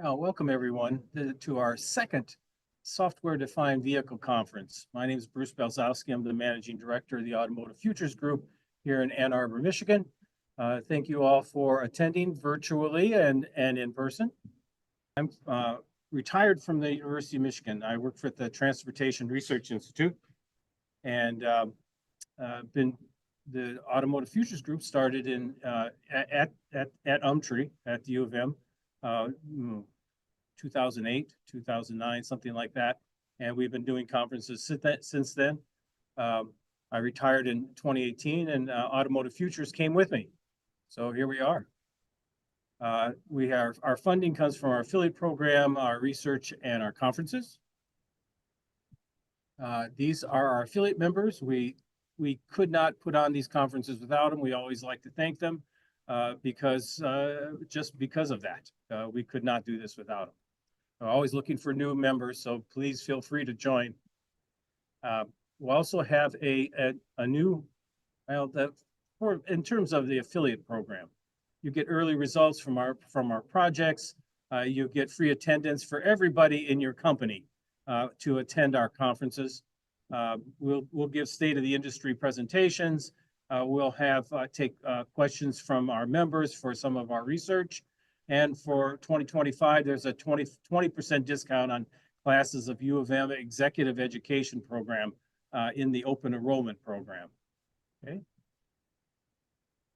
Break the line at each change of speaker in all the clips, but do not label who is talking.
Welcome everyone to our second Software-Defined Vehicle Conference. My name is Bruce Belzowski. I'm the Managing Director of the Automotive Futures Group here in Ann Arbor, Michigan. Thank you all for attending virtually and in person. I'm retired from the University of Michigan. I work for the Transportation Research Institute, and been the Automotive Futures Group started in at Umtree at the U of M. 2008, 2009, something like that. And we've been doing conferences since then. I retired in 2018 and Automotive Futures came with me. So here we are. Our funding comes from our affiliate program, our research, and our conferences. These are our affiliate members. We could not put on these conferences without them. We always like to thank them just because of that. We could not do this without them. We're always looking for new members, so please feel free to join. We'll also have a new, in terms of the affiliate program, you get early results from our projects. You get free attendance for everybody in your company to attend our conferences. We'll give state of the industry presentations. We'll take questions from our members for some of our research. And for 2025, there's a 20% discount on classes of U of M executive education program in the open enrollment program. Okay.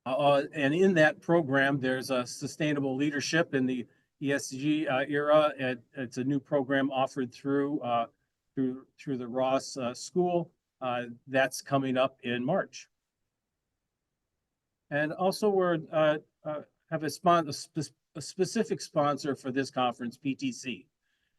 And in that program, there's a sustainable leadership in the ESG era. It's a new program offered through the Ross School. That's coming up in March. And also we're have a specific sponsor for this conference, PTC.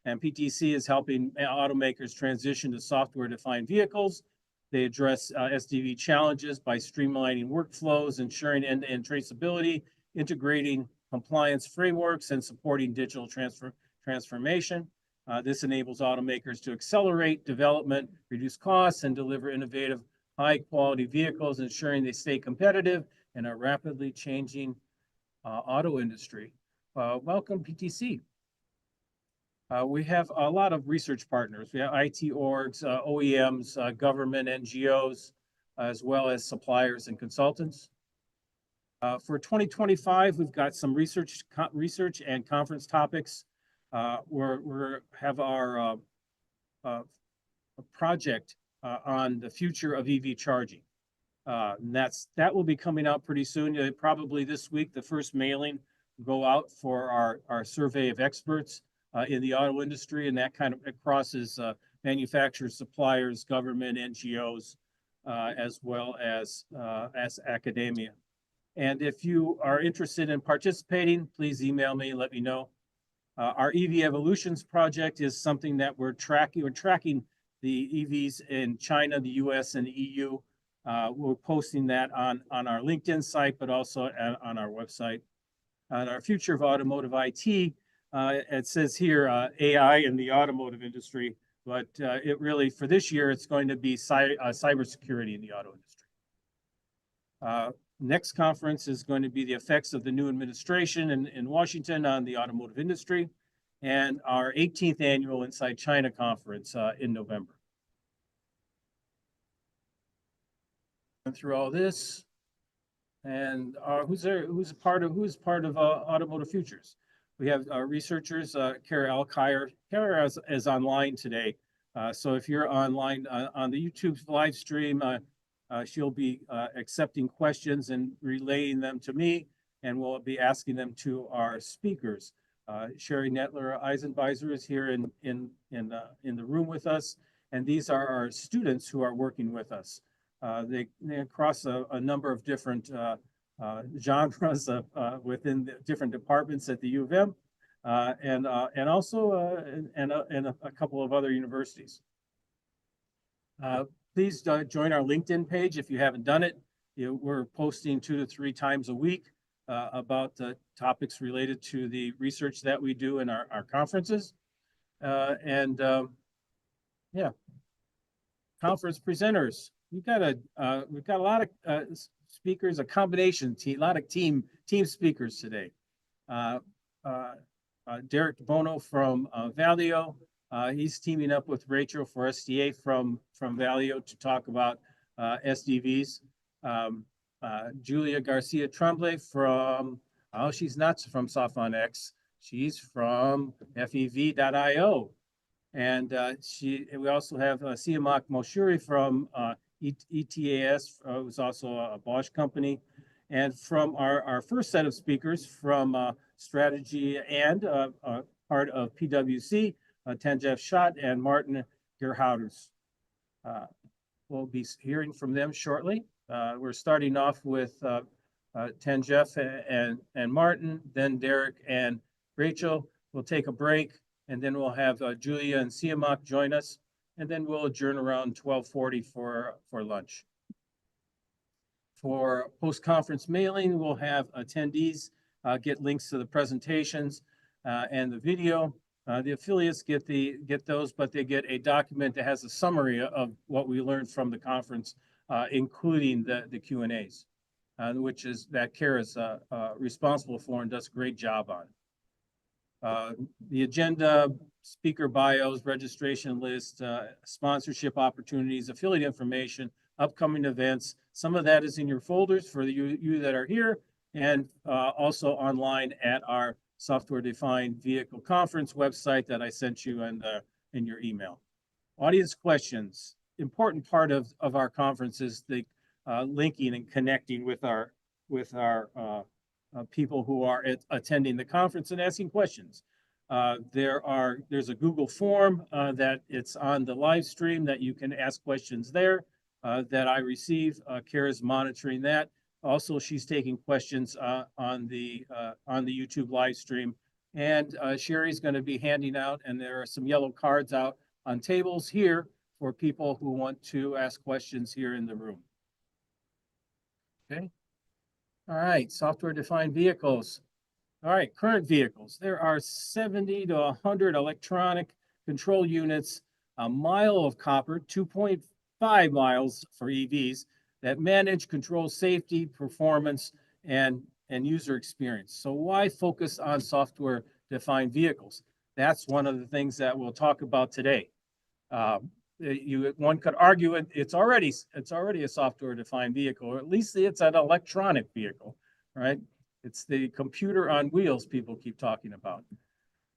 And PTC is helping automakers transition to software-defined vehicles. They address SDV challenges by streamlining workflows, ensuring end-to-end traceability, integrating compliance frameworks, and supporting digital transformation. This enables automakers to accelerate development, reduce costs, and deliver innovative, high-quality vehicles, ensuring they stay competitive in a rapidly changing auto industry. Welcome, PTC. We have a lot of research partners. We have IT orgs, OEMs, government, NGOs, as well as suppliers and consultants. For 2025, we've got some research and conference topics. We have our project on the future of EV charging. That will be coming out pretty soon. Probably this week, the first mailing will go out for our survey of experts in the auto industry, and that kind of crosses manufacturers, suppliers, government, NGOs, as well as academia. And if you are interested in participating, please email me and let me know. Our EV Evolutions project is something that we're tracking. We're tracking the EVs in China, the US, and the EU. We're posting that on our LinkedIn site, but also on our website. On our future of automotive IT, it says here AI in the automotive industry, but it really, for this year, it's going to be cybersecurity in the auto industry. Next conference is going to be the effects of the new administration in Washington on the automotive industry, and our 18th annual Inside China conference in November. Through all this, and who's part of Automotive Futures? We have our researchers, Kara Alkire. Kara is online today, so if you're online on the YouTube live stream, she'll be accepting questions and relaying them to me, and we'll be asking them to our speakers. Sherry Nettler Eisenbeiser is here in the room with us, and these are our students who are working with us. They cross a number of different genres within the different departments at the U of M, and also in a couple of other universities. Please join our LinkedIn page if you haven't done it. We're posting 2 to 3 times a week about the topics related to the research that we do in our conferences. Yeah, conference presenters. We've got a lot of speakers, a combination team, a lot of team speakers today. Derek Bono from Valio. He's teaming up with Rachel for STA from Valio to talk about SDVs. Julia Garcia Tremblay from, oh, she's not from SoftOnX. She's from FEV.io. And we also have Siamak Moshuri from ETAS, who's also a Bosch company. And from our first set of speakers from strategy and part of PwC, Tanjev Schott and Martin Gerhouders. We'll be hearing from them shortly. We're starting off with Tanjev and Martin, then Derek and Rachel. We'll take a break, and then we'll have Julia and Siamak join us, and then we'll adjourn around 12:40 for lunch. For post-conference mailing, we'll have attendees get links to the presentations and the video. The affiliates get those, but they get a document that has a summary of what we learned from the conference, including the Q&As, which is that Kara's responsible for and does a great job on. The agenda, speaker bios, registration list, sponsorship opportunities, affiliate information, upcoming events. Some of that is in your folders for you that are here, and also online at our software-defined vehicle conference website that I sent you in your email. Audience questions. Important part of our conference is the linking and connecting with our people who are attending the conference and asking questions. There's a Google form that it's on the live stream that you can ask questions there that I receive. Kara's monitoring that. Also, she's taking questions on the YouTube live stream. And Sherry's going to be handing out, and there are some yellow cards out on tables here for people who want to ask questions here in the room. Okay. All right, software-defined vehicles. All right, current vehicles. There are 70 to 100 electronic control units, a mile of copper, 2.5 miles for EVs, that manage, control safety, performance, and user experience. So why focus on software-defined vehicles? That's one of the things that we'll talk about today. One could argue it's already a software-defined vehicle, or at least it's an electronic vehicle, right? It's the computer on wheels people keep talking about.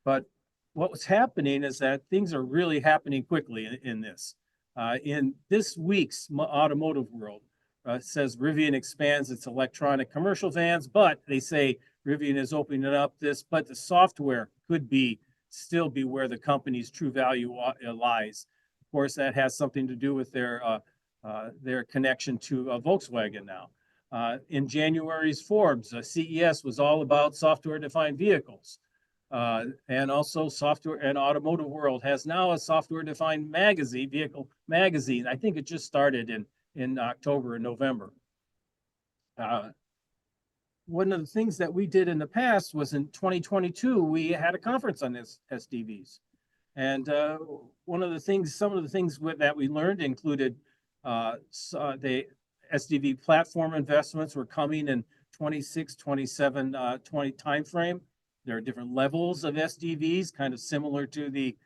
But what's happening is that things are really happening quickly in this. In this week's Automotive World, says Rivian expands its electronic commercial vans, but they say Rivian is opening up this, but the software could still be where the company's true value lies. Of course, that has something to do with their connection to Volkswagen now. In January's Forbes, CES was all about software-defined vehicles. And also Software and Automotive World has now a software-defined vehicle magazine. I think it just started in October and November. One of the things that we did in the past was in 2022, we had a conference on this SDVs. And some of the things that we learned included the SDV platform investments were coming in 26, 27, 20 timeframe. There are different levels of SDVs, kind of similar to the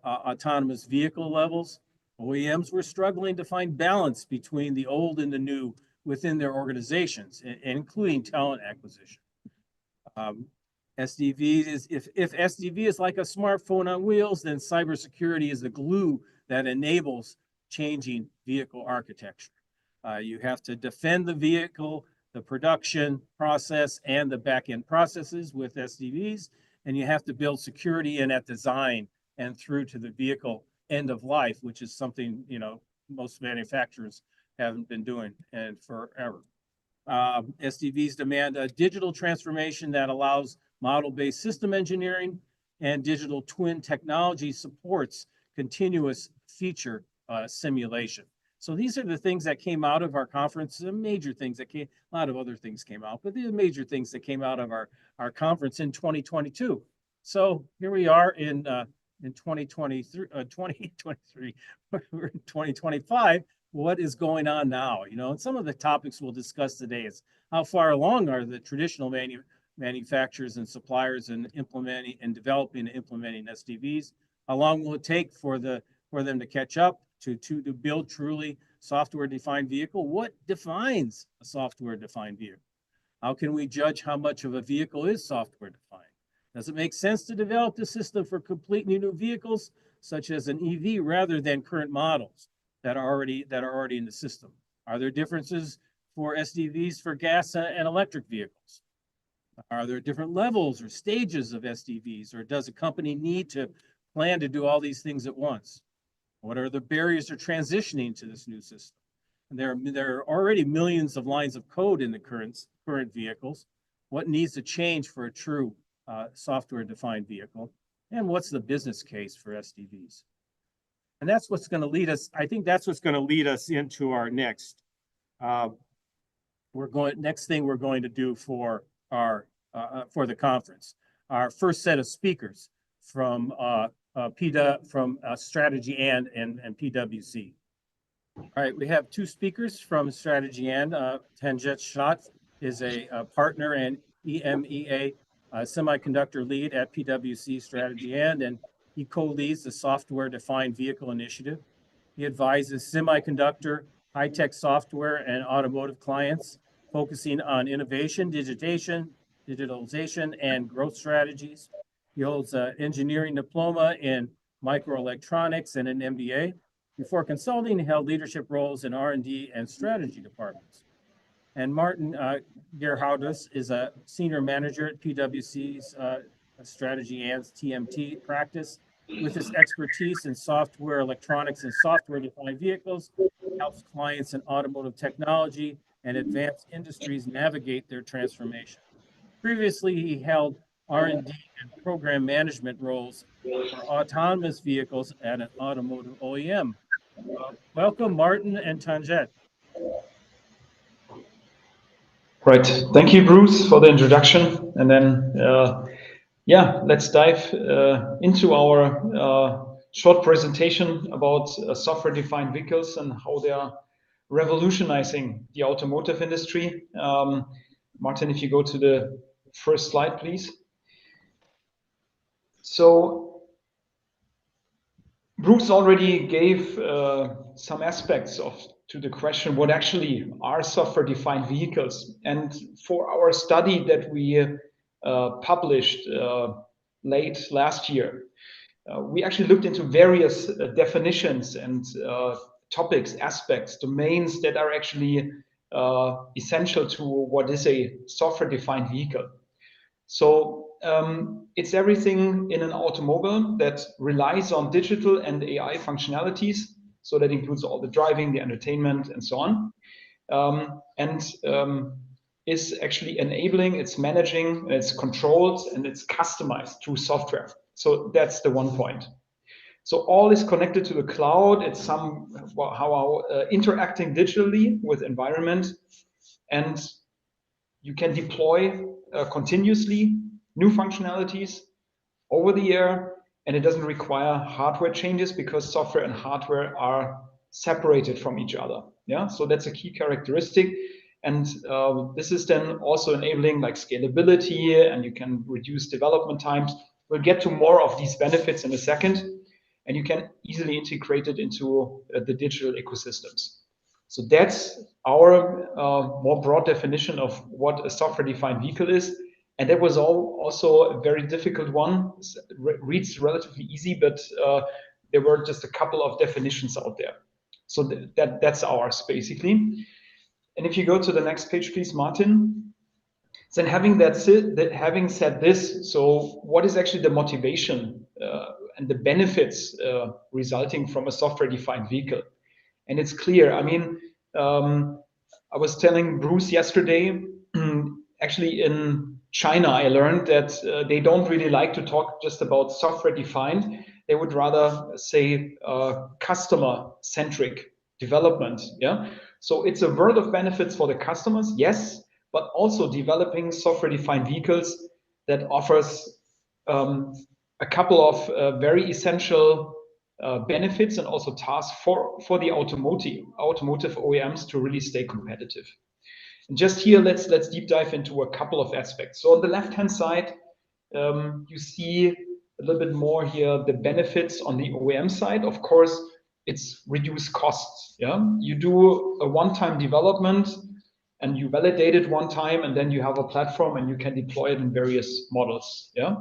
autonomous vehicle levels. OEMs were struggling to find balance between the old and the new within their organizations, including talent acquisition. SDV is, if SDV is like a smartphone on wheels, then cybersecurity is the glue that enables changing vehicle architecture. You have to defend the vehicle, the production process, and the back-end processes with SDVs, and you have to build security in at design and through to the vehicle end of life, which is something, most manufacturers haven't been doing and forever. SDVs demand a digital transformation that allows model-based system engineering, and digital twin technology supports continuous feature simulation. So these are the things that came out of our conference, the major things that came, a lot of other things came out, but the major things that came out of our conference in 2022. So here we are in 2023, we're in 2025. What is going on now? And some of the topics we'll discuss today is how far along are the traditional manufacturers and suppliers in implementing and developing and implementing SDVs? How long will it take for them to catch up to build truly software-defined vehicle? What defines a software-defined vehicle? How can we judge how much of a vehicle is software-defined? Does it make sense to develop the system for completely new vehicles, such as an EV, rather than current models that are already in the system? Are there differences for SDVs for gas and electric vehicles? Are there different levels or stages of SDVs, or does a company need to plan to do all these things at once? What are the barriers to transitioning to this new system? And there are already millions of lines of code in the current vehicles. What needs to change for a true software-defined vehicle? And what's the business case for SDVs? And that's what's going to lead us. I think that's what's going to lead us into our next. Next thing we're going to do for our for the conference. Our first set of speakers from Strategy and PwC. All right, we have two speakers from Strategy and. Tanjet Schlott is a partner and EMEA semiconductor lead at PwC Strategy and he co-leads the Software-Defined Vehicle Initiative. He advises semiconductor, high-tech software, and automotive clients, focusing on innovation, digitalization, and growth strategies. He holds an engineering diploma in microelectronics and an MBA. Before consulting, he held leadership roles in R&D and strategy departments. And Martin Gerhardus is a senior manager at PwC's Strategy and TMT practice. With his expertise in software, electronics, and software-defined vehicles, he helps clients in automotive technology and advanced industries navigate their transformation. Previously, he held R&D and program management roles for autonomous vehicles at an automotive OEM. Welcome, Martin and Tanjet.
Right. Thank you, Bruce, for the introduction. And then, let's dive into our short presentation about software-defined vehicles and how they are revolutionizing the automotive industry. Martin, if you go to the first slide, please. So Bruce already gave some aspects to the question, what actually are software-defined vehicles? And for our study that we published late last year, we actually looked into various definitions and topics, aspects, domains that are actually essential to what is a software-defined vehicle. So it's everything in an automobile that relies on digital and AI functionalities. So that includes all the driving, the entertainment, and so on. Is actually enabling, it's managing, it's controlled, and it's customized through software. So that's the one point. So all is connected to the cloud. It's somehow interacting digitally with environment, and you can deploy continuously new functionalities over the air, and it doesn't require hardware changes because software and hardware are separated from each other. Yeah, so that's a key characteristic. And this is then also enabling like scalability, and you can reduce development times. We'll get to more of these benefits in a second, and you can easily integrate it into the digital ecosystems. So that's our more broad definition of what a software-defined vehicle is. And that was also a very difficult one. Reads relatively easy, but there were just a couple of definitions out there. So that's ours, basically. And if you go to the next page, please, Martin. Then having said this, so what is actually the motivation and the benefits resulting from a software-defined vehicle? And it's clear. I mean, I was telling Bruce yesterday, actually in China, I learned that they don't really like to talk just about software-defined. They would rather say customer-centric development. Yeah. So it's a world of benefits for the customers, yes, but also developing software-defined vehicles that offers a couple of very essential benefits and also tasks for the automotive OEMs to really stay competitive. And just here, let's deep dive into a couple of aspects. So on the left-hand side, you see a little bit more here the benefits on the OEM side. Of course, it's reduced costs. Yeah, you do a one-time development and you validate it one time, and then you have a platform and you can deploy it in various models. Yeah.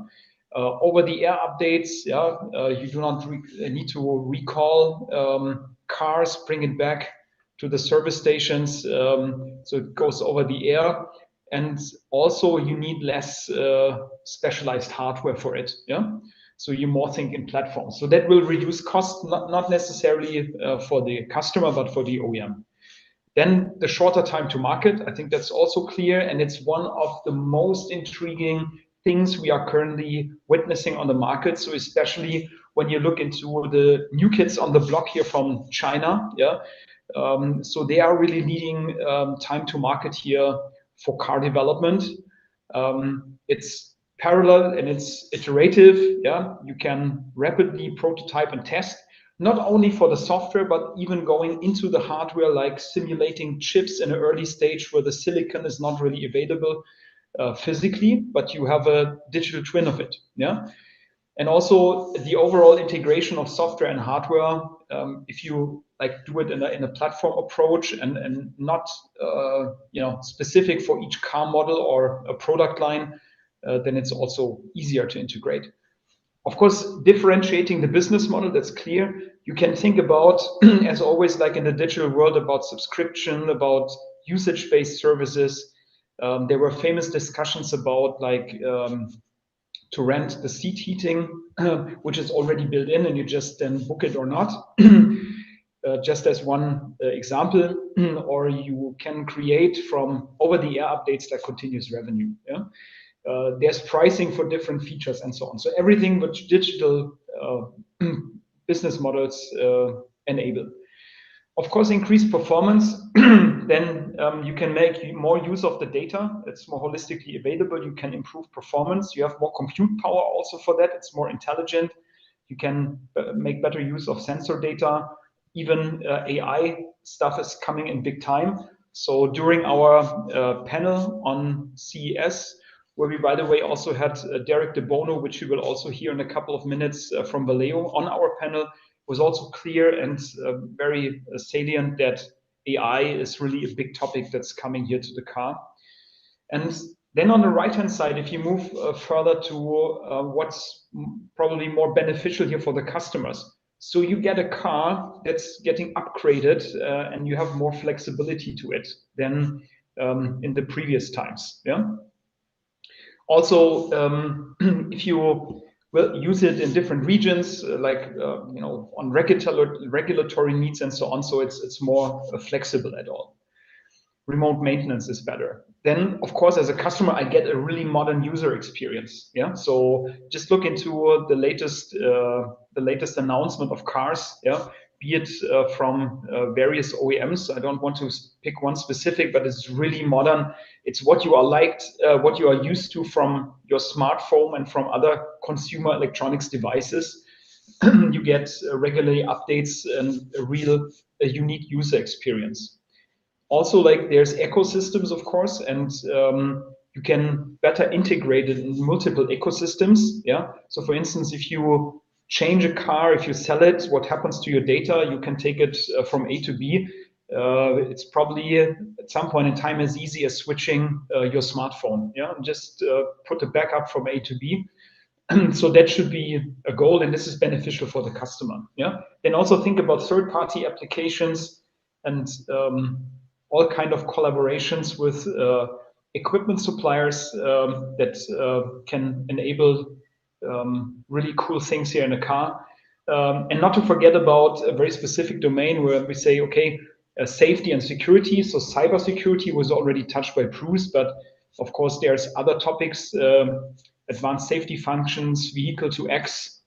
Over-the-air updates, yeah, you do not need to recall cars, bring it back to the service stations, so it goes over the air. And also you need less specialized hardware for it. Yeah, so you more think in platforms. So that will reduce costs, not necessarily for the customer, but for the OEM. Then the shorter time to market, I think that's also clear, and it's one of the most intriguing things we are currently witnessing on the market. So especially when you look into the new kids on the block here from China, yeah. So they are really leading time to market here for car development. It's parallel and it's iterative. Yeah, you can rapidly prototype and test, not only for the software, but even going into the hardware, like simulating chips in an early stage where the silicon is not really available physically, but you have a digital twin of it. Yeah. And also the overall integration of software and hardware, if you like do it in a platform approach and not specific for each car model or a product line, then it's also easier to integrate. Of course, differentiating the business model, that's clear. You can think about, as always, like in the digital world, about subscription, about usage-based services. There were famous discussions about like to rent the seat heating, which is already built in, and you just then book it or not. Just as one example, or you can create from over-the-air updates like continuous revenue. Yeah? There's pricing for different features and so on. So everything which digital business models enable. Of course, increased performance, then you can make more use of the data. It's more holistically available. You can improve performance. You have more compute power also for that. It's more intelligent. You can make better use of sensor data. Even AI stuff is coming in big time. So during our panel on CES, where we, by the way, also had Derek De Bono, which you will also hear in a couple of minutes from Valeo on our panel, was also clear and very salient that AI is really a big topic that's coming here to the car. And then on the right-hand side, if you move further to what's probably more beneficial here for the customers. So you get a car that's getting upgraded and you have more flexibility to it than in the previous times. Yeah. Also, if you will use it in different regions, on regulatory needs and so on, so it's more flexible at all. Remote maintenance is better. Then, of course, as a customer, I get a really modern user experience. Yeah. So just look into the latest announcement of cars. Yeah. Be it from various OEMs. I don't want to pick one specific, but it's really modern. It's what you are what you are used to from your smartphone and from other consumer electronics devices. You get regularly updates and a unique user experience. Also, like there's ecosystems, of course, and you can better integrate it in multiple ecosystems. Yeah. So, for instance, if you change a car, if you sell it, what happens to your data? You can take it from A to B. It's probably at some point in time as easy as switching your smartphone. Yeah, and just put a backup from A to B. So that should be a goal, and this is beneficial for the customer. Yeah. Then also think about third-party applications and all kind of collaborations with equipment suppliers that can enable really cool things here in a car. And not to forget about a very specific domain where we say, okay, safety and security. So cybersecurity was already touched by Bruce, but of course there's other topics, advanced safety functions, vehicle to X,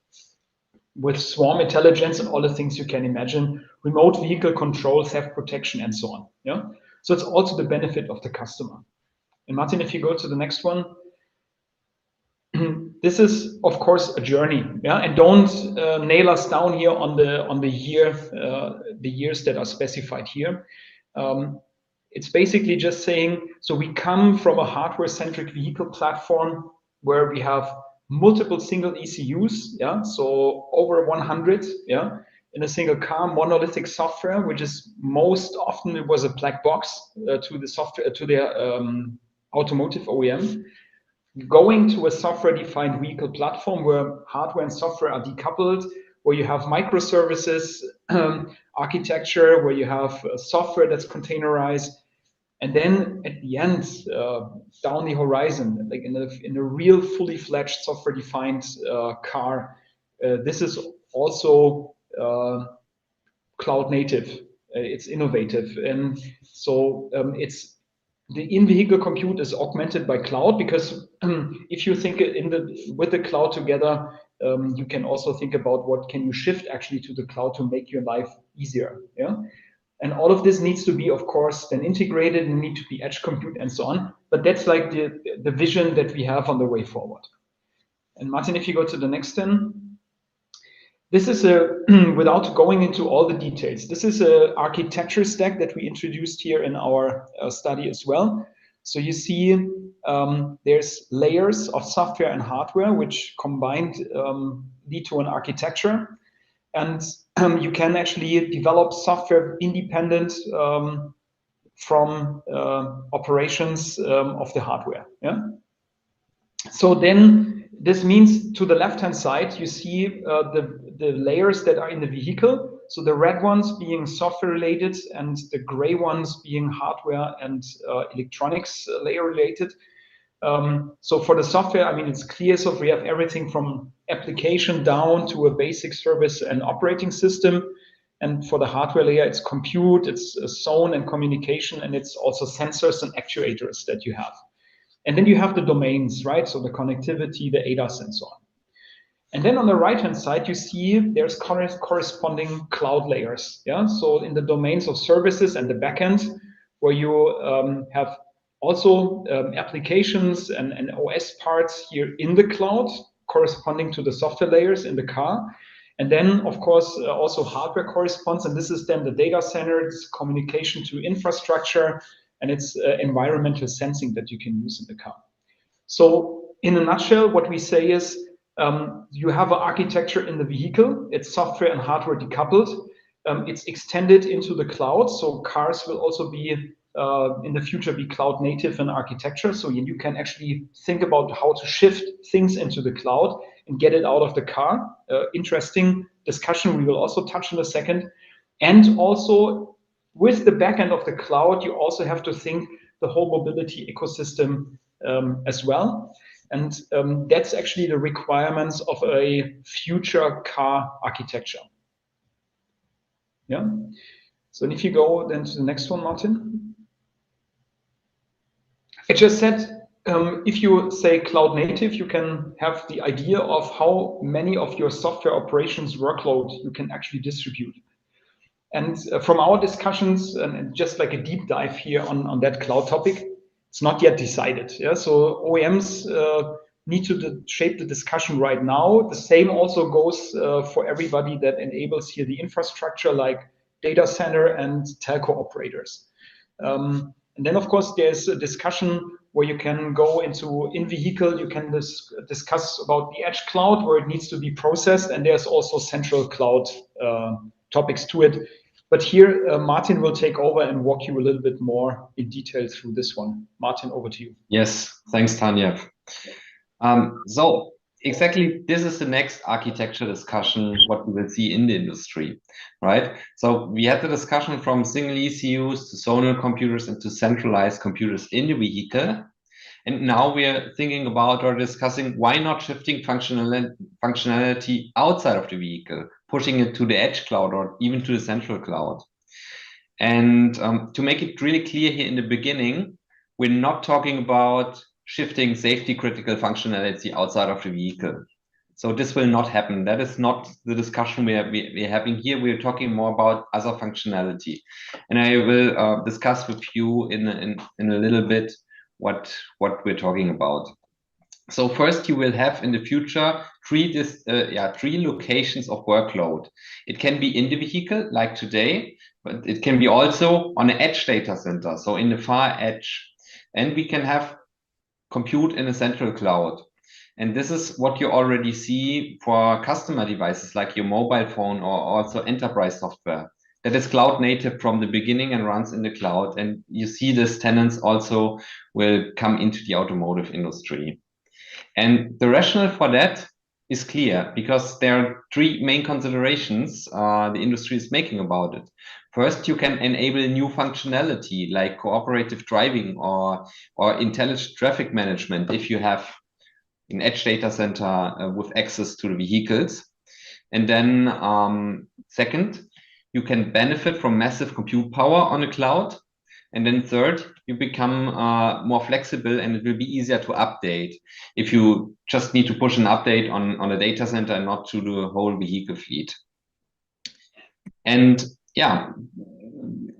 with swarm intelligence and all the things you can imagine, remote vehicle control, theft protection, and so on. Yeah. So it's also the benefit of the customer. And Martin, if you go to the next one, this is of course a journey. Yeah. And don't nail us down here on the years that are specified here. It's basically just saying, so we come from a hardware-centric vehicle platform where we have multiple single ECUs, yeah, so over 100, yeah, in a single car, monolithic software, which is most often it was a black box to the software to the automotive OEM, going to a software-defined vehicle platform where hardware and software are decoupled, where you have microservices architecture, where you have software that's containerized, and then at the end, down the horizon, like in a real fully fledged software-defined car, this is also cloud native. It's innovative, and so it's the in-vehicle compute is augmented by cloud, because if you think with the cloud together, you can also think about what can you shift actually to the cloud to make your life easier. Yeah. And all of this needs to be, of course, then integrated and need to be edge compute and so on. But that's like the vision that we have on the way forward. And Martin, if you go to the next 10. This is without going into all the details, this is a architecture stack that we introduced here in our study as well. So you see there's layers of software and hardware which combined lead to an architecture. And you can actually develop software independent from operations of the hardware. Yeah. So then this means to the left-hand side, you see the layers that are in the vehicle. So the red ones being software related and the gray ones being hardware and electronics layer related. So for the software, I mean, it's clear. So we have everything from application down to a basic service and operating system. And for the hardware layer, it's compute, it's zone and communication, and it's also sensors and actuators that you have. And then you have the domains, right? So the connectivity, the ADAS, and so on. And then on the right-hand side, you see there's corresponding cloud layers. Yeah. So in the domains of services and the backend, where you have also applications and OS parts here in the cloud, corresponding to the software layers in the car. And then, of course, also hardware corresponds. And this is then the data center, it's communication to infrastructure, and it's environmental sensing that you can use in the car. So in a nutshell, what we say is you have an architecture in the vehicle. It's software and hardware decoupled. It's extended into the cloud. So cars will also be in the future be cloud native in architecture. So you can actually think about how to shift things into the cloud and get it out of the car. Interesting discussion we will also touch in a second. And also with the backend of the cloud, you also have to think the whole mobility ecosystem as well. And that's actually the requirements of a future car architecture. Yeah. So if you go then to the next one, Martin. I just said, if you say cloud native, you can have the idea of how many of your software operations workload you can actually distribute. And from our discussions, and just like a deep dive here on that cloud topic, it's not yet decided. Yeah, so OEMs need to shape the discussion right now. The same also goes for everybody that enables here the infrastructure, like data center and telco operators. And then, of course, there's a discussion where you can go into in-vehicle, you can discuss about the edge cloud, where it needs to be processed, and there's also central cloud topics to it. But here, Martin will take over and walk you a little bit more in detail through this one. Martin, over to you.
Yes, thanks, Tanya. So exactly, this is the next architecture discussion, what we will see in the industry, right? So we had the discussion from single ECUs to zonal computers and to centralized computers in the vehicle. And now we are thinking about or discussing why not shifting functionality outside of the vehicle, pushing it to the edge cloud or even to the central cloud. And to make it really clear here in the beginning, we're not talking about shifting safety critical functionality outside of the vehicle. So this will not happen. That is not the discussion we're having here. We're talking more about other functionality. And I will discuss with you in a little bit what we're talking about. So first, you will have in the future three locations of workload. It can be in the vehicle, like today, but it can be also on an edge data center, so in the far edge. And we can have compute in a central cloud. And this is what you already see for customer devices like your mobile phone or also enterprise software that is cloud native from the beginning and runs in the cloud. And you see this tenants also will come into the automotive industry. And the rationale for that is clear because there are three main considerations the industry is making about it. First, you can enable new functionality like cooperative driving or intelligent traffic management if you have an edge data center with access to the vehicles. And then second, you can benefit from massive compute power on the cloud. And then third, you become more flexible and it will be easier to update if you just need to push an update on a data center and not to the whole vehicle fleet. And yeah,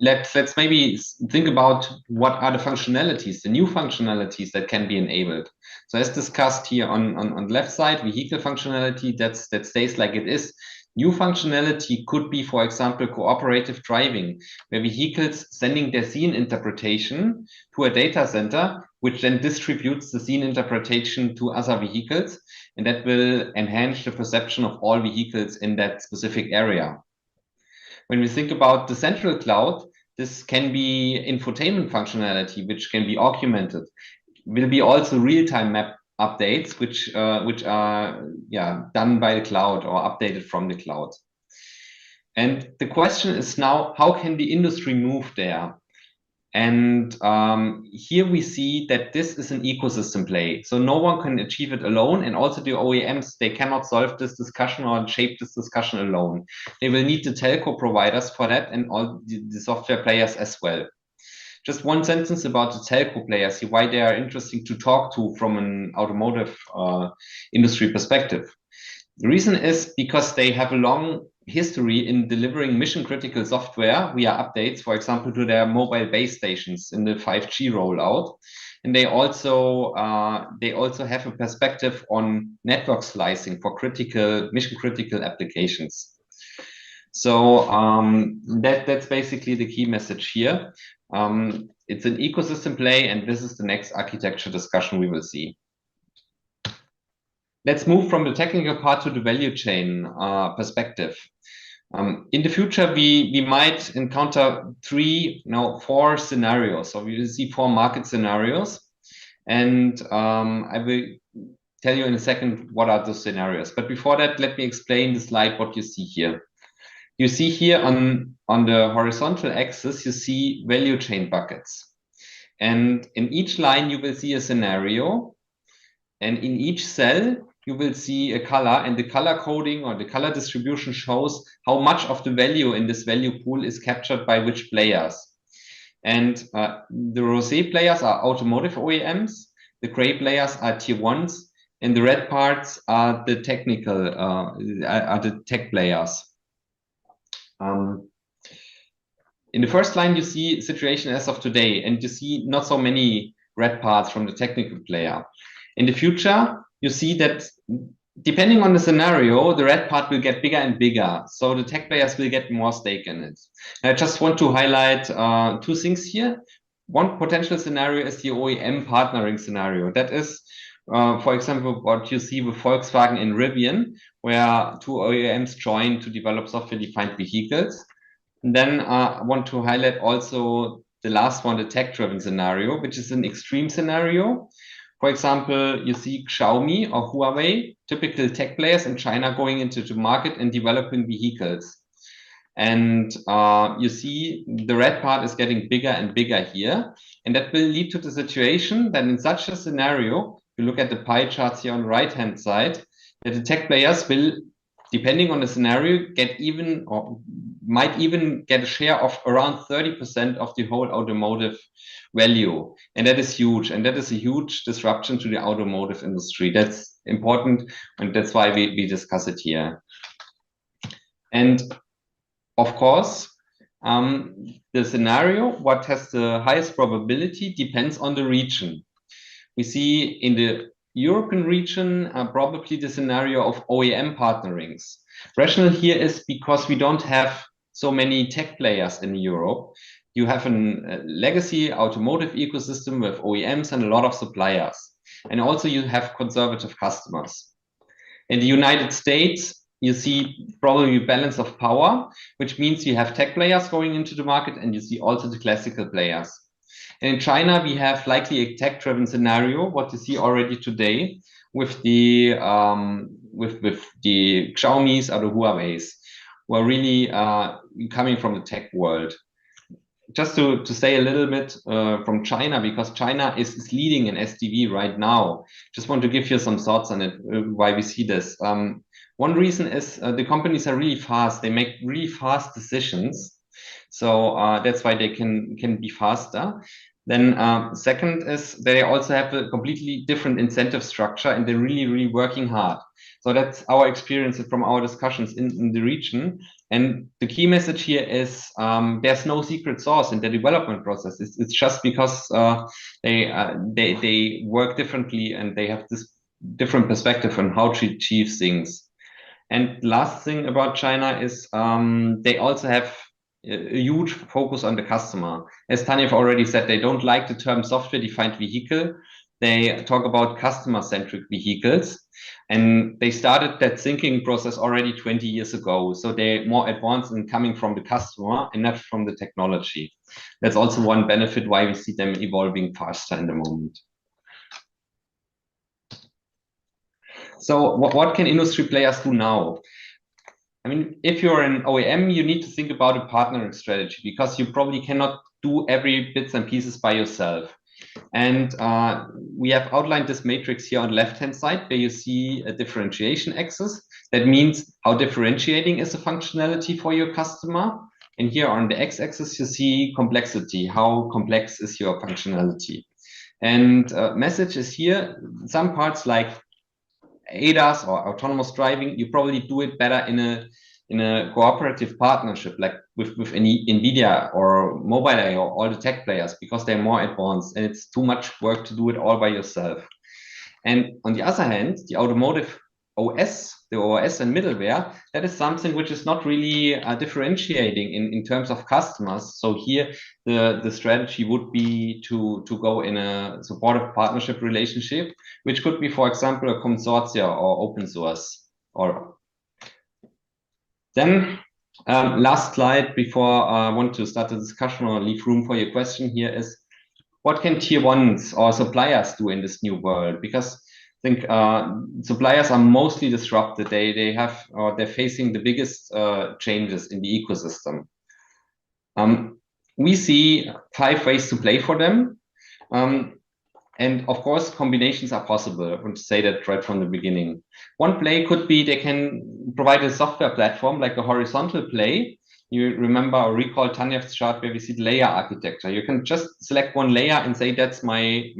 let's maybe think about what are the functionalities, the new functionalities that can be enabled. So as discussed here on the left side, vehicle functionality that stays like it is. New functionality could be, for example, cooperative driving, where vehicles sending their scene interpretation to a data center, which then distributes the scene interpretation to other vehicles, and that will enhance the perception of all vehicles in that specific area. When we think about the central cloud, this can be infotainment functionality, which can be augmented. Will be also real-time map updates, which are done by the cloud or updated from the cloud. And the question is now, how can the industry move there? And here we see that this is an ecosystem play. So no one can achieve it alone. And also the OEMs, they cannot solve this discussion or shape this discussion alone. They will need the telco providers for that and all the software players as well. Just one sentence about the telco players, why they are interesting to talk to from an automotive industry perspective. The reason is because they have a long history in delivering mission critical software via updates, for example, to their mobile base stations in the 5G rollout. And they also have a perspective on network slicing for mission critical applications. So that's basically the key message here. It's an ecosystem play, and this is the next architecture discussion we will see. Let's move from the technical part to the value chain perspective. In the future, we might encounter 4 scenarios. So we will see 4 market scenarios. And I will tell you in a second what are those scenarios. But before that, let me explain the slide, what you see here. You see here on the horizontal axis, you see value chain buckets. And in each line, you will see a scenario. And in each cell, you will see a color, and the color coding or the color distribution shows how much of the value in this value pool is captured by which players. And the rosé players are automotive OEMs, the gray players are tier ones, and the red parts are the technical, are the tech players. In the first line, you see situation as of today, and you see not so many red parts from the technical player. In the future, you see that depending on the scenario, the red part will get bigger and bigger. So the tech players will get more stake in it. And I just want to highlight 2 things here. One potential scenario is the OEM partnering scenario. That is, for example, what you see with Volkswagen and Rivian, where 2 OEMs join to develop software-defined vehicles. And then I want to highlight also the last one, the tech-driven scenario, which is an extreme scenario. For example, you see Xiaomi or Huawei, typical tech players in China going into the market and developing vehicles. And you see the red part is getting bigger and bigger here. And that will lead to the situation that in such a scenario, you look at the pie charts here on the right-hand side, that the tech players will, depending on the scenario, get even or might even get a share of around 30% of the whole automotive value. And that is huge. And that is a huge disruption to the automotive industry. That's important. And that's why we discuss it here. And of course, the scenario, what has the highest probability depends on the region. We see in the European region, probably the scenario of OEM partnerings. Rationale here is because we don't have so many tech players in Europe. You have a legacy automotive ecosystem with OEMs and a lot of suppliers. And also you have conservative customers. In the United States, you see probably balance of power, which means you have tech players going into the market and you see also the classical players. And in China, we have likely a tech-driven scenario, what you see already today with the with the Xiaomi's or the Huawei's, who are really coming from the tech world. Just to say a little bit from China, because China is leading in SDV right now. Just want to give you some thoughts on it, why we see this. One reason is the companies are really fast. They make really fast decisions. So that's why they can be faster. Then second is they also have a completely different incentive structure and they're really, really working hard. So that's our experience from our discussions in the region. And the key message here is there's no secret sauce in the development process. It's just because they work differently and they have this different perspective on how to achieve things. And last thing about China is they also have a huge focus on the customer. As Tanja already said, they don't like the term software-defined vehicle. They talk about customer-centric vehicles. And they started that thinking process already 20 years ago. So they're more advanced in coming from the customer and not from the technology. That's also one benefit why we see them evolving faster in the moment. So what can industry players do now? I mean, if you're an OEM, you need to think about a partnering strategy because you probably cannot do every bits and pieces by yourself. And we have outlined this matrix here on the left-hand side where you see a differentiation axis. That means how differentiating is the functionality for your customer. And here on the x-axis, you see complexity. How complex is your functionality? And message is here, some parts like ADAS or autonomous driving, you probably do it better in a cooperative partnership, like with NVIDIA or Mobileye or all the tech players, because they're more advanced and it's too much work to do it all by yourself. And on the other hand, the automotive OS, the OS and middleware, that is something which is not really differentiating in terms of customers. So here, the strategy would be to go in a supportive partnership relationship, which could be, for example, a consortia or open source. Or then last slide before I want to start the discussion or leave room for your question here is, what can tier ones or suppliers do in this new world? Because I think suppliers are mostly disrupted. They're facing the biggest changes in the ecosystem. We see 5 ways to play for them. And of course, combinations are possible. I want to say that right from the beginning. One play could be they can provide a software platform like a horizontal play. You remember or recall Tanja's chart where we see the layer architecture. You can just select one layer and say, that's my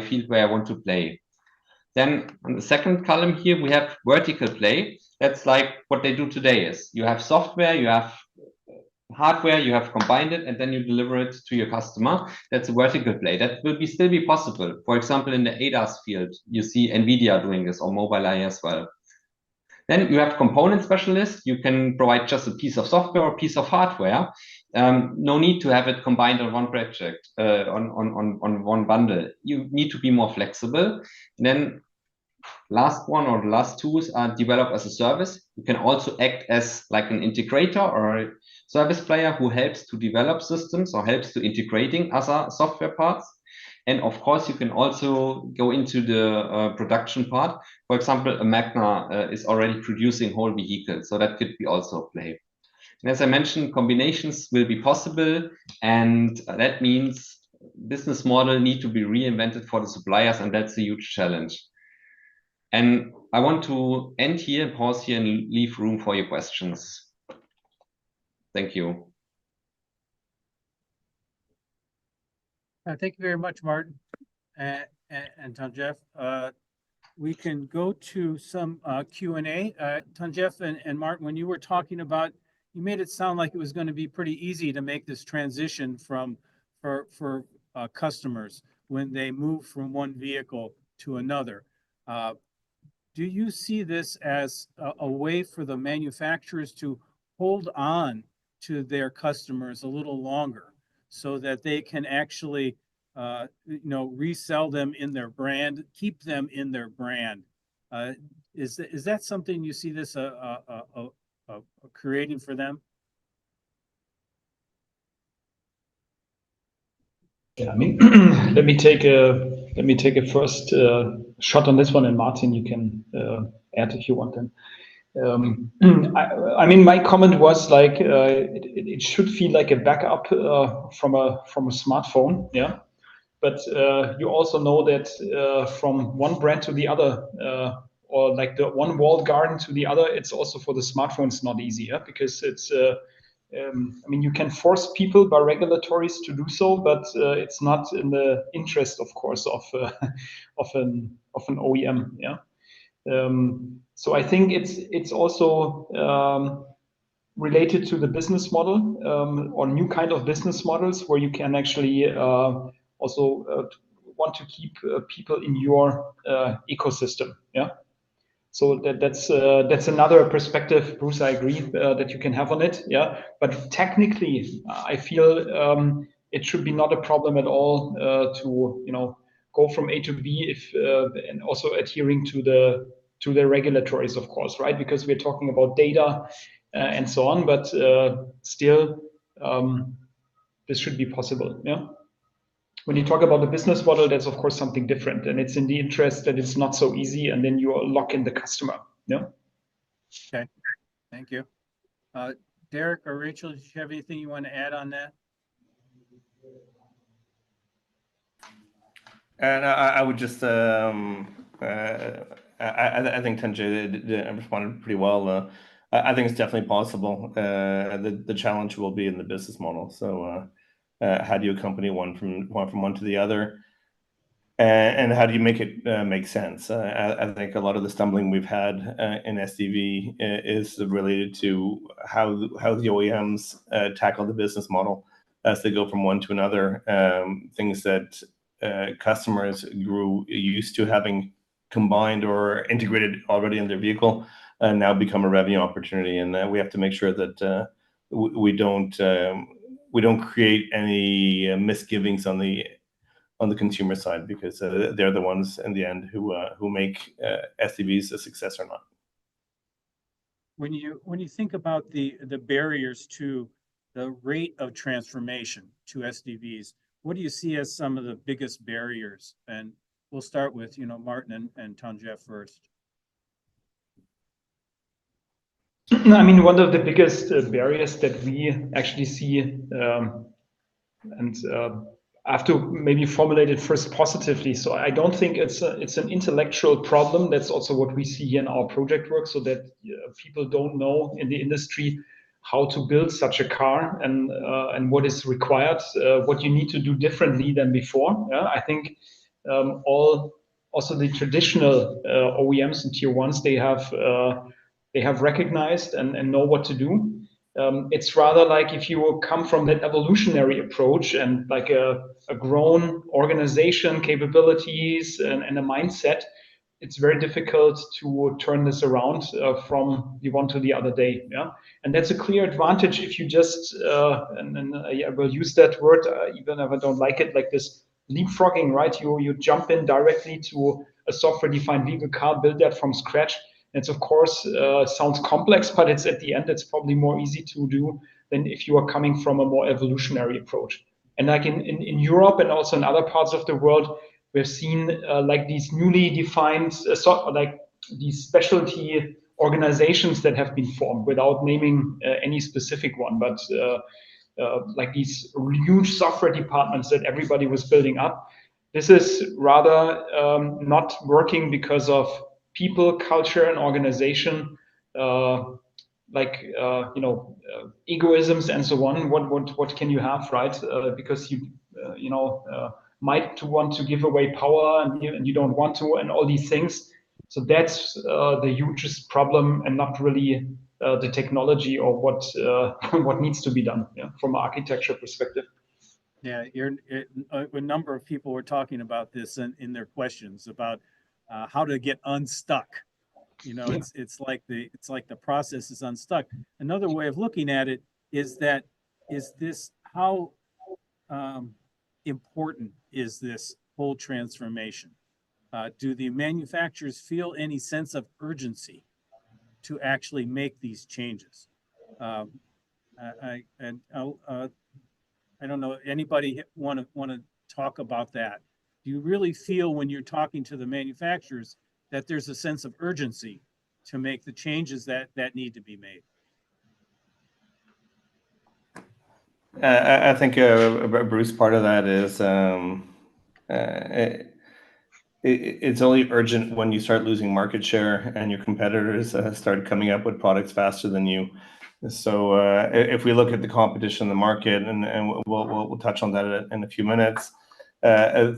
field where I want to play. Then on the second column here, we have vertical play. That's like what they do today is you have software, you have hardware, you have combined it, and then you deliver it to your customer. That's a vertical play. That will still be possible. For example, in the ADAS field, you see NVIDIA doing this or Mobileye as well. Then you have component specialists. You can provide just a piece of software or a piece of hardware. No need to have it combined on one project, on one bundle. You need to be more flexible. And then last one or the last two are develop as a service. You can also act as like an integrator or a service player who helps to develop systems or helps to integrating other software parts. And of course, you can also go into the production part. For example, a Magna is already producing whole vehicles, so that could be also a play. And as I mentioned, combinations will be possible, and that means business model need to be reinvented for the suppliers, and that's a huge challenge. And I want to end here, pause here, and leave room for your questions. Thank you.
Thank you very much, Martin and Tanjev. We can go to some Q&A. Tanjev and Martin, when you were talking about, you made it sound like it was going to be pretty easy to make this transition for customers when they move from one vehicle to another. Do you see this as a way for the manufacturers to hold on to their customers a little longer so that they can actually, resell them in their brand, keep them in their brand? Is that something you see this creating for them?
Yeah, I mean, let me take a first shot on this one, and Martin, you can add if you want. Then, I mean, my comment was like it should feel like a backup from a smartphone, yeah. But you also know that from one brand to the other, or like the one walled garden to the other, it's also for the smartphones not easy, yeah? Because it's I mean, you can force people by regulatories to do so, but it's not in the interest, of course, of of an OEM. Yeah. So I think it's also related to the business model, or new kind of business models where you can actually also want to keep people in your ecosystem. Yeah. So that's another perspective, Bruce. I agree that you can have on it. Yeah, but technically, I feel it should be not a problem at all to go from A to B if and also adhering to the regulatories, of course, right? Because we're talking about data and so on, but still, this should be possible. Yeah. When you talk about the business model, that's of course something different, and it's in the interest that it's not so easy, and then you lock in the customer. Yeah.
Okay, thank you. Derek or Rachel, do you have anything you want to add on that?
And I would just, I think Tenjie responded pretty well. I think it's definitely possible. The challenge will be in the business model. So, how do you accompany one from one to the other, and how do you make it make sense? I think a lot of the stumbling we've had in SDV is related to how the OEMs tackle the business model as they go from one to another. Things that customers grew used to having combined or integrated already in their vehicle now become a revenue opportunity, and we have to make sure that we don't create any misgivings on the consumer side, because they're the ones in the end who make SDVs a success or not.
When you think about the barriers to the rate of transformation to SDVs, what do you see as some of the biggest barriers? And we'll start with Martin and Tanjev first.
I mean, one of the biggest barriers that we actually see, and I have to maybe formulate it first positively. So I don't think it's an intellectual problem. That's also what we see here in our project work, so that people don't know in the industry how to build such a car and what is required, what you need to do differently than before. Yeah? I think also the traditional OEMs and tier ones, they have recognized and know what to do. It's rather like if you come from that evolutionary approach and like a grown organization, capabilities, and a mindset, it's very difficult to turn this around from the one to the other day. Yeah, and that's a clear advantage if you just and I will use that word even if I don't like it, like this leapfrogging, right? You jump in directly to a software-defined vehicle car, build that from scratch. It's of course sounds complex, but it's at the end it's probably more easy to do than if you are coming from a more evolutionary approach. And like in Europe and also in other parts of the world, we've seen like these newly defined like these specialty organizations that have been formed without naming any specific one, but like these huge software departments that everybody was building up. This is rather not working because of people, culture, and organization, egoisms and so on. What can you have, right? Because you might want to give away power and you don't want to, and all these things. So that's the hugest problem, and not really the technology or what needs to be done, yeah, from an architecture perspective.
Yeah, a number of people were talking about this in their questions about how to get unstuck. You know, it's like the process is unstuck. Another way of looking at it is this how important is this whole transformation? Do the manufacturers feel any sense of urgency to actually make these changes? I don't know. Anybody want to talk about that? Do you really feel when you're talking to the manufacturers that there's a sense of urgency to make the changes that need to be made?
I think Bruce, part of that is it's only urgent when you start losing market share and your competitors start coming up with products faster than you. So if we look at the competition in the market, and we'll touch on that in a few minutes,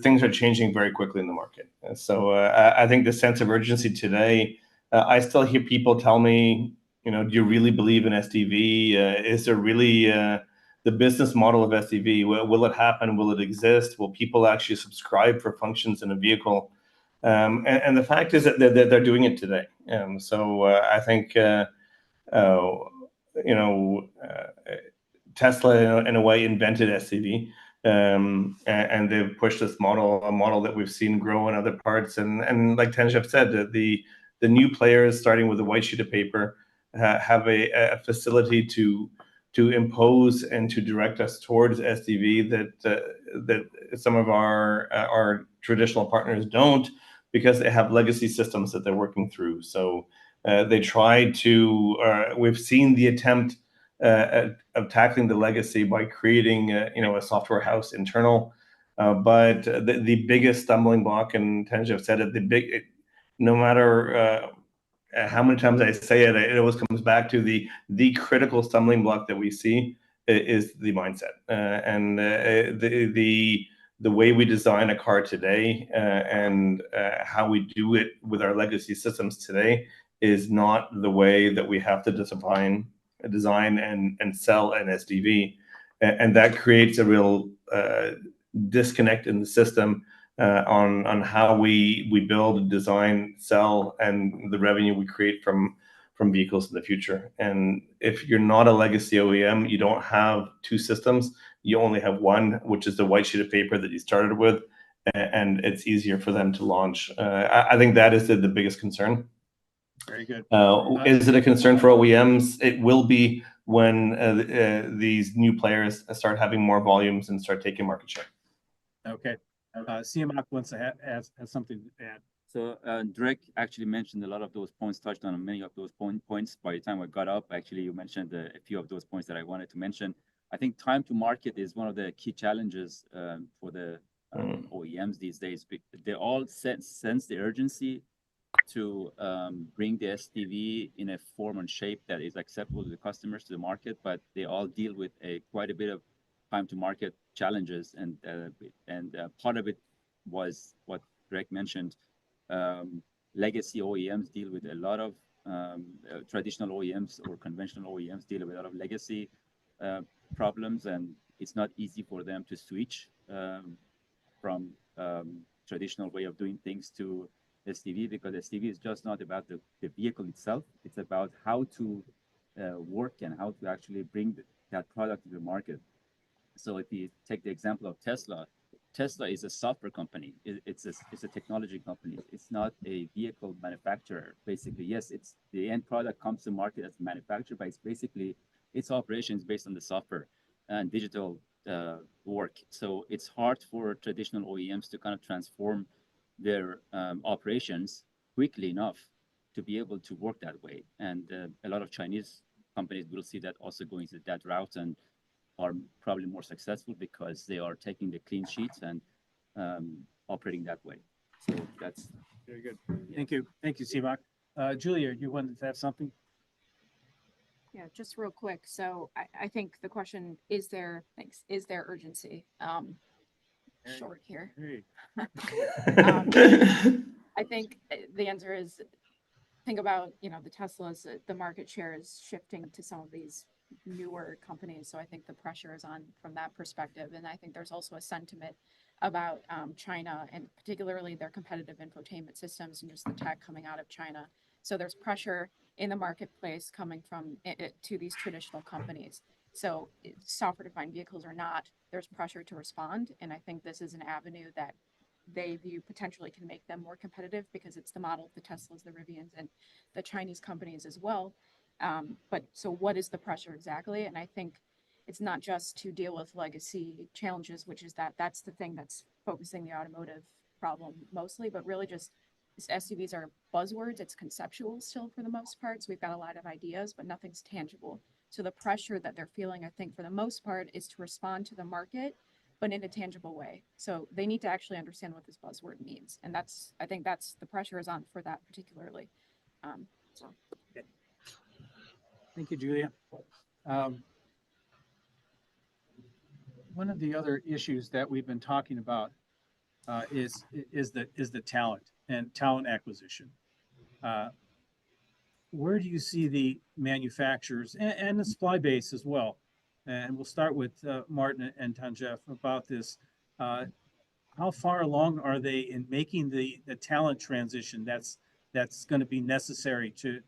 things are changing very quickly in the market. So I think the sense of urgency today, I still hear people tell me, you know, do you really believe in SDV? Is there really the business model of SDV? Will it happen? Will it exist? Will people actually subscribe for functions in a vehicle? And the fact is that they're doing it today. So I think, you know, Tesla in a way invented SDV, and they've pushed this model, a model that we've seen grow in other parts. And like Tenjev said, the new players, starting with a white sheet of paper, have a facility to impose and to direct us towards SDV that some of our traditional partners don't, because they have legacy systems that they're working through. So they try to. We've seen the attempt of tackling the legacy by creating you know, a software house internal, but the biggest stumbling block, and Tenjev said it, no matter how many times I say it, it always comes back to the critical stumbling block that we see is the mindset, and the way we design a car today, and how we do it with our legacy systems today is not the way that we have to design and sell an SDV, and that creates a real disconnect in the system on how we build, design, sell, and the revenue we create from vehicles in the future. And if you're not a legacy OEM, you don't have two systems. You only have one, which is the white sheet of paper that you started with, and it's easier for them to launch. I think that is the biggest concern.
Very good.
Is it a concern for OEMs? It will be when these new players start having more volumes and start taking market share.
Okay. CMOC wants to has something to add.
So Drake actually mentioned a lot of those points, touched on many of those points. By the time I got up, actually, you mentioned a few of those points that I wanted to mention. I think time to market is one of the key challenges for the OEMs these days. They all sense the urgency to bring the SDV in a form and shape that is acceptable to the customers, to the market, but they all deal with quite a bit of time to market challenges, and part of it was what Greg mentioned. Legacy OEMs deal with a lot of traditional OEMs or conventional OEMs deal with a lot of legacy problems, and it's not easy for them to switch from traditional way of doing things to SDV, because SDV is just not about the vehicle itself. It's about how to work and how to actually bring that product to the market. So if you take the example of Tesla, Tesla is a software company. It's a technology company. It's not a vehicle manufacturer. Basically, yes, it's the end product comes to market as a manufacturer, but it's basically its operations based on the software and digital work. So it's hard for traditional OEMs to kind of transform their operations quickly enough to be able to work that way. And a lot of Chinese companies will see that also going to that route and are probably more successful because they are taking the clean sheets and operating that way. So that's
very good. Thank you. Thank you, CMOC. Julia, you wanted to have something?
Yeah, just real quick. So I think the question is there urgency? Short here. I think the answer is, think about, you know, the Teslas, the market share is shifting to some of these newer companies. So I think the pressure is on from that perspective. And I think there's also a sentiment about China and particularly their competitive infotainment systems and just the tech coming out of China. So there's pressure in the marketplace coming from it to these traditional companies. So software-defined vehicles or not, there's pressure to respond. And I think this is an avenue that they view potentially can make them more competitive because it's the model of the Teslas, the Rivians, and the Chinese companies as well. But so what is the pressure exactly? And I think it's not just to deal with legacy challenges, which is that's the thing that's focusing the automotive problem mostly, but really just SUVs are buzzwords. It's conceptual still for the most part. So we've got a lot of ideas, but nothing's tangible. So the pressure that they're feeling, I think, for the most part, is to respond to the market, but in a tangible way. So they need to actually understand what this buzzword means. And I think that's the pressure is on for that particularly.
Thank you, Julia. One of the other issues that we've been talking about is the talent and talent acquisition. Where do you see the manufacturers and the supply base as well? And we'll start with Martin and Tanjev about this. How far along are they in making the talent transition that's going to be necessary to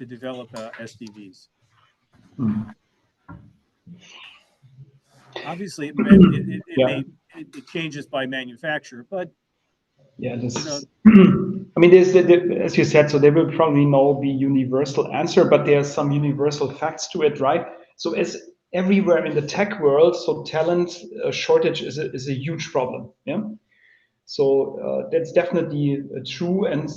develop SDVs? Obviously, it changes by manufacturer, but
yeah, I mean, there's as you said, so there will probably no be universal answer, but there are some universal facts to it, right? So as everywhere in the tech world, so talent shortage is a huge problem. Yeah. So that's definitely true, and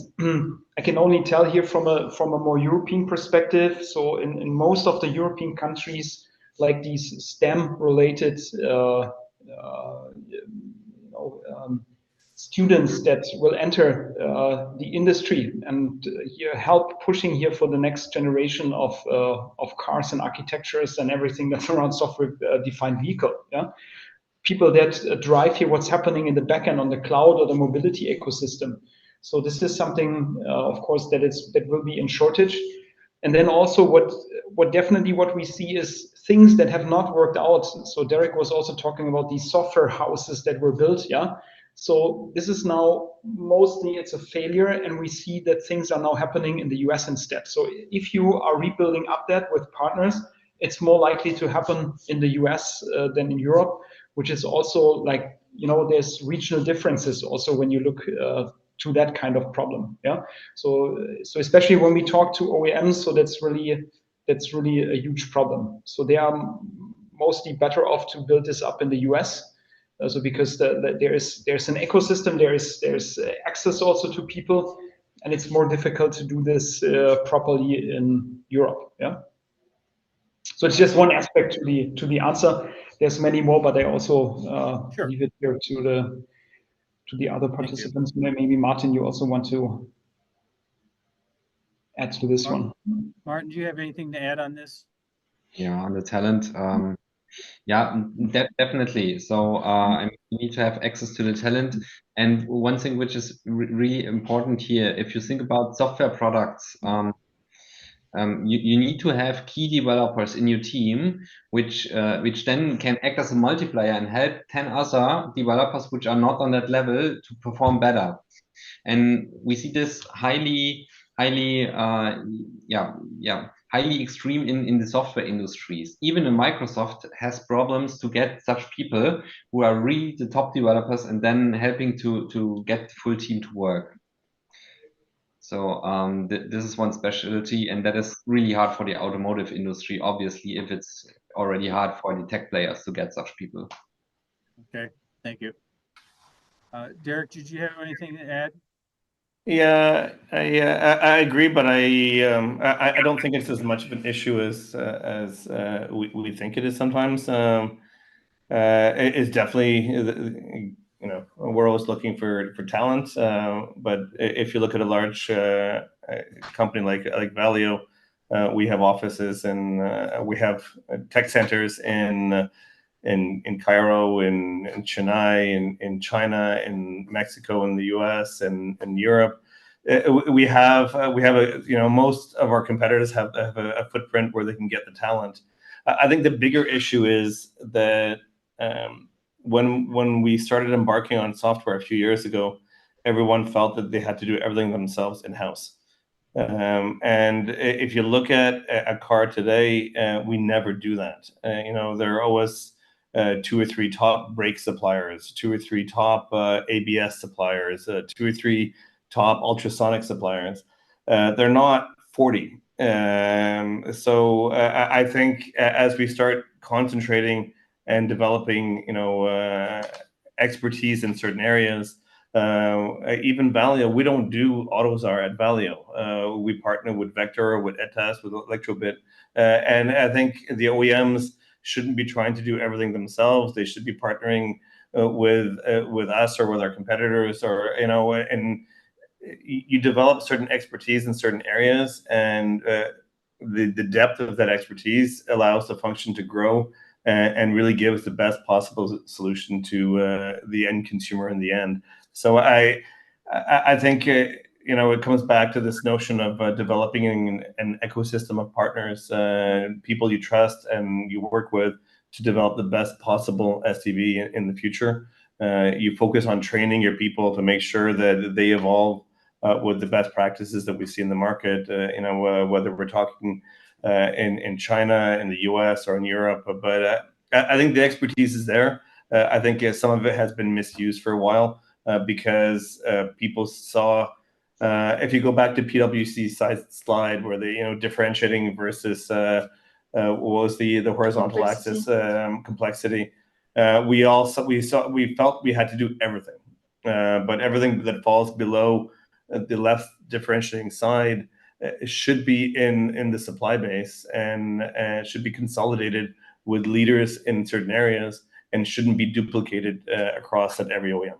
I can only tell here from a more European perspective. So in most of the European countries, like these STEM-related students that will enter the industry and here help pushing here for the next generation of cars and architectures and everything that's around software-defined vehicle. Yeah. People that drive here what's happening in the backend on the cloud or the mobility ecosystem. So this is something, of course, that will be in shortage. And then also what definitely what we see is things that have not worked out. So Derek was also talking about these software houses that were built. Yeah. So this is now mostly it's a failure, and we see that things are now happening in the US instead. So if you are rebuilding up that with partners, it's more likely to happen in the US than in Europe, which is also like, there's regional differences also when you look to that kind of problem. Yeah. So especially when we talk to OEMs, so that's really a huge problem. So they are mostly better off to build this up in the US. So because there's an ecosystem, there's access also to people, and it's more difficult to do this properly in Europe. Yeah. So it's just one aspect to the answer. There's many more, but I also
Sure.
leave it here to the other participants. Maybe Martin, you also want to add to this one.
Martin, do you have anything to add on this?
Yeah, on the talent. Yeah, definitely. So I mean, you need to have access to the talent. And one thing which is really important here, if you think about software products, you need to have key developers in your team, which then can act as a multiplier and help 10 other developers which are not on that level to perform better. And we see this highly extreme in the software industries. Even in Microsoft has problems to get such people who are really the top developers and then helping to get the full team to work. So this is one specialty, and that is really hard for the automotive industry, obviously, if it's already hard for the tech players to get such people.
Okay, thank you. Derek, did you have anything to add?
Yeah, I agree, but I don't think it's as much of an issue as we think it is sometimes. It's definitely, we're always looking for talent, but if you look at a large company like Valeo, we have offices and we have tech centers in Cairo, in Chennai, in China, in Mexico, in the US, and in Europe. We have most of our competitors have a footprint where they can get the talent. I think the bigger issue is that when we started embarking on software a few years ago, everyone felt that they had to do everything themselves in-house. And if you look at a car today, we never do that. There are always 2 or 3 top brake suppliers, 2 or 3 top ABS suppliers, 2 or 3 top ultrasonic suppliers. They're not 40. So I think as we start concentrating and developing, expertise in certain areas, even Valeo, we don't do AutoZar at Valeo. We partner with Vector, with ETAS, with Electrobit, and I think the OEMs shouldn't be trying to do everything themselves. They should be partnering with us or with our competitors, or and you develop certain expertise in certain areas, and the depth of that expertise allows the function to grow and really gives the best possible solution to the end consumer in the end. So I think it comes back to this notion of developing an ecosystem of partners, people you trust and you work with to develop the best possible SDV in the future. You focus on training your people to make sure that they evolve with the best practices that we see in the market. Whether we're talking in China, in the US, or in Europe, but I think the expertise is there. I think some of it has been misused for a while because people saw. If you go back to PwC's slide where they differentiating versus what was the horizontal axis complexity, we felt we had to do everything, but everything that falls below the left differentiating side should be in the supply base and should be consolidated with leaders in certain areas and shouldn't be duplicated across at every OEM.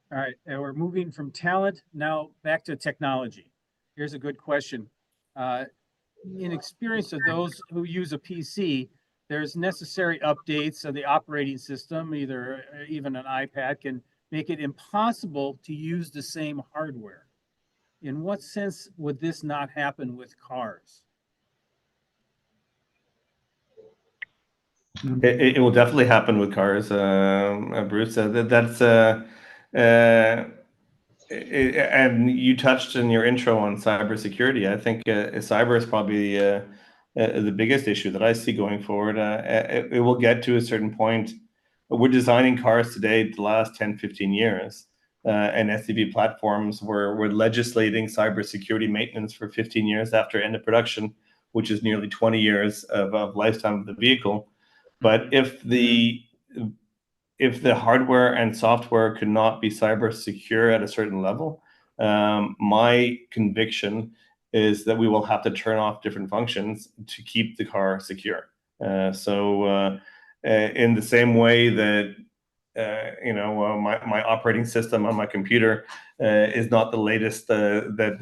All right, and we're moving from talent now back to technology. Here's a good question. In experience of those who use a PC, there's necessary updates of the operating system, even an iPad, can make it impossible to use the same hardware. In what sense would this not happen with cars?
It will definitely happen with cars, Bruce. And you touched in your intro on cybersecurity. I think cyber is probably the biggest issue that I see going forward. It will get to a certain point. We're designing cars today to last 10, 15 years. And SDV platforms were legislating cybersecurity maintenance for 15 years after end of production, which is nearly 20 years of lifetime of the vehicle. But if the hardware and software could not be cyber secure at a certain level, my conviction is that we will have to turn off different functions to keep the car secure. So in the same way that my operating system on my computer is not the latest that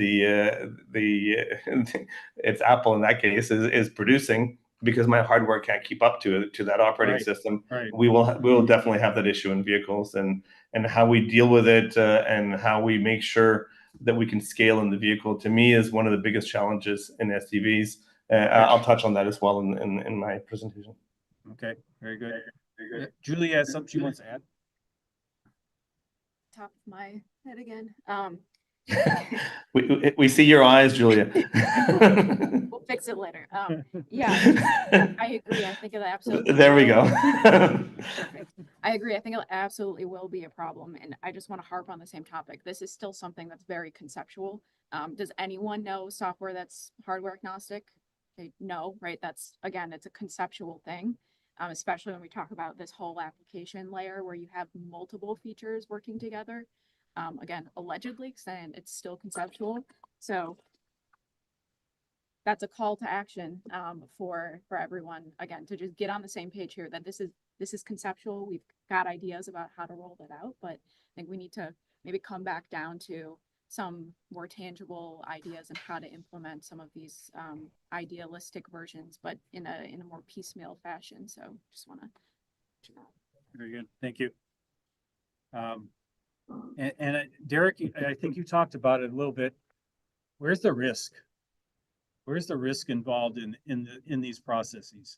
it's Apple in that case is producing, because my hardware can't keep up to that operating system.
Right.
We will definitely have that issue in vehicles, and how we deal with it and how we make sure that we can scale in the vehicle, to me, is one of the biggest challenges in SDVs. I'll touch on that as well in my presentation.
Okay, very good. Julia has something she wants to add.
Top of my head again.
We see your eyes, Julia.
We'll fix it later. Yeah, I agree. I think it absolutely.
There we go.
Perfect. I agree. I think it absolutely will be a problem, and I just want to harp on the same topic. This is still something that's very conceptual. Does anyone know software that's hardware agnostic? No, right? It's a conceptual thing. Especially when we talk about this whole application layer where you have multiple features working together. Again, allegedly, saying it's still conceptual. So that's a call to action for everyone, again, to just get on the same page here, that this is conceptual. We've got ideas about how to roll that out, but I think we need to maybe come back down to some more tangible ideas on how to implement some of these idealistic versions, but in a more piecemeal fashion. So just want to.
Very good. Thank you. And Derek, I think you talked about it a little bit. Where's the risk? Where's the risk involved in these processes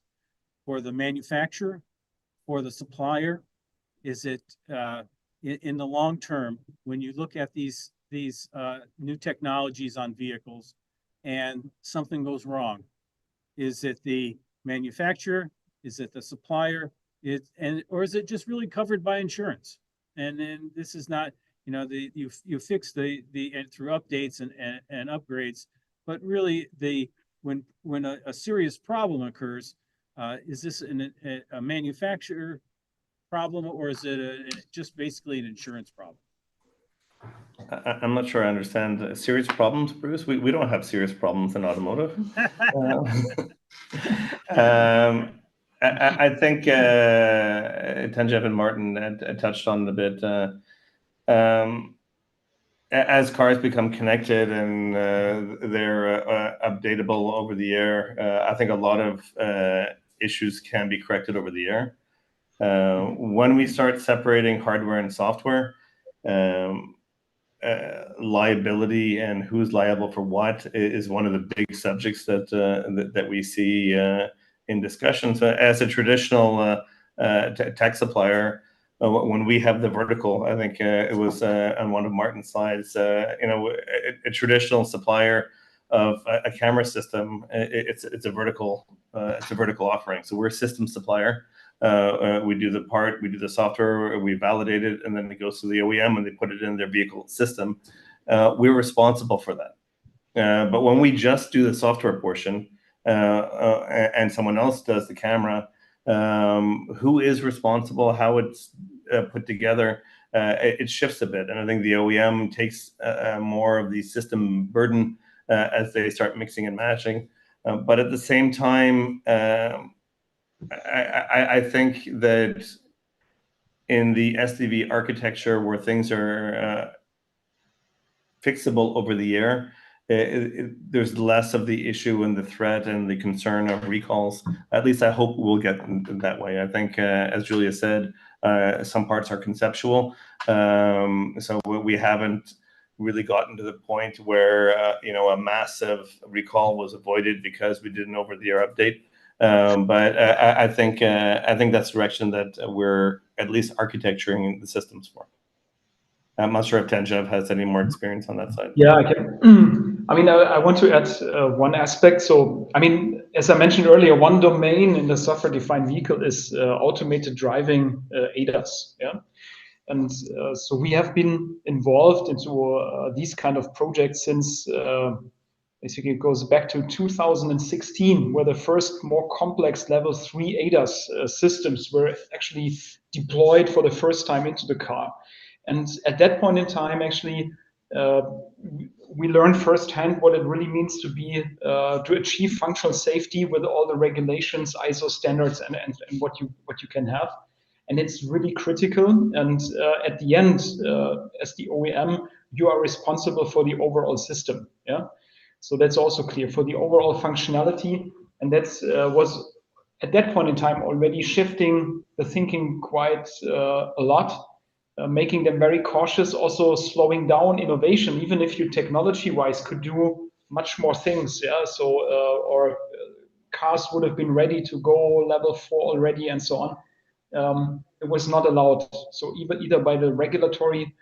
for the manufacturer, for the supplier? Is it in the long term, when you look at these new technologies on vehicles and something goes wrong? Is it the manufacturer? Is it the supplier? Or is it just really covered by insurance? And then this is not, you fix the through updates and upgrades, but really when a serious problem occurs, is this a manufacturer problem, or is it just basically an insurance problem?
I'm not sure I understand. Serious problems, Bruce? We don't have serious problems in automotive. I think Tanjev and Martin had touched on it a bit. As cars become connected and they're updatable over the air, I think a lot of issues can be corrected over the air. When we start separating hardware and software, liability and who's liable for what is one of the big subjects that we see in discussions. As a traditional tech supplier, when we have the vertical, I think it was on one of Martin's slides, a traditional supplier of a camera system, it's a vertical offering. So we're a system supplier. We do the part, we do the software, we validate it, and then it goes to the OEM and they put it in their vehicle system. We're responsible for that. But when we just do the software portion and someone else does the camera, who is responsible, how it's put together, it shifts a bit. And I think the OEM takes more of the system burden as they start mixing and matching. But at the same time, I think that in the SDV architecture where things are fixable over the air, there's less of the issue and the threat and the concern of recalls. At least I hope we'll get that way. I think, as Julia said, some parts are conceptual. So we haven't really gotten to the point where a massive recall was avoided because we did an over-the-air update. But I think that's the direction that we're at least architecturing the systems for. I'm not sure if Tanjev has any more experience on that side.
Yeah, I can. I mean, I want to add one aspect. So, I mean, as I mentioned earlier, one domain in the software-defined vehicle is automated driving ADAS. Yeah, and so we have been involved into these kind of projects since basically it goes back to 2016, where the first more complex level 3 ADAS systems were actually deployed for the first time into the car. And at that point in time, actually, we learned firsthand what it really means to achieve functional safety with all the regulations, ISO standards, and what you can have. And it's really critical. And at the end, as the OEM, you are responsible for the overall system. Yeah. So that's also clear for the overall functionality. And that was at that point in time already shifting the thinking quite a lot. Making them very cautious, also slowing down innovation, even if you technology-wise could do much more things. Yeah, so or cars would have been ready to go level 4 already, and so on. It was not allowed. So either by the regulatory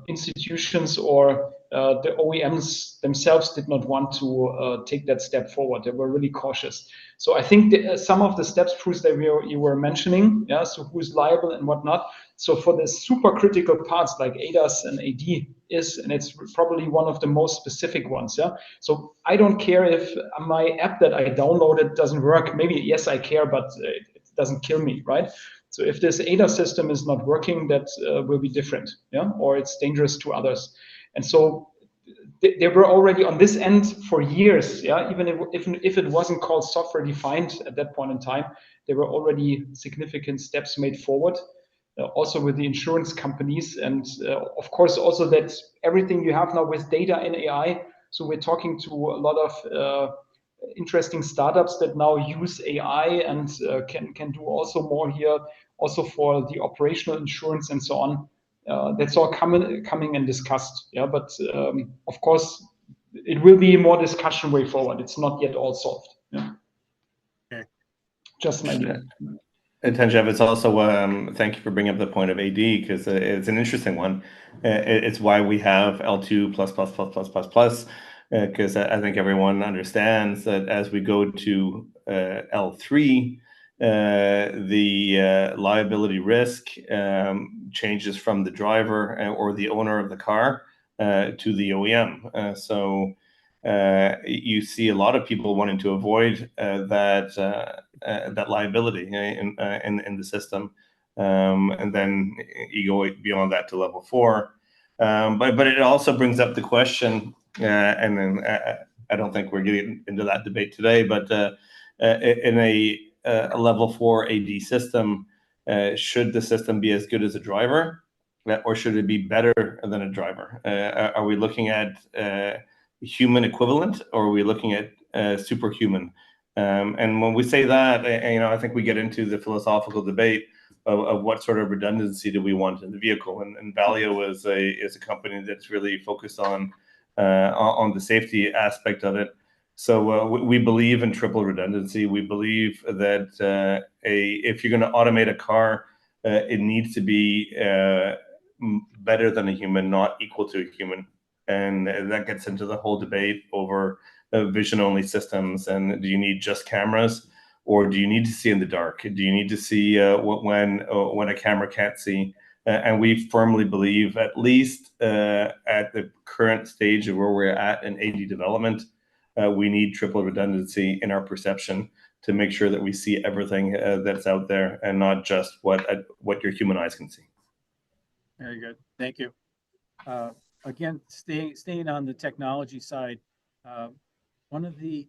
institutions or the OEMs themselves did not want to take that step forward. They were really cautious. So I think some of the steps, Bruce, that you were mentioning, yeah, so who's liable and whatnot. So for the super critical parts like ADAS and AD and it's probably one of the most specific ones. Yeah. So I don't care if my app that I downloaded doesn't work. Maybe yes, I care, but it doesn't kill me, right? So if this ADAS system is not working, that will be different, yeah, or it's dangerous to others. And so they were already on this end for years, yeah. Even if it wasn't called software defined at that point in time, there were already significant steps made forward. Also with the insurance companies, and of course also that everything you have now with data and AI. So we're talking to a lot of interesting startups that now use AI and can do also more here, also for the operational insurance and so on. That's all coming and discussed. Yeah, but of course it will be more discussion way forward. It's not yet all solved. Yeah.
Okay.
Just an idea.
And Tanjev, it's also thank you for bringing up the point of AD because it's an interesting one. It's why we have L2 plus plus plus plus plus plus because I think everyone understands that as we go to L3, the liability risk changes from the driver or the owner of the car to the OEM. So you see a lot of people wanting to avoid that liability in the system, and then you go beyond that to level 4. But it also brings up the question, and then I don't think we're getting into that debate today, but in a level 4 AD system, should the system be as good as a driver, or should it be better than a driver? Are we looking at human equivalent, or are we looking at superhuman? And when we say that, I think we get into the philosophical debate of what sort of redundancy do we want in the vehicle. And Valeo is a company that's really focused on the safety aspect of it. So we believe in triple redundancy. We believe that if you're going to automate a car, it needs to be better than a human, not equal to a human. And that gets into the whole debate over vision-only systems. And do you need just cameras, or do you need to see in the dark? Do you need to see when a camera can't see? And we firmly believe, at least at the current stage of where we're at in AD development, we need triple redundancy in our perception to make sure that we see everything that's out there and not just what your human eyes can see.
Very good. Thank you. Again, staying on the technology side, one of the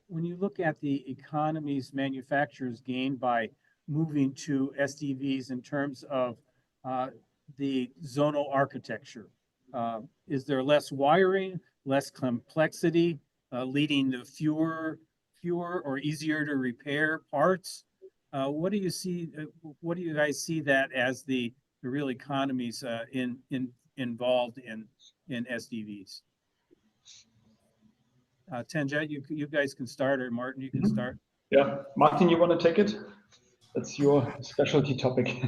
when you look at the economies manufacturers gain by moving to SDVs in terms of the zonal architecture, is there less wiring, less complexity, leading to fewer or easier to repair parts? What do you see? What do you guys see that as the real economies involved in SDVs? Tanjet, you guys can start, or Martin, you can start.
Yeah, Martin, you want to take it? That's your specialty topic.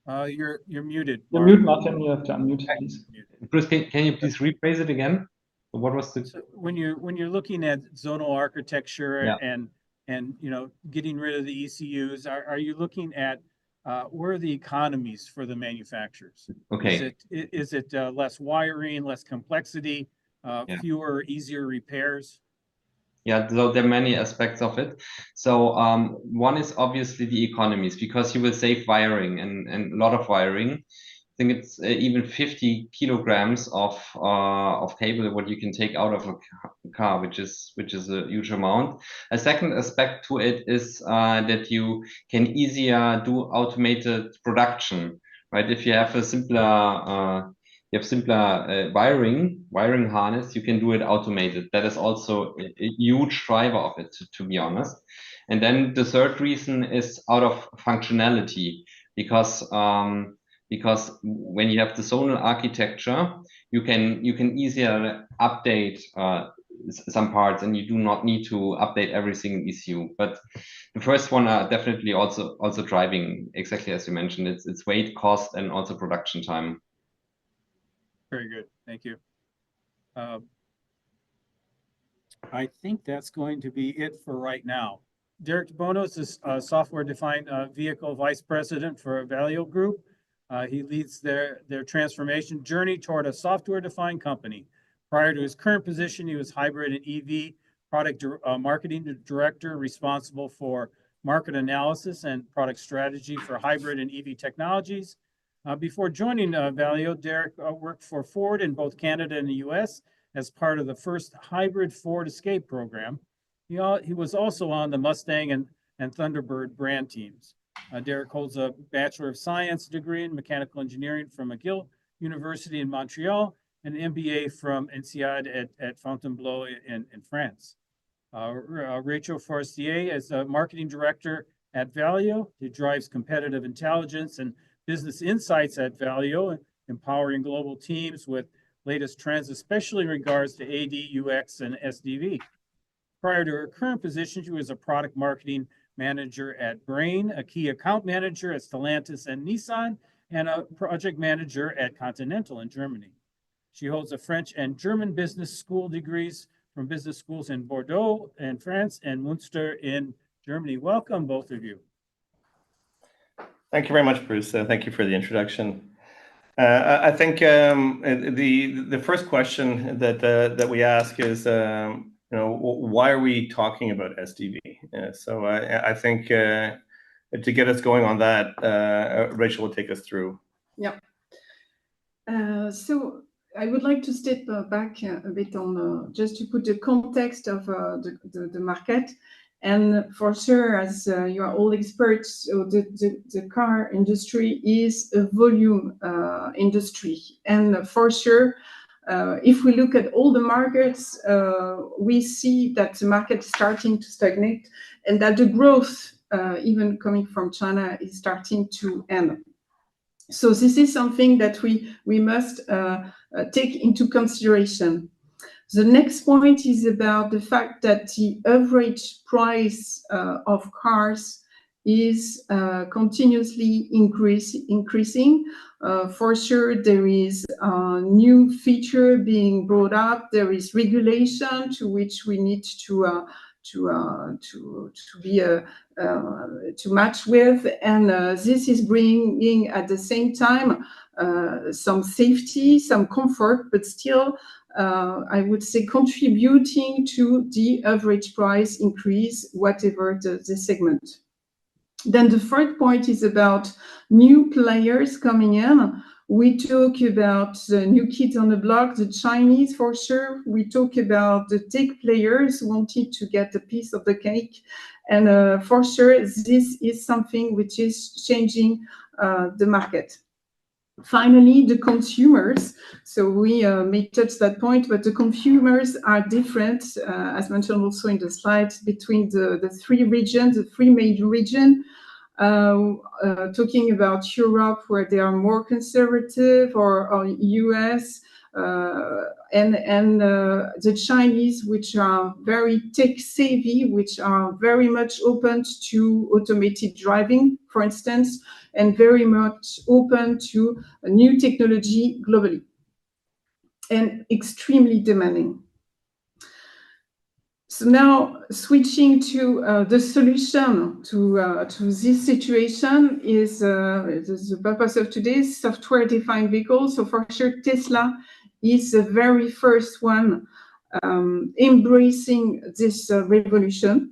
You're muted.
You're mute, Martin. You have to unmute, please.
Chris, can you please rephrase it again? What was the?
So when you're looking at zonal architecture and getting rid of the ECUs, are you looking at where are the economies for the manufacturers?
Okay.
Is it less wiring, less complexity, fewer, easier repairs?
Yeah, so there are many aspects of it. So one is obviously the economies, because you will save wiring and a lot of wiring. I think it's even 50 kilograms of cable what you can take out of a car, which is a huge amount. A second aspect to it is that you can easier do automated production, right? If you have a simpler wiring harness, you can do it automated. That is also a huge driver of it, to be honest. And then the third reason is out of functionality, because when you have the zonal architecture, you can easier update some parts, and you do not need to update every single ECU. But the first one are definitely also driving, exactly as you mentioned. It's weight, cost, and also production time.
Very good. Thank you. I think that's going to be it for right now. Derek Bonos is software-defined vehicle vice president for Valeo Group. He leads their transformation journey toward a software-defined company. Prior to his current position, he was hybrid and EV product marketing director, responsible for market analysis and product strategy for hybrid and EV technologies. Before joining Valeo, Derek worked for Ford in both Canada and the US as part of the first hybrid Ford Escape program. He was also on the Mustang and Thunderbird brand teams. Derek holds a Bachelor of Science degree in Mechanical Engineering from McGill University in Montreal and an MBA from INSEAD at Fontainebleau in France. Rachel Forestier is a marketing director at Valeo. He drives competitive intelligence and business insights at Valeo, empowering global teams with latest trends, especially in regards to AD, UX, and SDV. Prior to her current position, she was a product marketing manager at Brain, a key account manager at Stellantis and Nissan, and a project manager at Continental in Germany. She holds a French and German business school degrees from business schools in Bordeaux in France and Münster in Germany. Welcome, both of you.
Thank you very much, Bruce. Thank you for the introduction. I think the first question that we ask is, why are we talking about SDV? So I think to get us going on that, Rachel will take us through.
Yeah. So I would like to step back a bit on just to put the context of the market. And for sure, as you are all experts, the car industry is a volume industry. And for sure, if we look at all the markets, we see that the market is starting to stagnate and that the growth, even coming from China, is starting to end. So this is something that we must take into consideration. The next point is about the fact that the average price of cars is continuously increasing. For sure, there is a new feature being brought up. There is regulation to which we need to match with, and this is bringing at the same time some safety, some comfort, but still I would say contributing to the average price increase, whatever the segment. Then the third point is about new players coming in. We talk about the new kids on the block, the Chinese for sure. We talk about the tech players who wanted to get a piece of the cake. And for sure, this is something which is changing the market. Finally, the consumers. So we may touch that point, but the consumers are different, as mentioned also in the slides, between the three regions, the three major regions. Talking about Europe, where they are more conservative, or US, and the Chinese, which are very tech savvy, which are very much open to automated driving, for instance, and very much open to new technology globally, and extremely demanding. So now switching to the solution to this situation is the purpose of today's software-defined vehicle. So for sure, Tesla is the very first one embracing this revolution.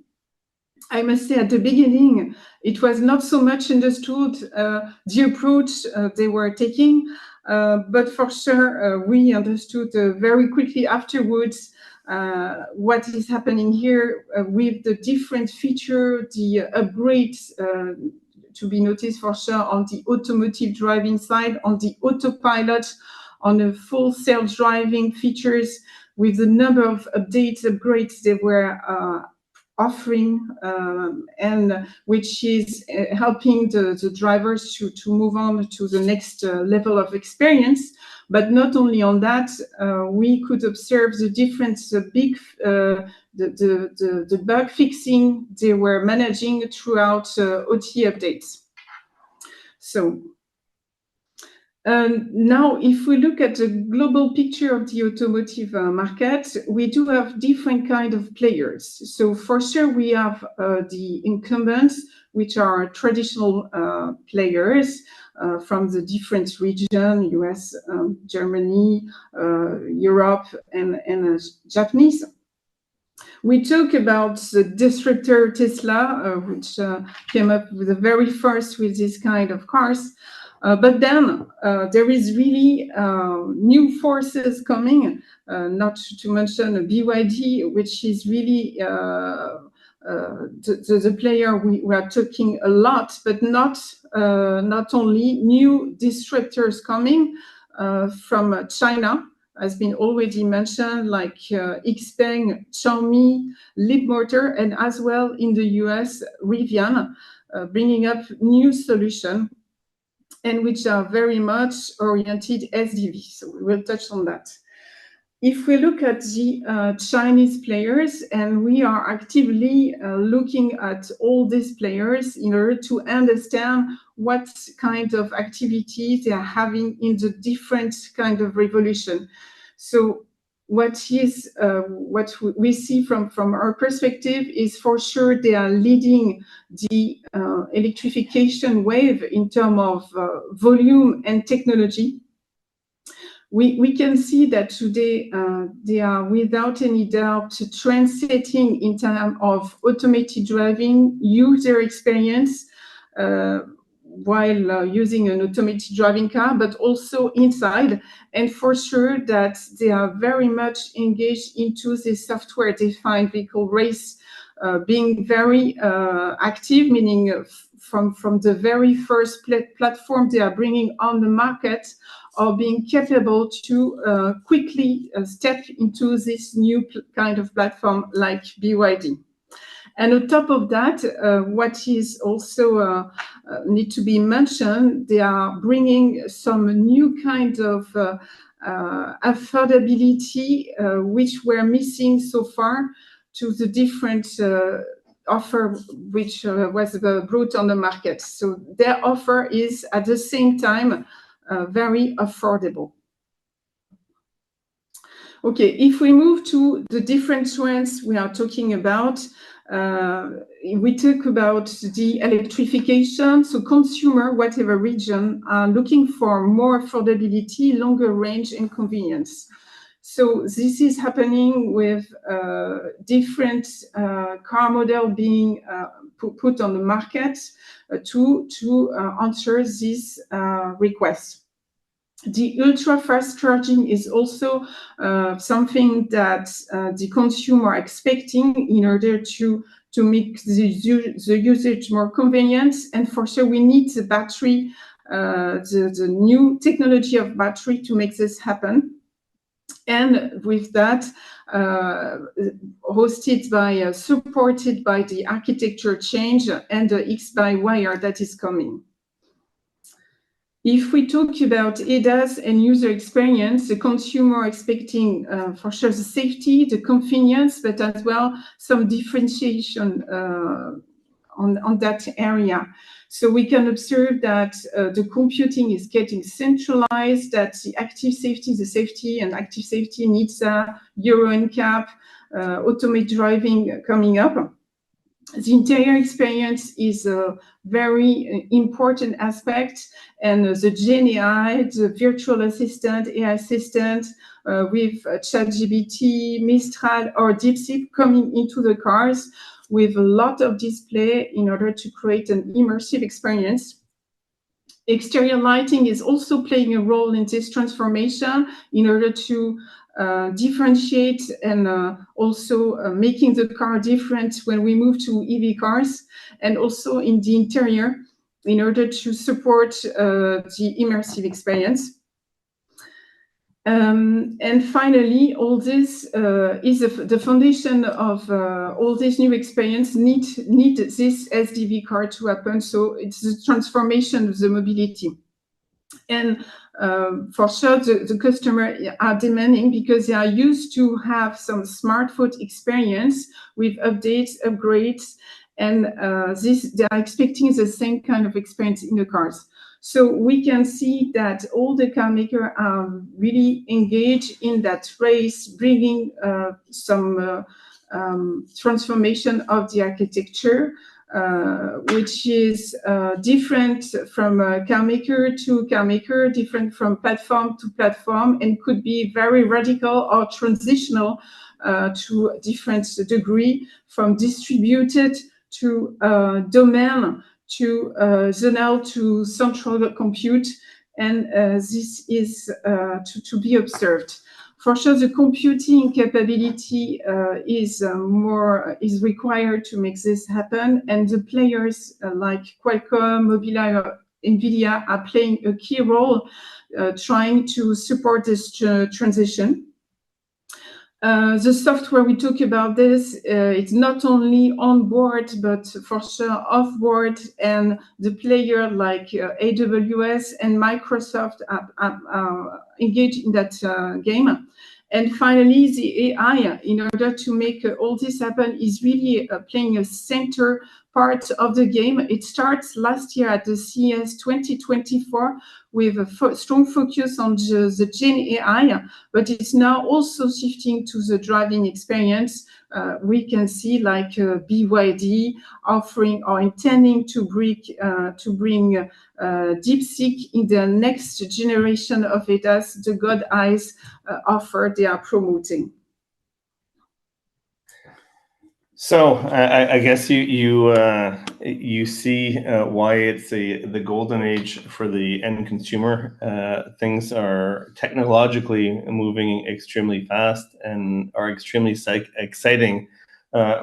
I must say at the beginning, it was not so much understood the approach they were taking, but for sure we understood very quickly afterwards what is happening here with the different feature, the upgrades to be noticed for sure on the automotive driving side, on the autopilot, on the full self-driving features, with the number of upgrades they were offering, and which is helping the drivers to move on to the next level of experience. But not only on that, we could observe the difference, the bug fixing they were managing throughout OT updates. So now, if we look at the global picture of the automotive market, we do have different kind of players. So for sure, we have the incumbents, which are traditional players from the different regions, US, Germany, Europe, and Japanese. We talk about the disruptor Tesla, which came up with the very first with this kind of cars. But then there is really new forces coming, not to mention BYD, which is really the player we are talking a lot, but not only new disruptors coming from China, has been already mentioned, like XPeng, Xiaomi, Leapmotor, and as well in the US, Rivian, bringing up new solutions, and which are very much oriented SDV. So we will touch on that. if we look at the Chinese players, and we are actively looking at all these players in order to understand what kind of activities they are having in the different kind of revolution. So what we see from our perspective is, for sure, they are leading the electrification wave in terms of volume and technology. We can see that today they are without any doubt trendsetting in terms of automated driving, user experience, while using an automated driving car, but also inside. And for sure that they are very much engaged into the software-defined vehicle race, being very active, meaning from the very first platform they are bringing on the market, or being capable to quickly step into this new kind of platform like BYD. And on top of that, what is also need to be mentioned, they are bringing some new kind of affordability, which were missing so far to the different offer which was brought on the market. So their offer is at the same time very affordable. Okay, if we move to the different trends we are talking about, we talk about the electrification. So consumer, whatever region, are looking for more affordability, longer range, and convenience. So this is happening with different car model being put on the market to answer this request. The ultra-fast charging is also something that the consumer are expecting in order to make the usage more convenient. And for sure, we need the battery, the new technology of battery to make this happen. And with that, supported by the architecture change and the X-by-wire that is coming. If we talk about ADAS and user experience, the consumer expecting for sure the safety, the convenience, but as well some differentiation on that area. So we can observe that the computing is getting centralized, that the active safety, the safety and active safety needs a Euro NCAP, automated driving coming up. The interior experience is a very important aspect, and the Gen AI, the virtual assistant, AI assistant, with ChatGPT, Mistral, or DeepSeek coming into the cars with a lot of display in order to create an immersive experience. Exterior lighting is also playing a role in this transformation in order to differentiate and also making the car different when we move to EV cars, and also in the interior in order to support the immersive experience. And finally, all this is the foundation of all this new experience need this SDV car to happen. So it's the transformation of the mobility. And for sure, the customer are demanding because they are used to have some smartphone experience with updates, upgrades, and they are expecting the same kind of experience in the cars. So we can see that all the car makers are really engaged in that race, bringing some transformation of the architecture, which is different from car maker to car maker, different from platform to platform, and could be very radical or transitional to a different degree, from distributed to domain to zonal to central compute, and this is to be observed. For sure, the computing capability is required to make this happen, and the players like Qualcomm, Mobileye, or NVIDIA are playing a key role trying to support this transition. The software, we talk about this, it's not only on board, but for sure off board, and the player like AWS and Microsoft are engaged in that game. And finally, the AI, in order to make all this happen, is really playing a center part of the game. It starts last year at the CES 2024 with a strong focus on the Gen AI, but it's now also shifting to the driving experience. We can see like BYD offering or intending to bring DeepSeek in the next generation of ADAS, the God Eyes offer they are promoting.
So I guess you see why it's the golden age for the end consumer. Things are technologically moving extremely fast and are extremely exciting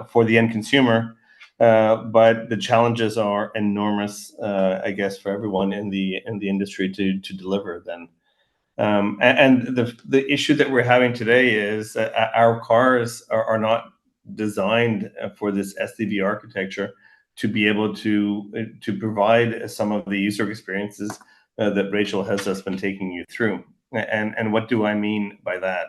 for the end consumer. But the challenges are enormous, I guess, for everyone in the industry to deliver them. And the issue that we're having today is our cars are not designed for this SDV architecture to be able to provide some of the user experiences that Rachel has just been taking you through. And what do I mean by that?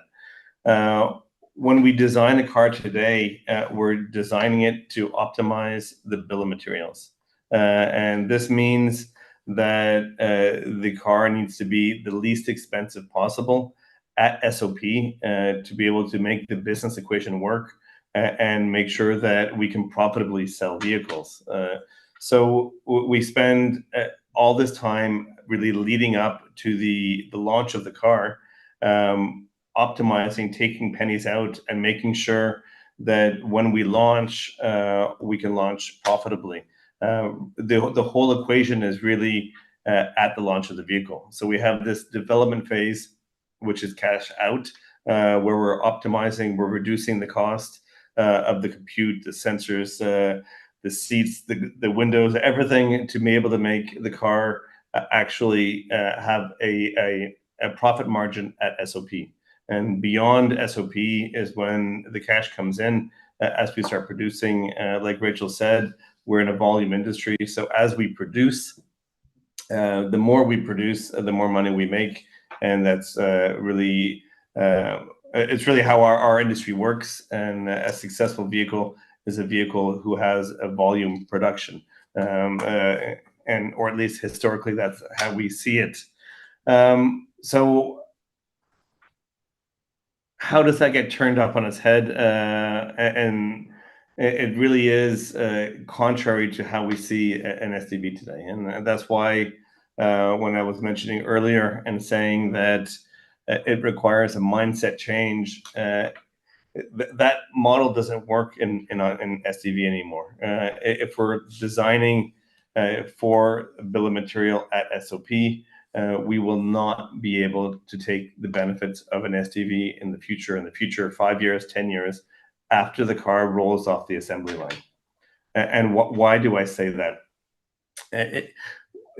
When we design a car today, we're designing it to optimize the bill of materials. And this means that the car needs to be the least expensive possible at SOP to be able to make the business equation work and make sure that we can profitably sell vehicles. So we spend all this time really leading up to the launch of the car, optimizing, taking pennies out, and making sure that when we launch, we can launch profitably. The whole equation is really at the launch of the vehicle. So we have this development phase, which is cash out, where we're optimizing, we're reducing the cost of the compute, the sensors, the seats, the windows, everything to be able to make the car actually have a profit margin at SOP. And beyond SOP is when the cash comes in as we start producing. Like Rachel said, we're in a volume industry. So as we produce, the more we produce, the more money we make. And that's really, it's really how our industry works. And a successful vehicle is a vehicle who has a volume production. And or at least historically, that's how we see it. So how does that get turned up on its head? And it really is contrary to how we see an SDV today. And that's why when I was mentioning earlier and saying that it requires a mindset change, that model doesn't work in SDV anymore. If we're designing for bill of material at SOP, we will not be able to take the benefits of an SDV in the future, 5 years, 10 years after the car rolls off the assembly line. And why do I say that?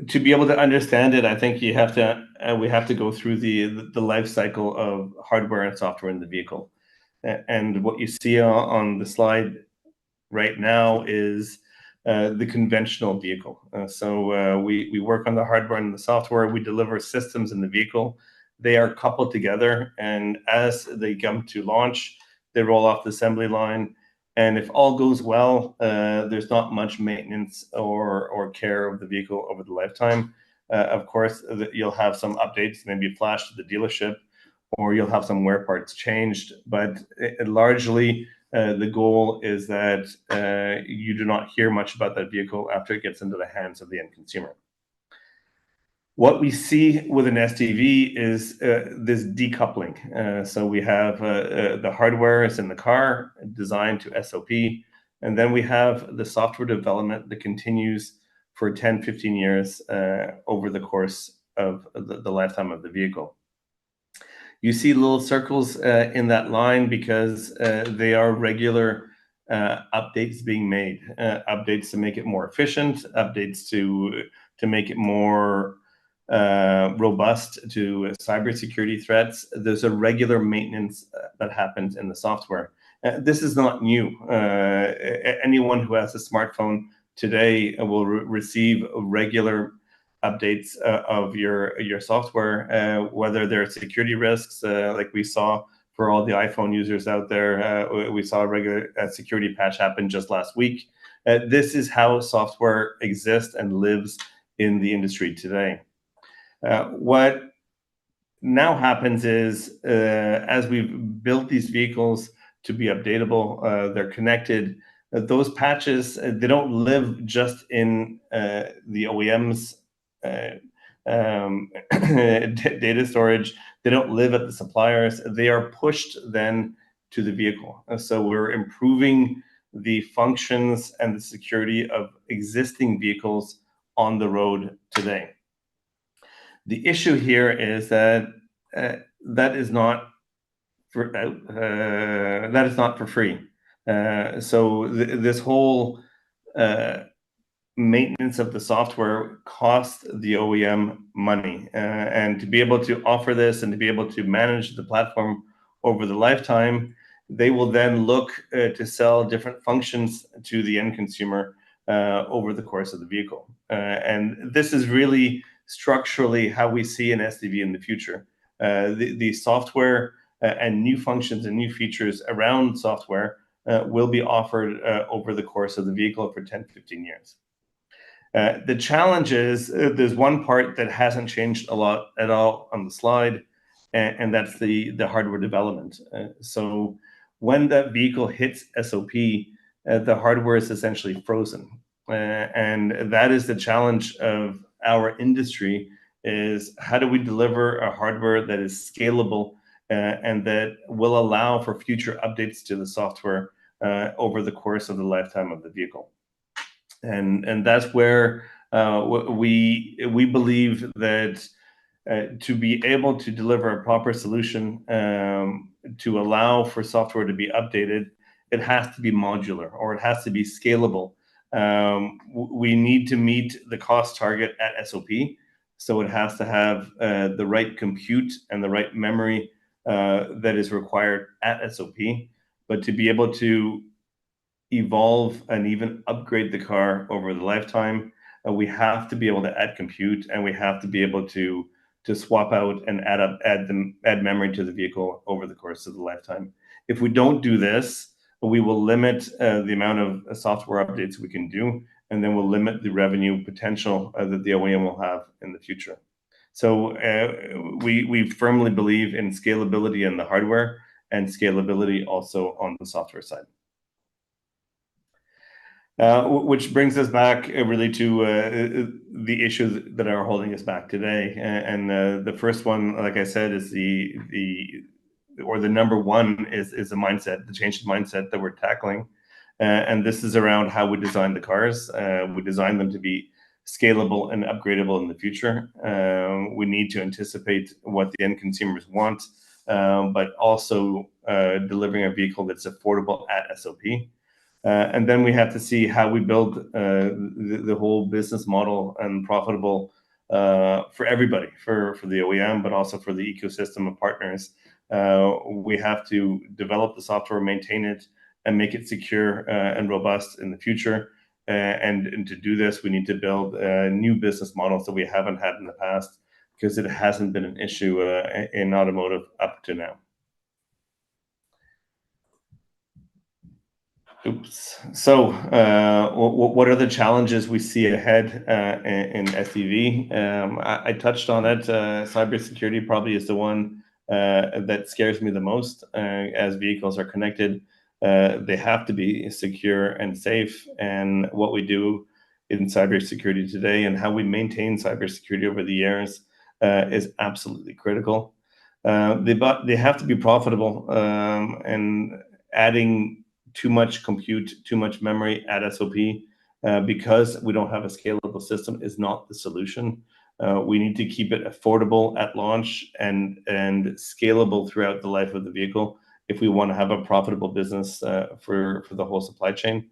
To be able to understand it, I think we have to go through the life cycle of hardware and software in the vehicle. And what you see on the slide right now is the conventional vehicle. So we work on the hardware and the software. We deliver systems in the vehicle. They are coupled together, and as they come to launch, they roll off the assembly line. And if all goes well, there's not much maintenance or care of the vehicle over the lifetime. Of course, you'll have some updates, maybe flash to the dealership, or you'll have some wear parts changed. But largely, the goal is that you do not hear much about that vehicle after it gets into the hands of the end consumer. What we see with an SDV is this decoupling. So we have the hardware is in the car, designed to SOP, and then we have the software development that continues for 10, 15 years over the course of the lifetime of the vehicle. You see little circles in that line because they are regular updates being made, updates to make it more efficient, updates to make it more robust to cybersecurity threats. There's a regular maintenance that happens in the software. This is not new. Anyone who has a smartphone today will receive regular updates of your software, whether there are security risks, like we saw for all the iPhone users out there. We saw a regular security patch happen just last week. This is how software exists and lives in the industry today. What now happens is, as we've built these vehicles to be updatable, they're connected. Those patches, they don't live just in the OEM's data storage. They don't live at the suppliers. They are pushed then to the vehicle. So we're improving the functions and the security of existing vehicles on the road today. The issue here is that that is not for free. So this whole maintenance of the software costs the OEM money, and to be able to offer this and to be able to manage the platform over the lifetime, they will then look to sell different functions to the end consumer over the course of the vehicle. And this is really structurally how we see an SDV in the future. The software and new functions and new features around software will be offered over the course of the vehicle for 10, 15 years. The challenge is there's one part that hasn't changed a lot at all on the slide, and that's the hardware development. So when that vehicle hits SOP, the hardware is essentially frozen. And that is the challenge of our industry, is how do we deliver a hardware that is scalable and that will allow for future updates to the software over the course of the lifetime of the vehicle. And that's where we believe that to be able to deliver a proper solution to allow for software to be updated, it has to be modular, or it has to be scalable. We need to meet the cost target at SOP, so it has to have the right compute and the right memory that is required at SOP. But to be able to evolve and even upgrade the car over the lifetime, we have to be able to add compute, and we have to be able to swap out and add memory to the vehicle over the course of the lifetime. If we don't do this, we will limit the amount of software updates we can do, and then we'll limit the revenue potential that the OEM will have in the future. So we firmly believe in scalability in the hardware and scalability also on the software side. Which brings us back really to the issues that are holding us back today. And the first one, like I said, is the number one is the mindset, the change in mindset that we're tackling. And this is around how we design the cars. We design them to be scalable and upgradable in the future. We need to anticipate what the end consumers want, but also delivering a vehicle that's affordable at SOP. And then we have to see how we build the whole business model and profitable for everybody, for the OEM, but also for the ecosystem of partners. We have to develop the software, maintain it, and make it secure and robust in the future. And to do this, we need to build new business models that we haven't had in the past, because it hasn't been an issue in automotive up to now. Oops. So what are the challenges we see ahead in SDV? I touched on it. Cybersecurity probably is the one that scares me the most. As vehicles are connected, they have to be secure and safe. And what we do in cybersecurity today and how we maintain cybersecurity over the years is absolutely critical. They have to be profitable, and adding too much compute, too much memory at SOP, because we don't have a scalable system, is not the solution. We need to keep it affordable at launch and scalable throughout the life of the vehicle if we want to have a profitable business for the whole supply chain.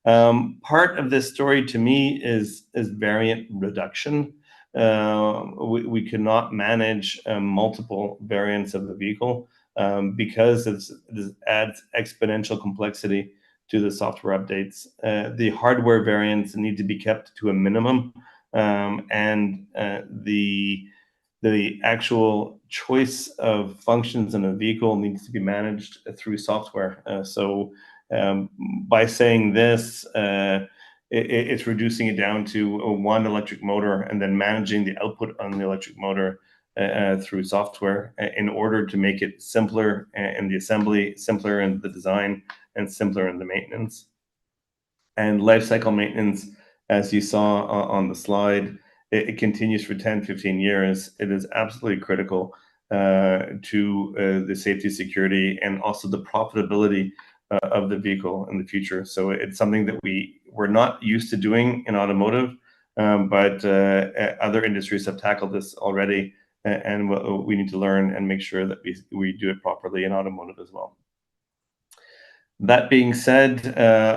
Part of this story to me is variant reduction. We cannot manage multiple variants of the vehicle, because it adds exponential complexity to the software updates. The hardware variants need to be kept to a minimum, and the the actual choice of functions in a vehicle needs to be managed through software. By saying this, it's reducing it down to one electric motor and then managing the output on the electric motor through software in order to make it simpler in the assembly, simpler in the design, and simpler in the maintenance. And life cycle maintenance, as you saw on the slide, it continues for 10, 15 years. It is absolutely critical to the safety, security, and also the profitability of the vehicle in the future. So it's something that we're not used to doing in automotive, but other industries have tackled this already, and we need to learn and make sure that we do it properly in automotive as well. That being said,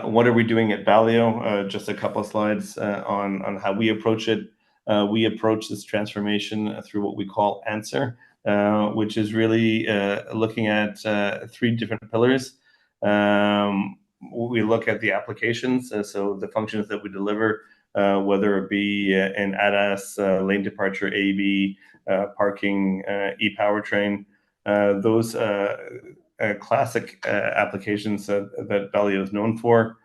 what are we doing at Valeo? Just a couple of slides on how we approach it. We approach this transformation through what we call Answer, which is really looking at 3 different pillars. We look at the applications, so the functions that we deliver, whether it be in ADAS, lane departure, AV, parking, e-powertrain, those classic applications that Valeo is known for.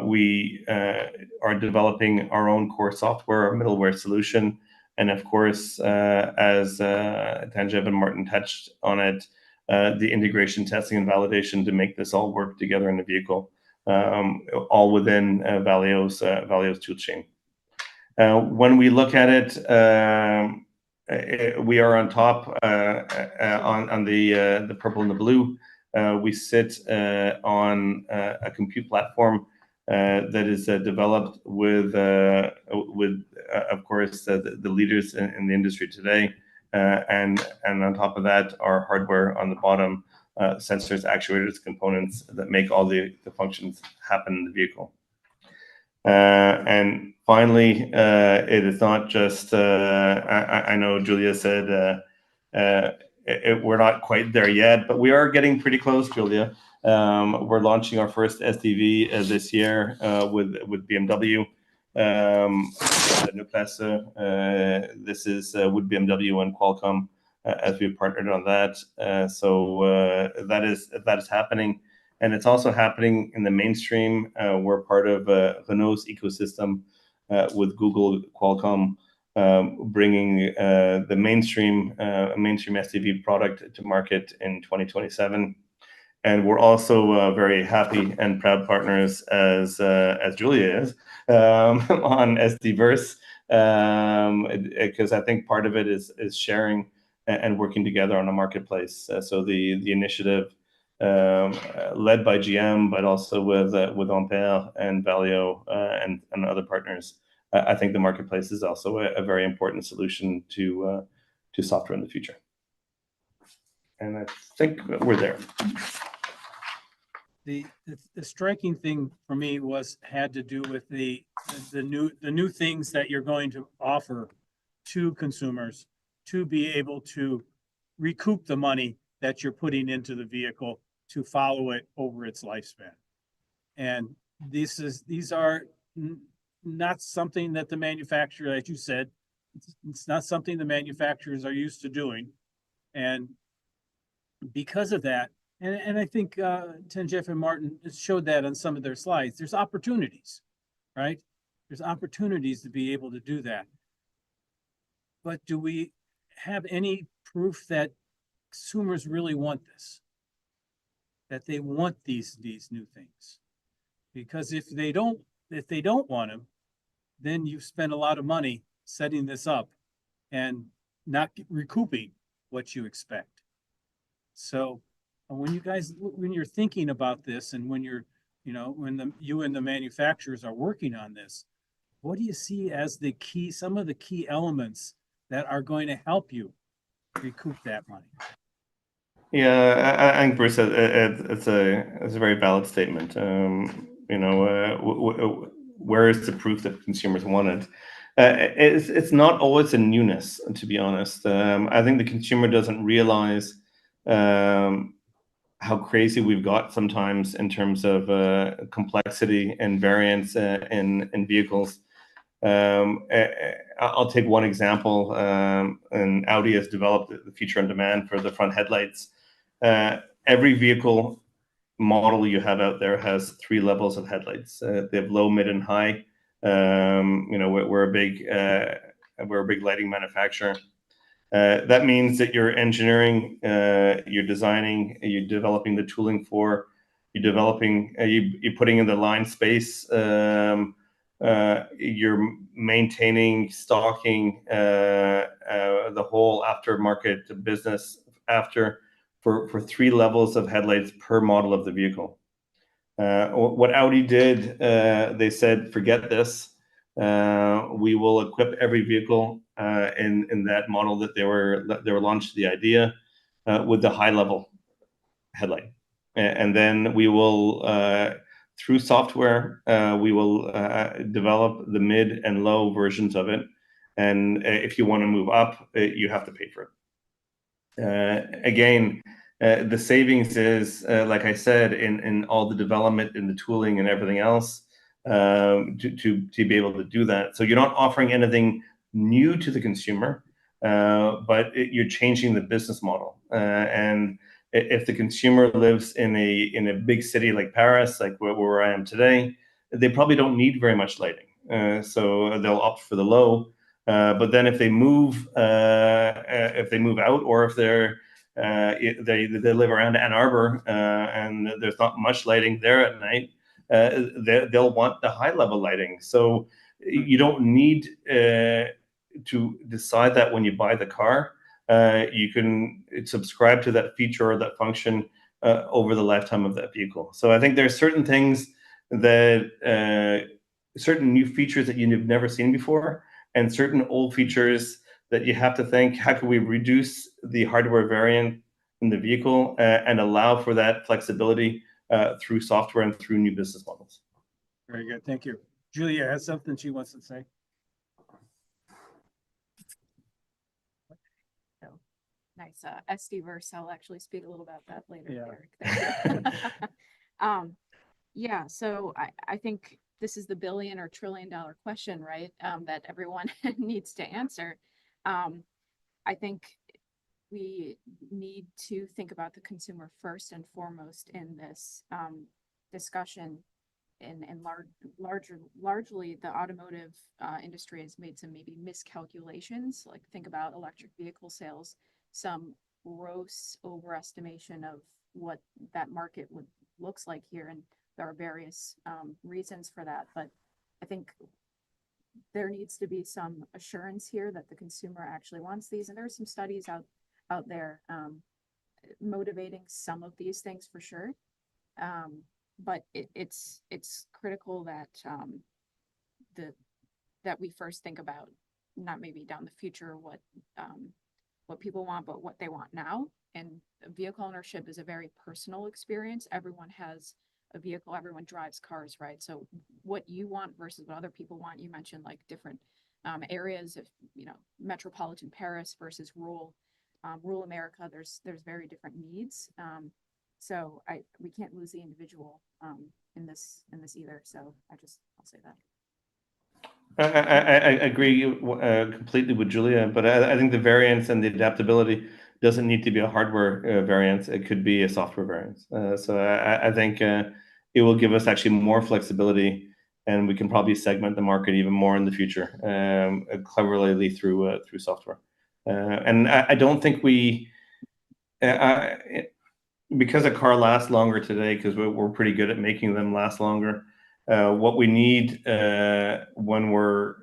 We are developing our own core software, our middleware solution, and of course, as Tanjev and Martin touched on it, the integration, testing, and validation to make this all work together in the vehicle, all within Valeo's tool chain. When we look at it, we are on top on the purple and the blue. We sit on a compute platform that is developed with of course the leaders in the industry today, and on top of that, our hardware on the bottom, sensors, actuators, components that make all the functions happen in the vehicle. And finally, it is not just, I know Julia said we're not quite there yet, but we are getting pretty close, Julia. We're launching our first SDV this year with BMW. This is with BMW and Qualcomm as we've partnered on that. So that is happening. And it's also happening in the mainstream. We're part of Renault's ecosystem with Google, Qualcomm, bringing the mainstream SDV product to market in 2027. And we're also very happy and proud partners, as Julia is, on SDVerse, because I think part of it is sharing and working together on a marketplace. So the initiative led by GM, but also with Ampere and Valeo and other partners. I think the marketplace is also a very important solution to software in the future. And I think we're there.
The striking thing for me had to do with the new things that you're going to offer to consumers to be able to recoup the money that you're putting into the vehicle to follow it over its lifespan. And these are not something that the manufacturer, as you said, it's not something the manufacturers are used to doing. And because of that, and I think Tanjev and Martin showed that on some of their slides, there's opportunities, right? There's opportunities to be able to do that. But do we have any proof that consumers really want this? That they want these new things? Because if they don't want them, then you've spent a lot of money setting this up and not recouping what you expect. So when you're thinking about this, and when you and the manufacturers are working on this, what do you see as some of the key elements that are going to help you recoup that money?
Yeah, I think Bruce, it's a very valid statement. Where is the proof that consumers want it? It's not always a newness, to be honest. I think the consumer doesn't realize how crazy we've got sometimes in terms of complexity and variance in vehicles. I'll take one example, and Audi has developed the feature on demand for the front headlights. Every vehicle model you have out there has 3 levels of headlights. They have low, mid, and high. We're a big lighting manufacturer. That means that you're engineering, you're designing, you're developing the tooling for, you're putting in the line space, you're maintaining, stocking, the whole aftermarket business for 3 levels of headlights per model of the vehicle. What Audi did, they said, forget this. We will equip every vehicle in that model that they were launched the idea with the high level headlight, and then we will through software we will develop the mid and low versions of it, and if you want to move up, you have to pay for it. Again, the savings is, like I said, in all the development, in the tooling and everything else, to be able to do that. So you're not offering anything new to the consumer, but you're changing the business model. And if the consumer lives in a big city like Paris, like where I am today, they probably don't need very much lighting. So they'll opt for the low. But then if they move out, or if they live around Ann Arbor and there's not much lighting there at night, they'll want the high level lighting. So you don't need to decide that when you buy the car. You can subscribe to that feature or that function over the lifetime of that vehicle. So I think there's certain things that certain new features that you've never seen before, and certain old features that you have to think, how can we reduce the hardware variant in the vehicle and allow for that flexibility through software and through new business models.
Very good, thank you. Julia has something she wants to say.
Nice SD verse. I'll actually speak a little about that later.
Yeah.
Eric. Thank you. Yeah, so I think this is the billion or $1 trillion question, right? That everyone needs to answer. I think we need to think about the consumer first and foremost in this discussion. And largely the automotive industry has made some maybe miscalculations. Like, think about electric vehicle sales, some gross overestimation of what that market looks like here, and there are various reasons for that. But I think there needs to be some assurance here that the consumer actually wants these, and there are some studies out there motivating some of these things for sure. But it's critical that that we first think about not maybe down the future what people want, but what they want now. And vehicle ownership is a very personal experience. Everyone has a vehicle, everyone drives cars, right? So what you want versus what other people want. You mentioned like different areas of, metropolitan Paris versus rural America. There's very different needs. So we can't lose the individual in this either. So I'll say that.
I agree completely with Julia, but I think the variance and the adaptability doesn't need to be a hardware variance. It could be a software variance. So I think it will give us actually more flexibility, and we can probably segment the market even more in the future, cleverly through software. And I don't think because a car lasts longer today, because we're pretty good at making them last longer. What we need when we're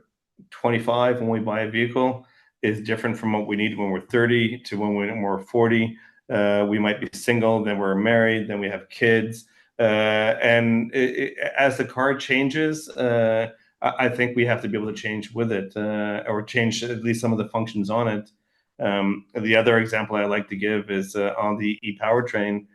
25, when we buy a vehicle, is different from what we need when we're 30 to when we're 40. We might be single, then we're married, then we have kids. And as the car changes, I think we have to be able to change with it, or change at least some of the functions on it. The other example I like to give is on the e-powertrain.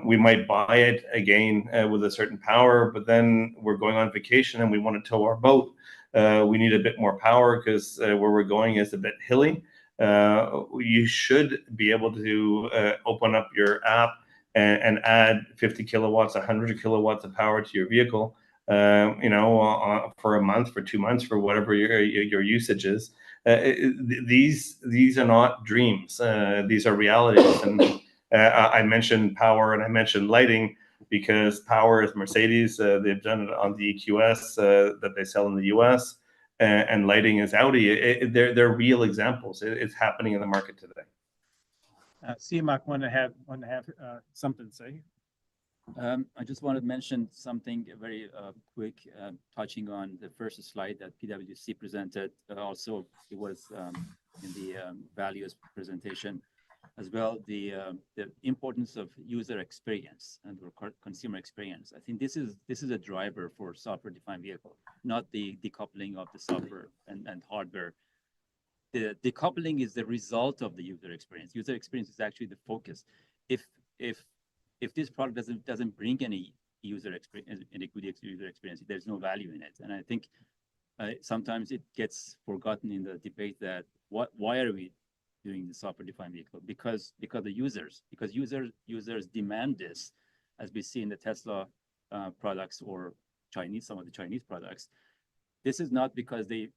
We might buy it again with a certain power, but then we're going on vacation and we want to tow our boat. We need a bit more power because where we're going is a bit hilly. You should be able to open up your app and add 50 kilowatts, 100 kilowatts of power to your vehicle for a month, for 2 months, for whatever your usage is. These are not dreams. These are realities. And I mentioned power and I mentioned lighting because power is Mercedes. They've done it on the EQS that they sell in the US, and lighting is Audi. They're real examples. It's happening in the market today.
CMAC want to have something to say.
I just wanted to mention something very quick, touching on the first slide that PwC presented. Also, it was in the values presentation as well. The importance of user experience and consumer experience. I think this is a driver for software-defined vehicle, not the decoupling of the software and hardware. The decoupling is the result of the user experience. User experience is actually the focus. If this product doesn't bring any user experience, any good user experience, there's no value in it. And I think sometimes it gets forgotten in the debate that why are we doing the software-defined vehicle? Because the users demand this, as we see in the Tesla products or some of the Chinese products. This is not because they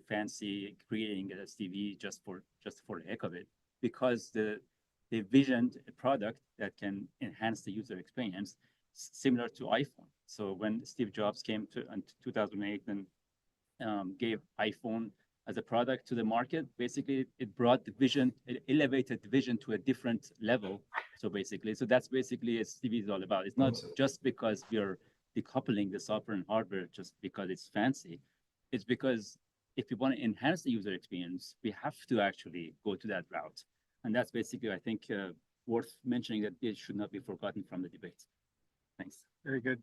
fancy creating a SDV just for the heck of it, because they visioned a product that can enhance the user experience, similar to iPhone. So when Steve Jobs came in 2008 and gave iPhone as a product to the market, basically it brought the vision, it elevated the vision to a different level. So that's basically what SDV is all about. It's not just because we are decoupling the software and hardware just because it's fancy. It's because if we want to enhance the user experience, we have to actually go to that route. And that's basically, I think, worth mentioning, that it should not be forgotten from the debate. Thanks.
Very good.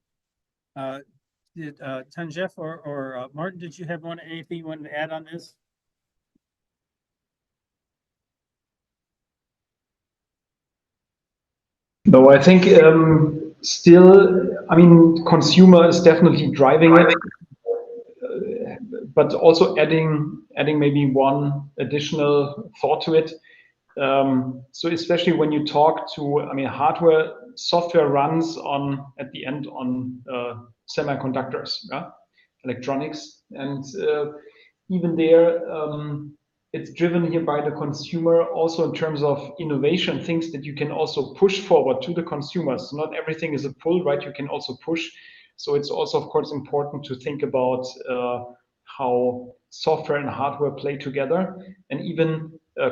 Did Tanjef or Martin, did you have anything you wanted to add on this?
No, I think still, I mean, consumer is definitely driving it, but also adding maybe one additional thought to it. So especially when you talk to, I mean, hardware, software runs at the end on semiconductors, electronics, and even there, it's driven here by the consumer, also in terms of innovation, things that you can also push forward to the consumers. Not everything is a pull, right? You can also push. So it's also, of course, important to think about how software and hardware play together, and even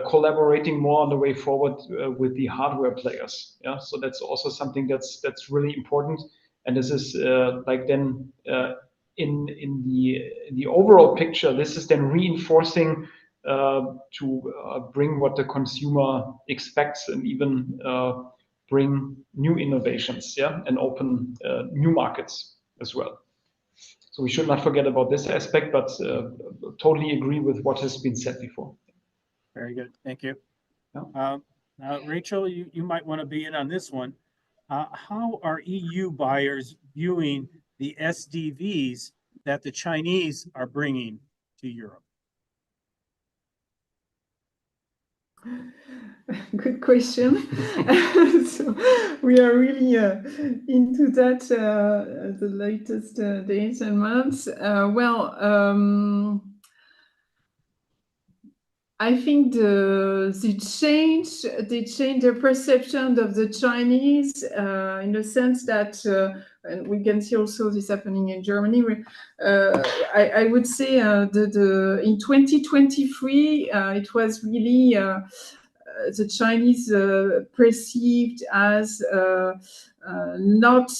collaborating more on the way forward with the hardware players. Yeah, so that's also something that's really important. And this is in the overall picture, this is then reinforcing to bring what the consumer expects, and even bring new innovations, and open new markets as well. So we should not forget about this aspect, but totally agree with what has been said before.
Very good, thank you.
Yeah.
Now, Rachel, you might want to be in on this one. How are EU buyers viewing the SDVs that the Chinese are bringing to Europe?
Good question. So we are really into that the latest days and months. I think they change their perception of the Chinese in the sense that, and we can see also this happening in Germany. I would say in 2023 it was really the Chinese perceived as not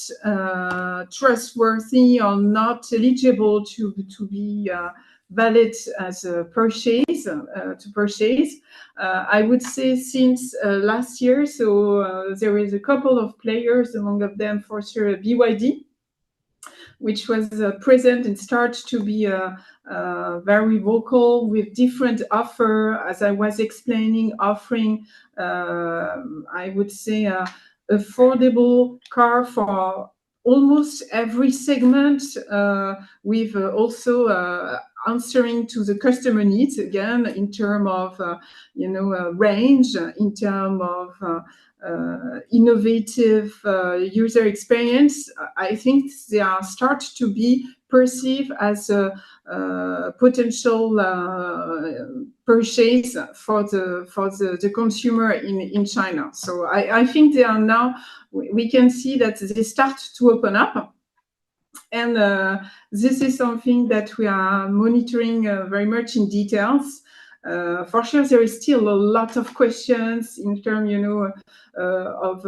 trustworthy or not eligible to be valid as a purchase. I would say since last year, so there is a couple of players, among of them for sure BYD, which was present and starts to be very vocal with different offer, as I was explaining, offering, I would say, affordable car for almost every segment, with also answering to the customer needs again in terms of range, in terms of innovative user experience. I think they are start to be perceived as a potential purchase for the consumer in China. So I think they are now, we can see that they start to open up. And this is something that we are monitoring very much in details. For sure, there is still a lot of questions in terms, of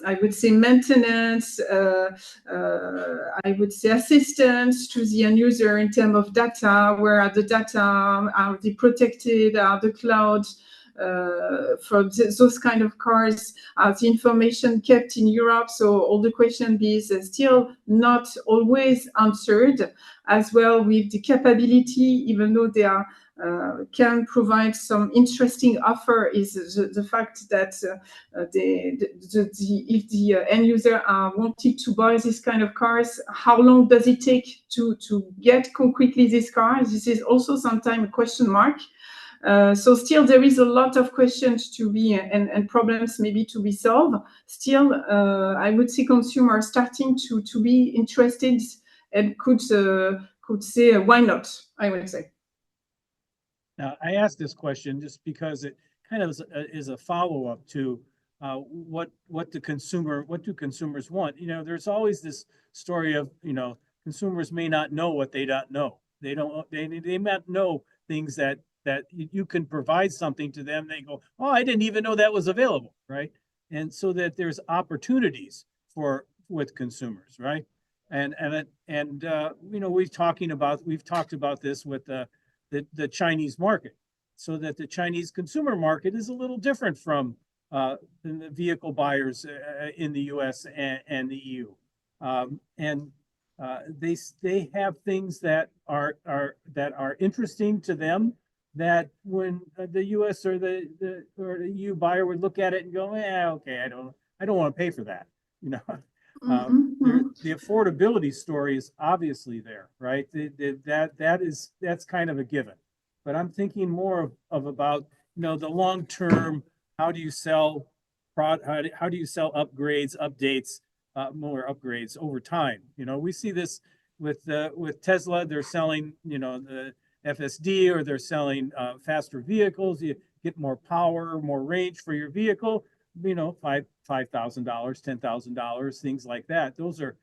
I would say maintenance. I would say assistance to the end user in terms of data. Where are the data? Are they protected? Are the cloud? For those kind of cars, the information kept in Europe. So all the question is still not always answered, as well with the capability, even though they are can provide some interesting offer, is the fact that if the end user are wanting to buy this kind of cars, how long does it take to get concretely this car? This is also sometimes a question mark. So still there is a lot of questions to be and problems maybe to be solved. Still, I would see consumers starting to be interested and could say why not, I would say.
Now, I asked this question just because it kind of is a follow-up to what do consumers want? There's always this story of, consumers may not know what they don't know. They may not know things that you can provide something to them. They go, oh, I didn't even know that was available, right? And so that there's opportunities with consumers, right? And we've talked about this with the Chinese market, so that the Chinese consumer market is a little different from the vehicle buyers in the U.S. and the EU, and they have things that are interesting to them, that when the U.S. or the EU buyer would look at it and go, okay, I don't want to pay for that, The affordability story is obviously there, right? That's kind of a given. But I'm thinking more about the long term. How do you sell upgrades, updates, more upgrades over time? We see this with Tesla. They're selling the FSD, or they're selling faster vehicles. You get more power, more range for your vehicle. $5,000, $10,000, things like that. Those are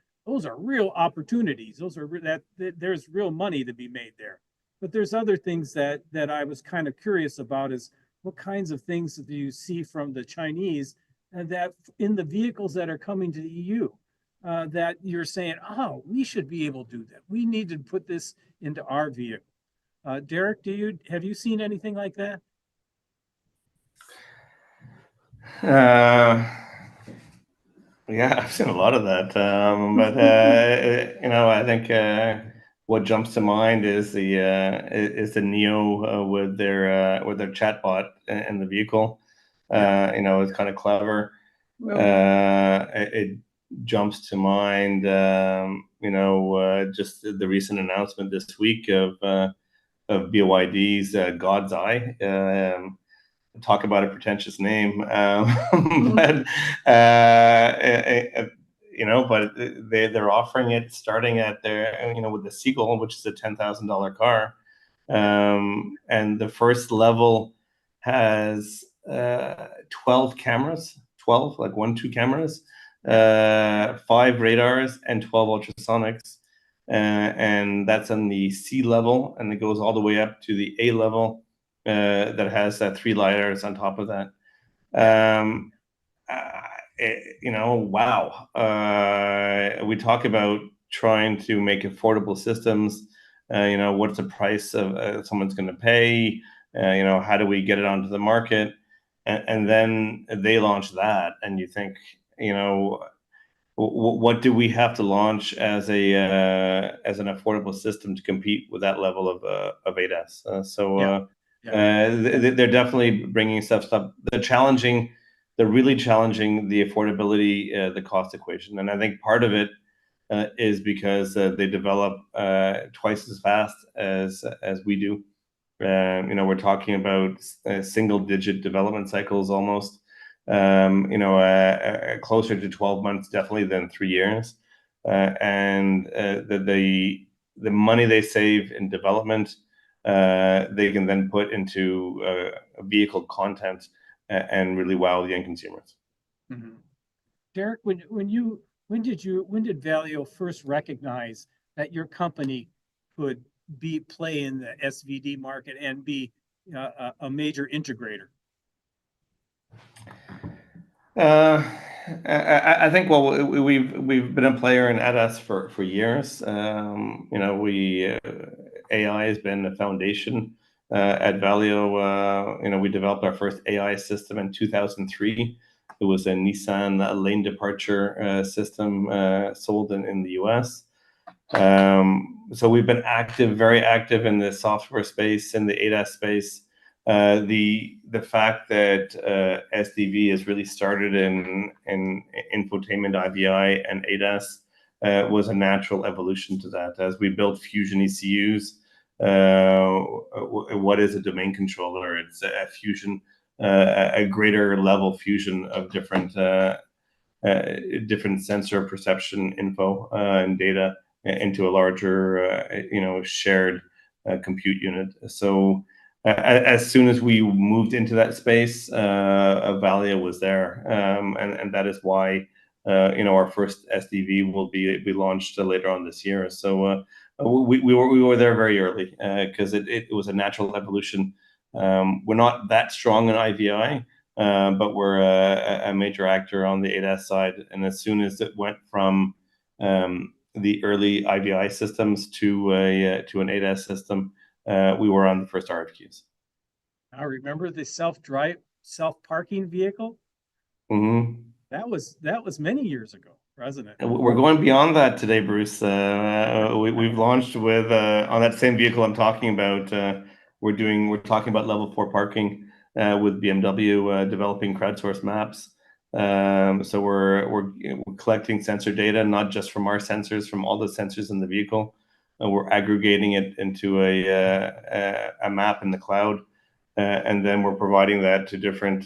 real opportunities. There's real money to be made there. But there's other things that I was kind of curious about, is what kinds of things do you see from the Chinese, and that in the vehicles that are coming to the EU, that you're saying, oh, we should be able to do that. We need to put this into our vehicle. Derek, have you seen anything like that?
Yeah, I've seen a lot of that, but I think what jumps to mind is the Neo with their chatbot in the vehicle. It's kind of clever. It jumps to mind, just the recent announcement this week of BYD's God's Eye. Talk about a pretentious name, but they're offering it starting at their with the Seagull, which is a $10,000 car, and the first level has 12 cameras, 12 like 1-2 cameras, 5 radars, and 12 ultrasonics, and that's on the C level, and it goes all the way up to the A level. That has 3 lidars on top of that. Wow. We talk about trying to make affordable systems. What's the price of someone's going to pay? How do we get it onto the market? And then they launch that, and you think, what do we have to launch as an affordable system to compete with that level of ADAS? They're definitely bringing stuff up. They're really challenging the affordability, the cost equation. And I think part of it is because they develop twice as fast as we do. We're talking about single-digit development cycles almost. Closer to 12 months definitely than 3 years. And the money they save in development, they can then put into vehicle content and really wow the end consumers.
Mm-hmm. Derek, when did Valeo first recognize that your company could play in the SVD market and be a major integrator?
I think we've been a player in ADAS for years. AI has been the foundation at Valeo. We developed our first AI system in 2003. It was a Nissan lane departure system sold in the US. So we've been very active in the software space, in the ADAS space. The fact that SDV has really started in infotainment, IVI, and ADAS was a natural evolution to that. As we built Fusion ECUs, what is a domain controller? It's a fusion, a greater level fusion of different sensor perception info and data into a larger, shared compute unit. So as soon as we moved into that space, Valeo was there, and that is why our first SDV will be launched later on this year. So we were there very early because it was a natural evolution. We're not that strong in IVI, but we're a major actor on the ADAS side. And as soon as it went from the early IVI systems to an ADAS system, we were on the first RFQs.
I remember the self-parking vehicle.
Mm-hmm.
That was many years ago, wasn't it?
We're going beyond that today, Bruce. We've launched with on that same vehicle I'm talking about. We're talking about level 4 parking with BMW developing crowdsourced maps. So we're collecting sensor data, not just from our sensors, from all the sensors in the vehicle. We're aggregating it into a map in the cloud, and then we're providing that to different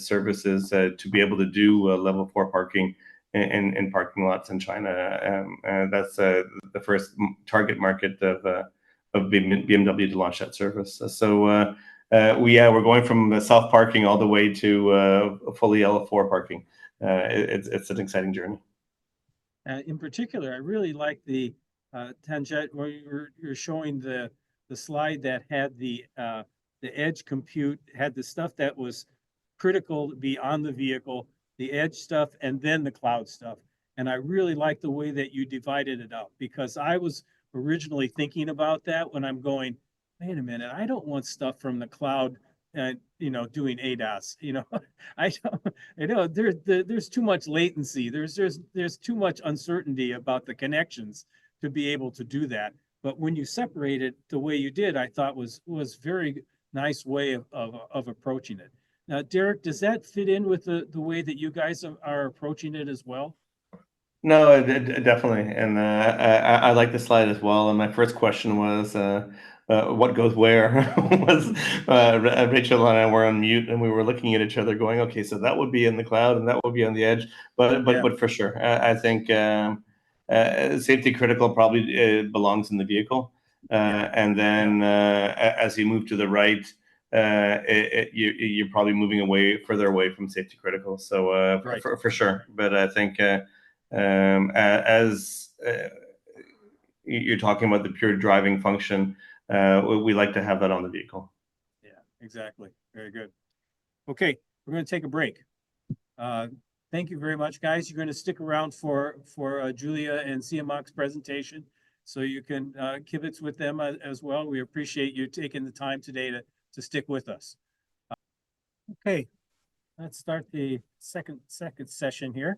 services to be able to do level 4 parking in parking lots in China. That's the first target market of BMW to launch that service. So we're going from self-parking all the way to fully L4 parking. It's an exciting journey.
In particular, I really like the tangent where you're showing the slide that had the edge compute, had the stuff that was critical to be on the vehicle, the edge stuff, and then the cloud stuff. And I really like the way that you divided it up, because I was originally thinking about that when I'm going, wait a minute, I don't want stuff from the cloud doing ADAS. There's too much latency. There's too much uncertainty about the connections to be able to do that. But when you separate it the way you did, I thought was very nice way of approaching it. Now, Derek, does that fit in with the way that you guys are approaching it as well?
No, definitely. And I like the slide as well. And my first question was, what goes where? Rachel and I were on mute, and we were looking at each other going, okay, so that would be in the cloud and that would be on the edge. But for sure, I think safety critical probably belongs in the vehicle. And then as you move to the right, you're probably moving further away from safety critical. So right. for sure. But I think as you're talking about the pure driving function, we like to have that on the vehicle.
Yeah, exactly. Very good. Okay, we're going to take a break. Thank you very much, guys. You're going to stick around for Julia and Siamak's presentation, so you can kibitz with them as well. We appreciate you taking the time today to stick with us. Okay, let's start the second session here.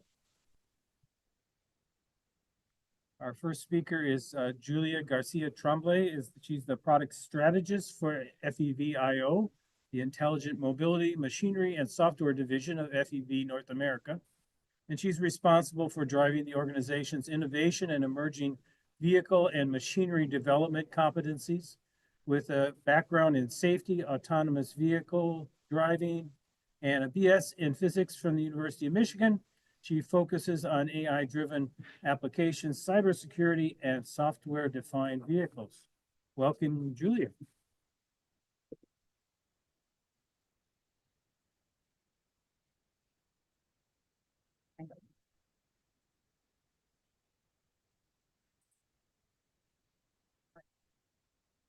Our first speaker is Julia Garcia Tremblay. She's the product strategist for FEV-IO, the Intelligent Mobility, Machinery, and Software Division of FEV North America. and she's responsible for driving the organization's innovation and emerging vehicle and machinery development competencies. With a background in safety, autonomous vehicle driving, and a BS in physics from the University of Michigan, she focuses on AI-driven applications, cybersecurity, and software-defined vehicles. Welcome, Julia.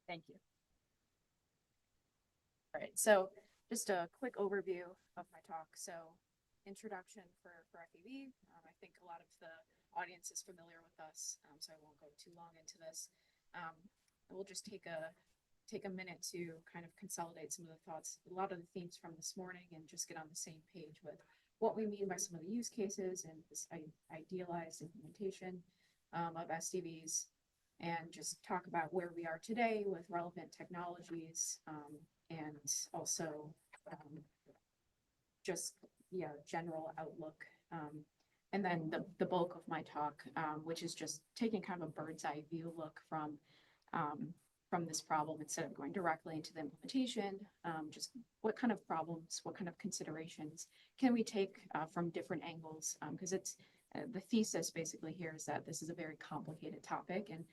Thank you. All right, so just a quick overview of my talk. So introduction for FEV. I think a lot of the audience is familiar with us, so I won't go too long into this. We'll just take a minute to kind of consolidate some of the thoughts, a lot of the themes from this morning, and just get on the same page with what we mean by some of the use cases and this idealized implementation of SDVs, and just talk about where we are today with relevant technologies, and also just general outlook. And then the bulk of my talk, which is just taking kind of a bird's eye view look from this problem instead of going directly into the implementation. Just what kind of problems, what kind of considerations can we take from different angles? Because it's the thesis basically here is that this is a very complicated topic, and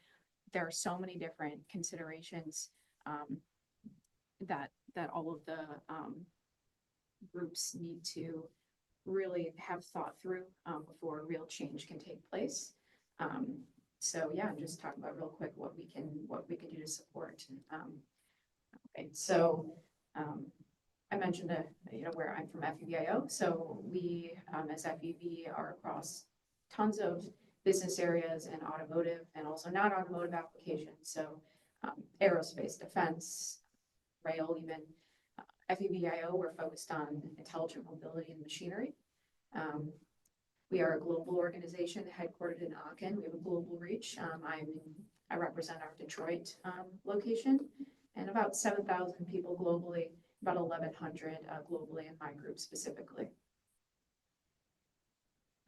there are so many different considerations that all of the groups need to really have thought through before real change can take place. So yeah, just talk about real quick what we can do to support. Okay, so I mentioned where I'm from FEVIO. So we as FEV are across tons of business areas in automotive and also non-automotive applications. So aerospace, defense, rail, even. FEVIO, we're focused on intelligent mobility and machinery. We are a global organization headquartered in Aachen. We have a global reach. I represent our Detroit location, and about 7,000 people globally, about 1,100 globally in my group specifically.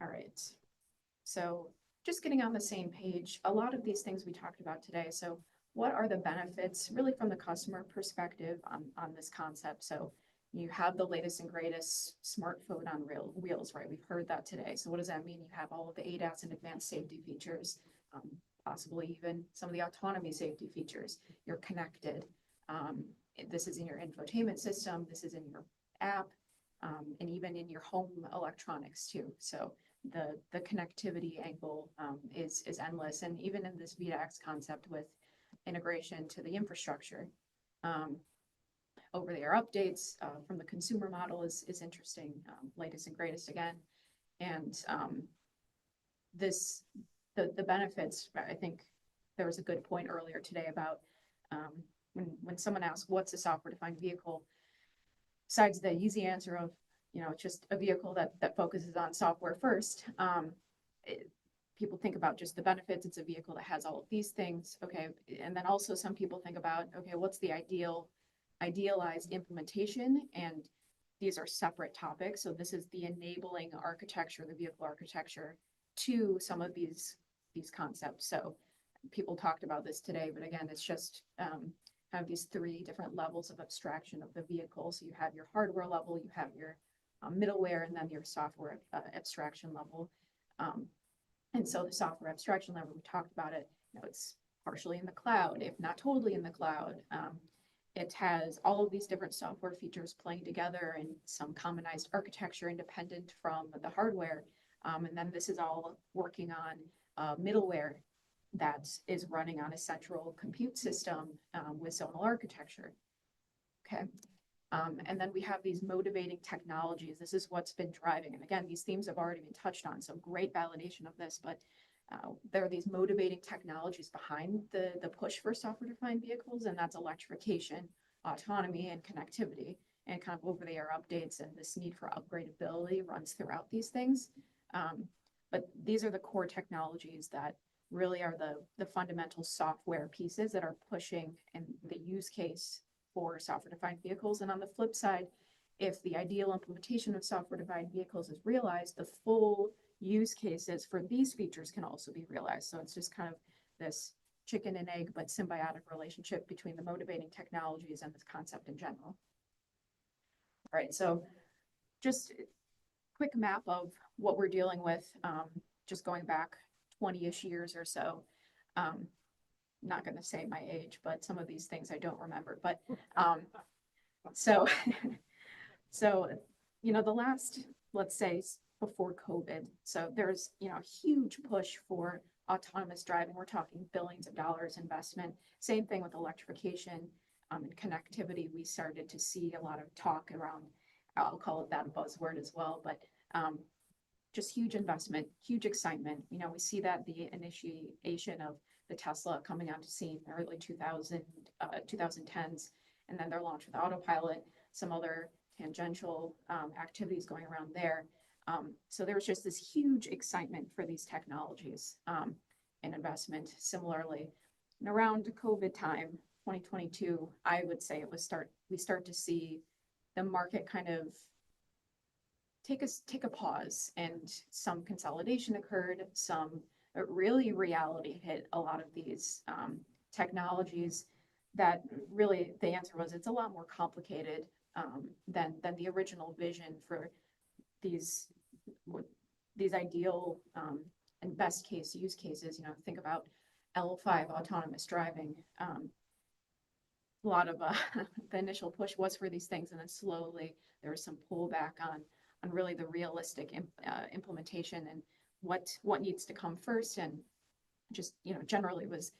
All right, so just getting on the same page, a lot of these things we talked about today. So what are the benefits really from the customer perspective on this concept? So you have the latest and greatest smartphone on wheels, right? We've heard that today. So what does that mean? You have all of the ADAS and advanced safety features, possibly even some of the autonomy safety features. You're connected. This is in your infotainment system. This is in your app, and even in your home electronics too. So the connectivity angle is endless. And even in this V2X concept with integration to the infrastructure, over-the-air updates from the consumer model is interesting, latest and greatest again. And the benefits, I think there was a good point earlier today about when someone asks, what's a software-defined vehicle? Besides the easy answer of, it's just a vehicle that focuses on software first, people think about just the benefits. It's a vehicle that has all of these things. Okay. And then also some people think about, okay, what's the idealized implementation? And these are separate topics. So this is the enabling architecture, the vehicle architecture to some of these concepts. So people talked about this today, but again, it's just have these three different levels of abstraction of the vehicle. So you have your hardware level, you have your middleware, and then your software abstraction level. And so the software abstraction level, we talked about it, it's partially in the cloud, if not totally in the cloud. It has all of these different software features playing together in some commonized architecture independent from the hardware. And then this is all working on middleware that is running on a central compute system with zonal architecture. Okay. And then we have these motivating technologies. This is what's been driving. And again, these themes have already been touched on, so great validation of this, but there are these motivating technologies behind the push for software-defined vehicles, and that's electrification, autonomy, and connectivity, and kind of over-the-air updates, and this need for upgradability runs throughout these things. But these are the core technologies that really are the fundamental software pieces that are pushing in the use case for software-defined vehicles. And on the flip side, if the ideal implementation of software-defined vehicles is realized, the full use cases for these features can also be realized. So it's just kind of this chicken and egg, but symbiotic relationship between the motivating technologies and this concept in general. All right, so just a quick map of what we're dealing with, just going back 20-ish years or so. Not going to say my age, but some of these things I don't remember. But so, so, you know, the last, let's say, before COVID, so there's, you know, a huge push for autonomous driving. We're talking billions of dollars investment. Same thing with electrification and connectivity. We started to see a lot of talk around, I'll call it that a buzzword as well, but just huge investment, huge excitement. You know, we see that the initiation of the Tesla coming onto scene in the early 2010s, and then their launch with autopilot, some other tangential activities going around there. So there was just this huge excitement for these technologies and investment. Similarly, and around COVID time, 2022, I would say it was we start to see the market kind of take a pause, and some consolidation occurred. Some really reality hit a lot of these technologies. That really the answer was it's a lot more complicated than the original vision for these ideal and best case use cases. You know, think about L5 autonomous driving. A lot of the initial push was for these things, and then slowly there was some pullback on really the realistic implementation and what needs to come first, and just, you know, generally was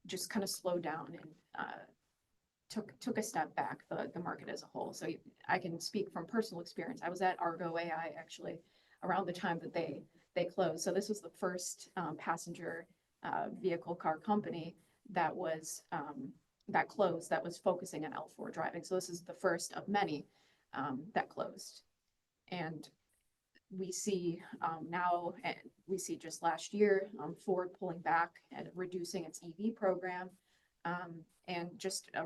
just kind of slowed down and took a step back, the market as a whole. So I can speak from personal experience. I was at Argo AI actually around the time that they closed. So this was the first passenger vehicle car company that was that closed, that was focusing on L4 driving. So this is the first of many that closed. And we see now, and we see just last year, Ford pulling back and reducing its EV program, and just a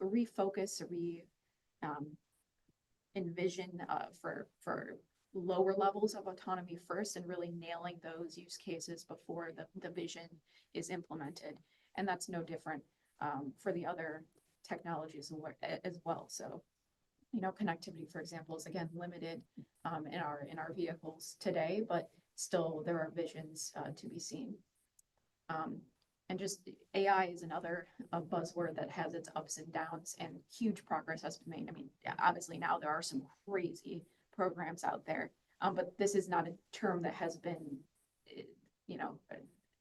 refocus, envision for lower levels of autonomy first, and really nailing those use cases before the vision is implemented. And that's no different for the other technologies as well. So, you know, connectivity, for example, is again limited in our vehicles today, but still there are visions to be seen. And just AI is another buzzword that has its ups and downs, and huge progress has been made. I mean, obviously now there are some crazy programs out there, but this is not a term that has been, you know,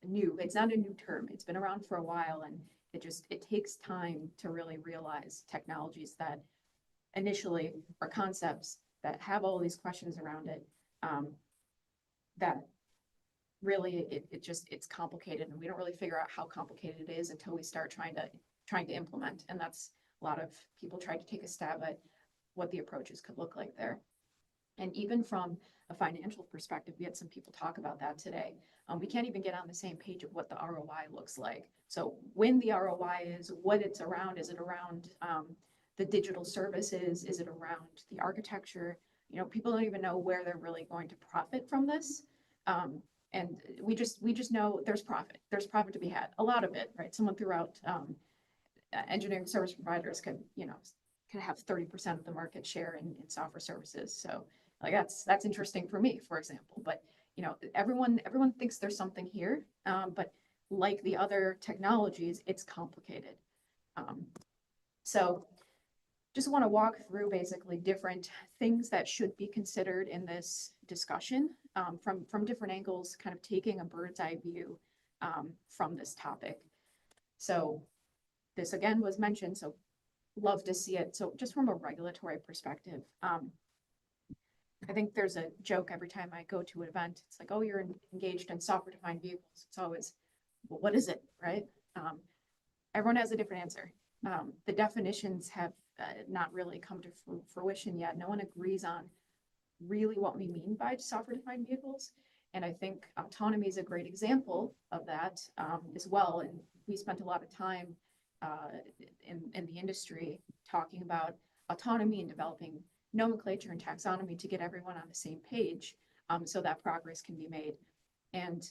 new. It's not a new term. It's been around for a while, and it takes time to really realize technologies that initially are concepts that have all these questions around it, that really it's complicated, and we don't really figure out how complicated it is until we start trying to implement. And that's a lot of people try to take a stab at what the approaches could look like there. And even from a financial perspective, we had some people talk about that today. We can't even get on the same page of what the ROI looks like. So when the ROI is, what it's around, is it around the digital services? Is it around the architecture? You know, people don't even know where they're really going to profit from this. And we just know there's profit. There's profit to be had. A lot of it, right? Someone threw out engineering service providers could have 30% of the market share in software services. So like that's interesting for me, for example. But you know, everyone thinks there's something here, but like the other technologies, it's complicated. So just want to walk through basically different things that should be considered in this discussion from different angles, kind of taking a bird's eye view from this topic. So this again was mentioned, so love to see it. So just from a regulatory perspective, I think there's a joke every time I go to an event. It's like, oh, you're engaged in software-defined vehicles. It's always, well, what is it, right? Everyone has a different answer. The definitions have not really come to fruition yet. No one agrees on really what we mean by software-defined vehicles. And I think autonomy is a great example of that as well. And we spent a lot of time in the industry talking about autonomy and developing nomenclature and taxonomy to get everyone on the same page. so that progress can be made. And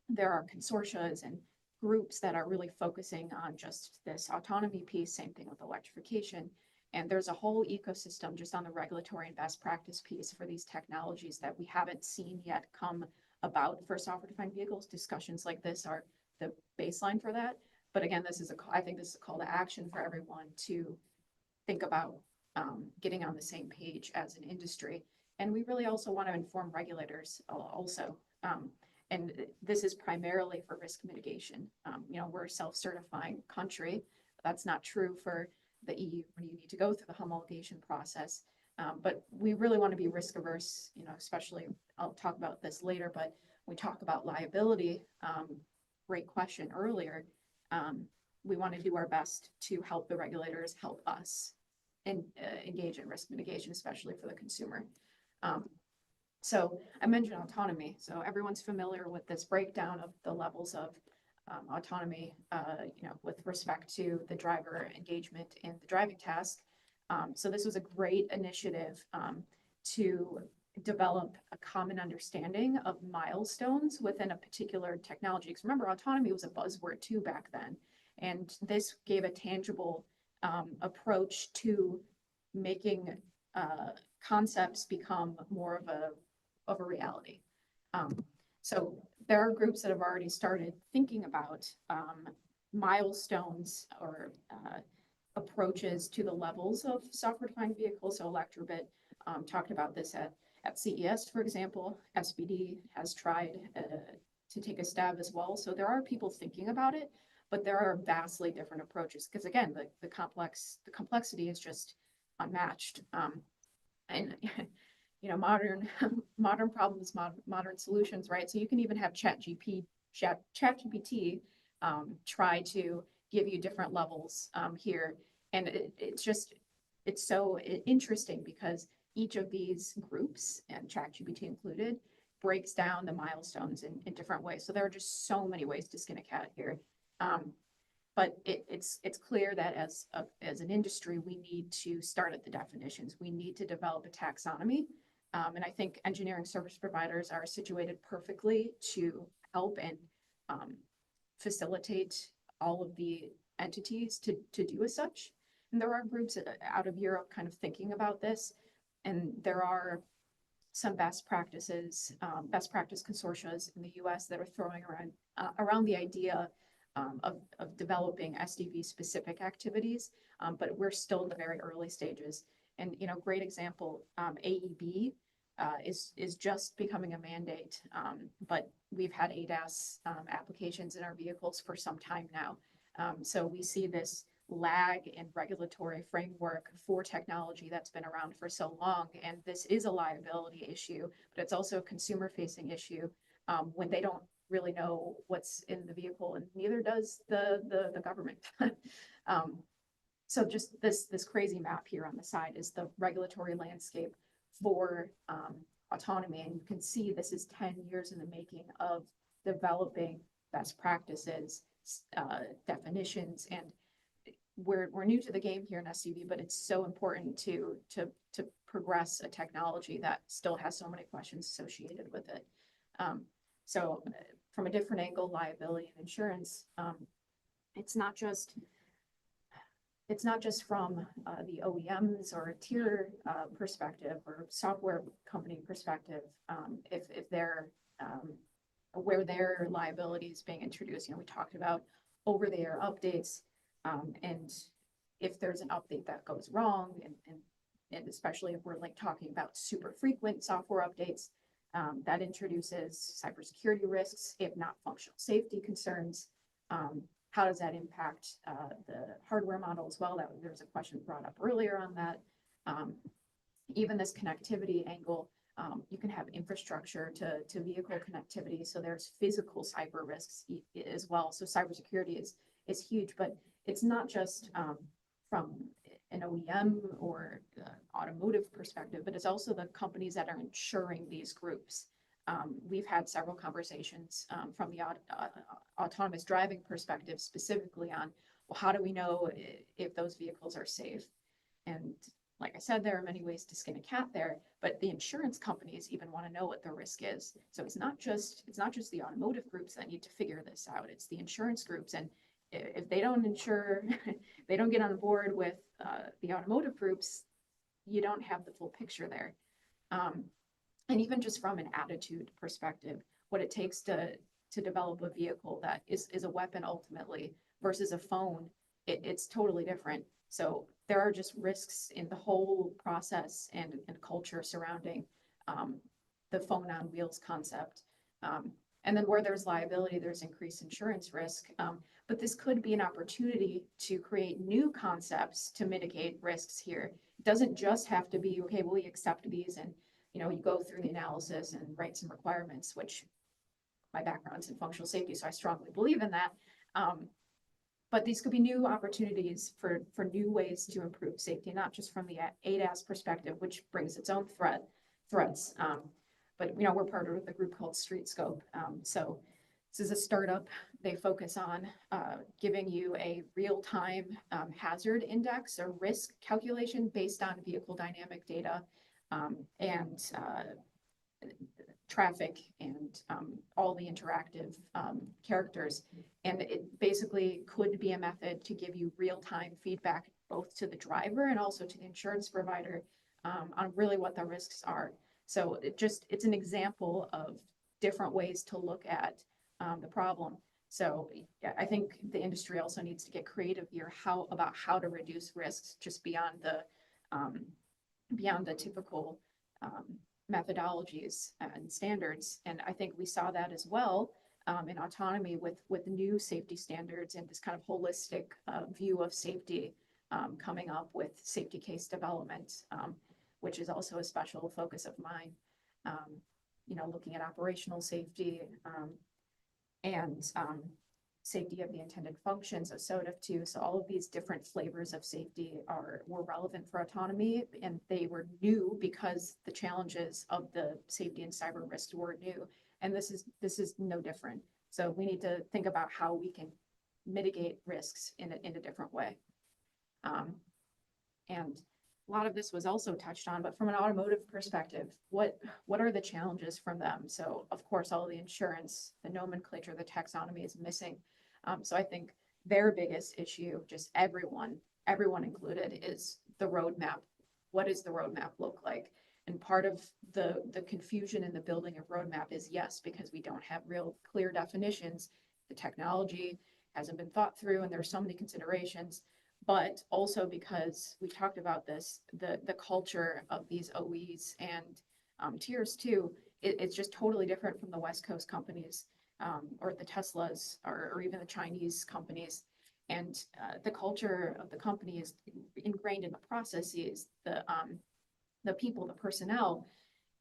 there are consortia and groups that are really focusing on just this autonomy piece, same thing with electrification. And there's a whole ecosystem just on the regulatory and best practice piece for these technologies that we haven't seen yet come about for software-defined vehicles. Discussions like this are the baseline for that. But again, I think this is a call to action for everyone to think about getting on the same page as an industry. And we really also want to inform regulators also. And this is primarily for risk mitigation. We're a self-certifying country. That's not true for the EU when you need to go through the homologation process. But we really want to be risk averse, especially, I'll talk about this later, but we talk about liability. Great question earlier. We want to do our best to help the regulators help us and engage in risk mitigation, especially for the consumer. So I mentioned autonomy. So everyone's familiar with this breakdown of the levels of autonomy, with respect to the driver engagement in the driving task. So this was a great initiative to develop a common understanding of milestones within a particular technology. Because remember, autonomy was a buzzword too back then. And this gave a tangible approach to making concepts become more of a reality. So there are groups that have already started thinking about milestones or approaches to the levels of software-defined vehicles. So Electrobit talked about this at CES, for example. SBD has tried to take a stab as well. So there are people thinking about it, but there are vastly different approaches because again, the complexity is just unmatched. And modern problems, modern solutions, right? So you can even have ChatGPT try to give you different levels here. And it's so interesting because each of these groups, and ChatGPT included, breaks down the milestones in different ways. So there are just so many ways to skin a cat here. But it's clear that as an industry, we need to start at the definitions. We need to develop a taxonomy. And I think engineering service providers are situated perfectly to help and facilitate all of the entities to do as such. And there are groups out of Europe kind of thinking about this. And there are some best practice consortia in the US that are throwing around the idea of developing SDV specific activities, but we're still in the very early stages. And great example, AEB is just becoming a mandate, but we've had ADAS applications in our vehicles for some time now. So we see this lag in regulatory framework for technology that's been around for so long, and this is a liability issue, but it's also a consumer-facing issue when they don't really know what's in the vehicle, and neither does the government. So just this crazy map here on the side is the regulatory landscape for autonomy, and you can see this is 10 years in the making of developing best practices, definitions, and we're new to the game here in SDV, but it's so important to progress a technology that still has so many questions associated with it. So from a different angle, liability and insurance, it's not just from the OEMs or a tier perspective or software company perspective, if they're where their liability is being introduced. We talked about over-the-air updates, and if there's an update that goes wrong, and especially if we're talking about super frequent software updates, that introduces cybersecurity risks, if not functional safety concerns. How does that impact the hardware model as well? There's a question brought up earlier on that. Even this connectivity angle, you can have infrastructure to vehicle connectivity. So there's physical cyber risks as well. So cybersecurity is huge, but it's not just from an OEM or automotive perspective, but it's also the companies that are insuring these groups. We've had several conversations from the autonomous driving perspective, specifically on, well, how do we know if those vehicles are safe? And like I said, there are many ways to skin a cat there, but the insurance companies even want to know what the risk is. So it's not just the automotive groups that need to figure this out. It's the insurance groups, and if they don't insure, they don't get on board with the automotive groups, you don't have the full picture there. And even just from an attitude perspective, what it takes to develop a vehicle that is a weapon ultimately versus a phone, it's totally different. So there are just risks in the whole process and culture surrounding the phone on wheels concept. And then where there's liability, there's increased insurance risk. But this could be an opportunity to create new concepts to mitigate risks here. It doesn't just have to be, okay, well, we accept these and you go through the analysis and write some requirements, which my background's in functional safety, so I strongly believe in that. But these could be new opportunities for new ways to improve safety, not just from the ADAS perspective, which brings its own threats. But we're part of a group called StreetScope. So this is a startup. They focus on giving you a real-time hazard index or risk calculation based on vehicle dynamic data and traffic and all the interactive characters. And it basically could be a method to give you real-time feedback both to the driver and also to the insurance provider on really what the risks are. So it's an example of different ways to look at the problem. So yeah, I think the industry also needs to get creative here about how to reduce risks just beyond the typical methodologies and standards. And I think we saw that as well in autonomy with new safety standards and this kind of holistic view of safety coming up with safety case development, which is also a special focus of mine. Looking at operational safety and safety of the intended functions of SOTF 2. So all of these different flavors of safety were relevant for autonomy, and they were new because the challenges of the safety and cyber risks were new. And this is no different. So we need to think about how we can mitigate risks in a different way. And a lot of this was also touched on, but from an automotive perspective, what are the challenges from them? So of course, all the insurance, the nomenclature, the taxonomy is missing. So I think their biggest issue, just everyone included, is the roadmap. What does the roadmap look like? And part of the confusion in the building of roadmap is, yes, because we don't have real clear definitions. The technology hasn't been thought through, and there are so many considerations. But also because we talked about this, the culture of these OEs and tiers too, it's just totally different from the West Coast companies or the Teslas or even the Chinese companies. And the culture of the company is ingrained in the processes, the people, the personnel,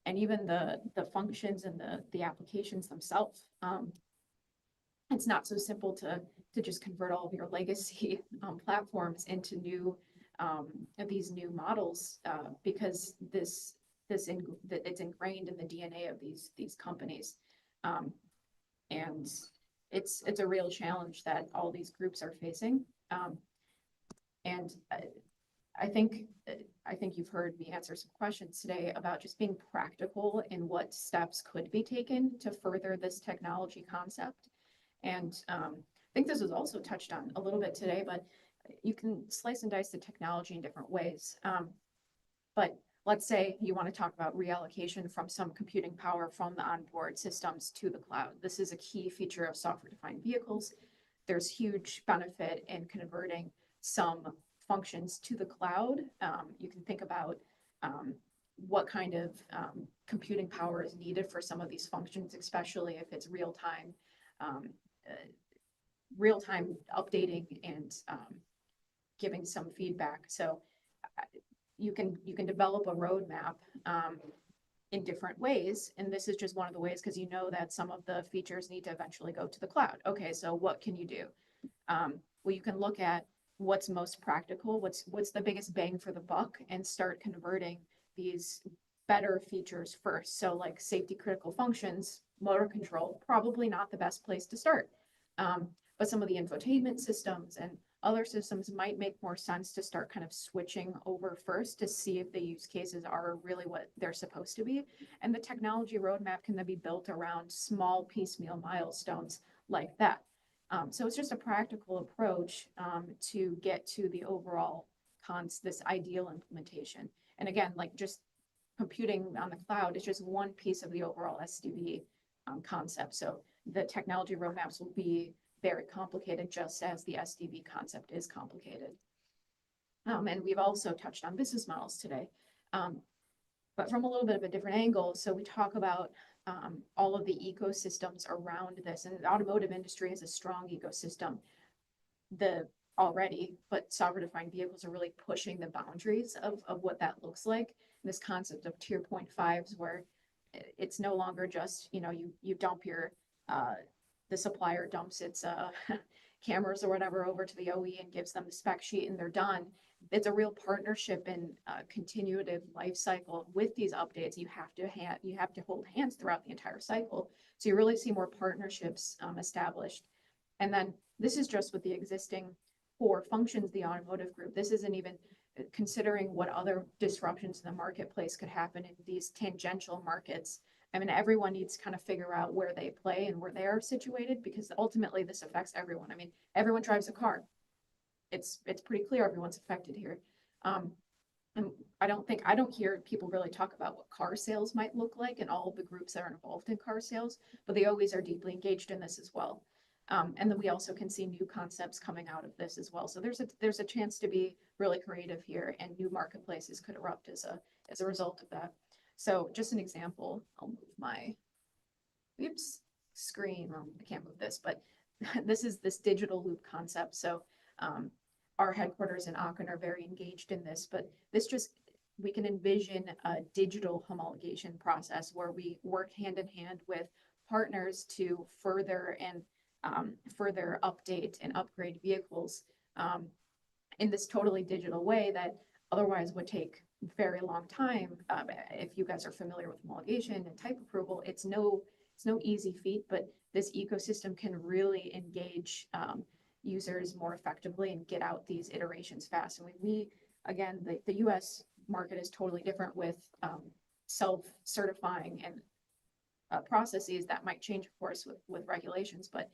and even the functions and the applications themselves. It's not so simple to just convert all of your legacy platforms into these new models because it's ingrained in the DNA of these companies, and it's a real challenge that all these groups are facing. And I think you've heard me answer some questions today about just being practical in what steps could be taken to further this technology concept. And I think this was also touched on a little bit today, but you can slice and dice the technology in different ways. But let's say you want to talk about reallocation from some computing power from the onboard systems to the cloud. This is a key feature of software-defined vehicles. There's huge benefit in converting some functions to the cloud. You can think about what kind of computing power is needed for some of these functions, especially if it's real-time updating and giving some feedback. So you can develop a roadmap in different ways. And this is just one of the ways, because you know that some of the features need to eventually go to the cloud. Okay, so what can you do? Well, you can look at what's most practical, what's the biggest bang for the buck, and start converting these better features first. So like safety critical functions, motor control, probably not the best place to start. But some of the infotainment systems and Other systems might make more sense to start kind of switching over first to see if the use cases are really what they're supposed to be. And the technology roadmap can then be built around small piecemeal milestones like that. So it's just a practical approach to get to the overall this ideal implementation. And again, like just computing on the cloud is just one piece of the overall SDV concept. So the technology roadmaps will be very complicated, just as the SDV concept is complicated. And we've also touched on business models today, but from a little bit of a different angle. So we talk about all of the ecosystems around this, and the automotive industry is a strong ecosystem already, but software-defined vehicles are really pushing the boundaries of what that looks like. This concept of tier 0.5s, where it's no longer just, you dump your the supplier dumps its cameras or whatever over to the OE and gives them the spec sheet and they're done. It's a real partnership and continuative life cycle with these updates. You have to hold hands throughout the entire cycle. So you really see more partnerships established. And then this is just with the existing core functions of the automotive group. This isn't even considering what other disruptions in the marketplace could happen in these tangential markets. I mean, everyone needs to kind of figure out where they play and where they are situated, because ultimately this affects everyone. I mean, everyone drives a car. It's pretty clear everyone's affected here. And I don't hear people really talk about what car sales might look like and all of the groups that are involved in car sales, but they always are deeply engaged in this as well. And then we also can see new concepts coming out of this as well. So there's a chance to be really creative here, and new marketplaces could erupt as a result of that. So just an example, I'll move my screen. Well, I can't move this, but this is this digital loop concept. So our headquarters in Aachen are very engaged in this, but we can envision a digital homologation process where we work hand in hand with partners to further update and upgrade vehicles in this totally digital way that otherwise would take very long time. If you guys are familiar with homologation and type approval, it's no easy feat, but this ecosystem can really engage users more effectively and get out these iterations fast. And again, the US market is totally different with self-certifying and processes that might change, of course, with regulations, but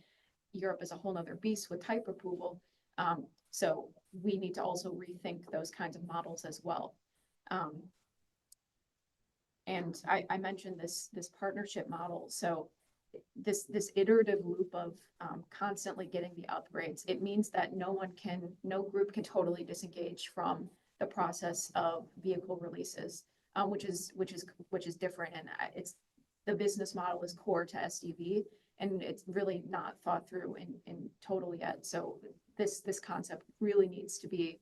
Europe is a whole nother beast with type approval. So we need to also rethink those kinds of models as well. And I mentioned this partnership model. So this iterative loop of constantly getting the upgrades, it means that no group can totally disengage from the process of vehicle releases, which is different. And the business model is core to SDV, and it's really not thought through in total yet. So this concept really needs to be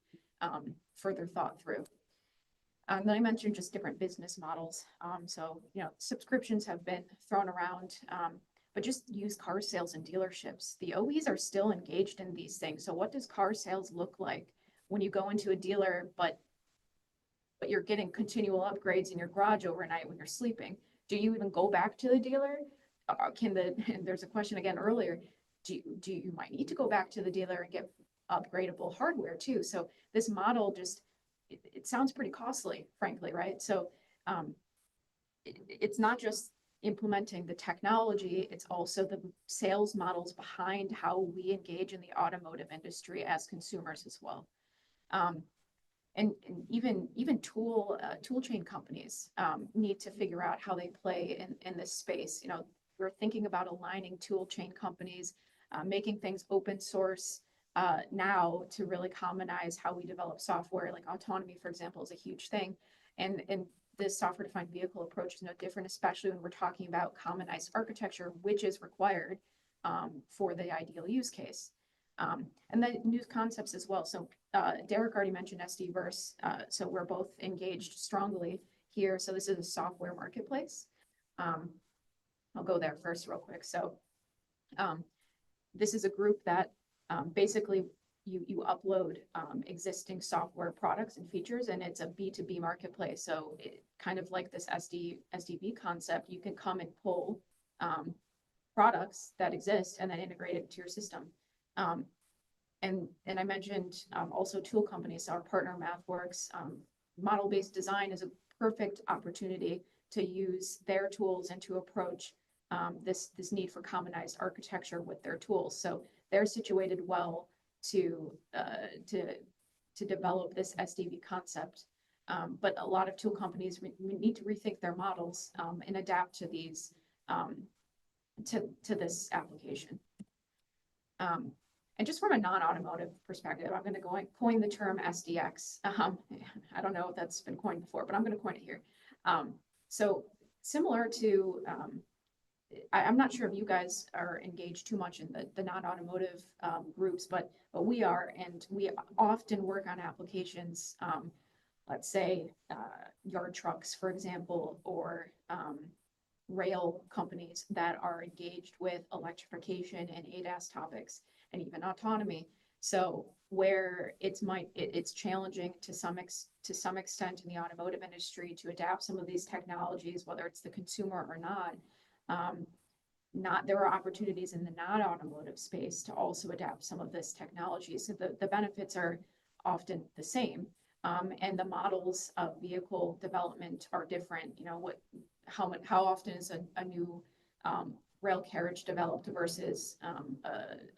further thought through. Then I mentioned just different business models. So, subscriptions have been thrown around, but just used car sales and dealerships. The OEs are still engaged in these things. So what does car sales look like when you go into a dealer, but you're getting continual upgrades in your garage overnight when you're sleeping? Do you even go back to the dealer? And there's a question again earlier, do you might need to go back to the dealer and get upgradable hardware too? So this model it sounds pretty costly, frankly, right? So it's not just implementing the technology, it's also the sales models behind how we engage in the automotive industry as consumers as well. And even tool chain companies need to figure out how they play in this space. We're thinking about aligning tool chain companies, making things open source now to really commonize how we develop software. Like autonomy, for example, is a huge thing. And this software-defined vehicle approach is no different, especially when we're talking about commonized architecture, which is required for the ideal use case. And then new concepts as well. So Derek already mentioned SD-verse. So we're both engaged strongly here. So this is a software marketplace. I'll go there first real quick. So this is a group that basically you upload existing software products and features, and it's a B2B marketplace. So kind of like this SDV concept, you can come and pull products that exist and then integrate it into your system. And I mentioned also tool companies, our partner MathWorks. Model-based design is a perfect opportunity to use their tools and to approach this need for commonized architecture with their tools. So they're situated well to develop this SDV concept. But a lot of tool companies need to rethink their models and adapt to these to this application. And just from a non-automotive perspective, I'm going to coin the term SDX. I don't know if that's been coined before, but I'm going to coin it here. So similar to, I'm not sure if you guys are engaged too much in the non-automotive groups, but we are, and we often work on applications, let's say yard trucks, for example, or rail companies that are engaged with electrification and ADAS topics, and even autonomy. So where it's challenging to some extent in the automotive industry to adapt some of these technologies, whether it's the consumer or not, there are opportunities in the non-automotive space to also adapt some of this technology. So the benefits are often the same, and the models of vehicle development are different. You know, how often is a new rail carriage developed versus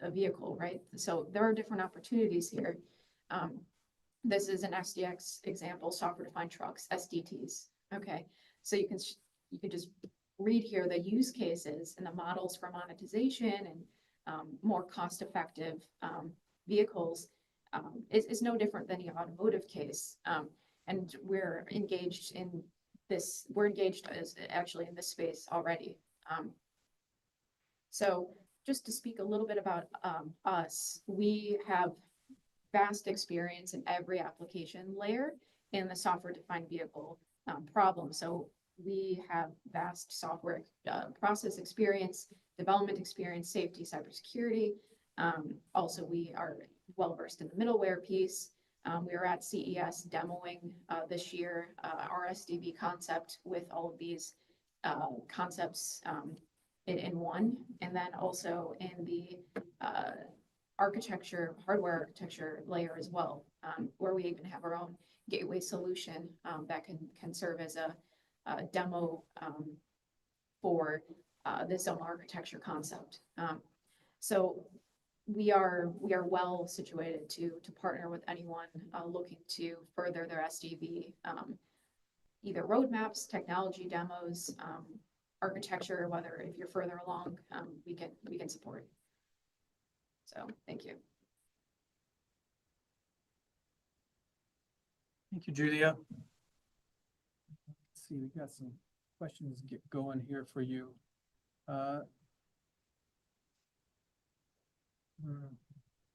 a vehicle, right? So there are different opportunities here. This is an SDX example, software-defined trucks, SDTs. Okay, so you can just read here the use cases and the models for monetization and more cost-effective vehicles is no different than the automotive case. And we're engaged in this. We're engaged actually in this space already. So just to speak a little bit about us, we have vast experience in every application layer in the software-defined vehicle problem. So we have vast software process experience, development experience, safety, cybersecurity. Also, we are well-versed in the middleware piece. We were at CES demoing this year our SDV concept with all of these concepts in one, and then also in the hardware architecture layer as well, where we even have our own gateway solution that can serve as a demo for the zone architecture concept. So we are well situated to partner with anyone looking to further their SDV, either roadmaps, technology demos, architecture, whether if you're further along, we can support. So thank you.
Thank you, Julia. Let's see, we got some questions get going here for you.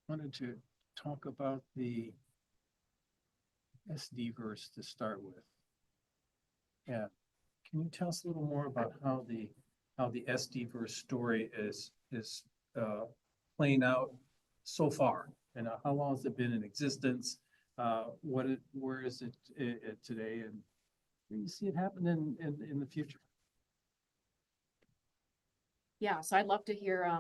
Wanted to talk about the SD-verse to start with. Yeah, can you tell us a little more about how the SD-verse story is playing out so far, and how long has it been in existence? Where is it today, and where do you see it happen in the future?
Yeah, so I'd love to hear.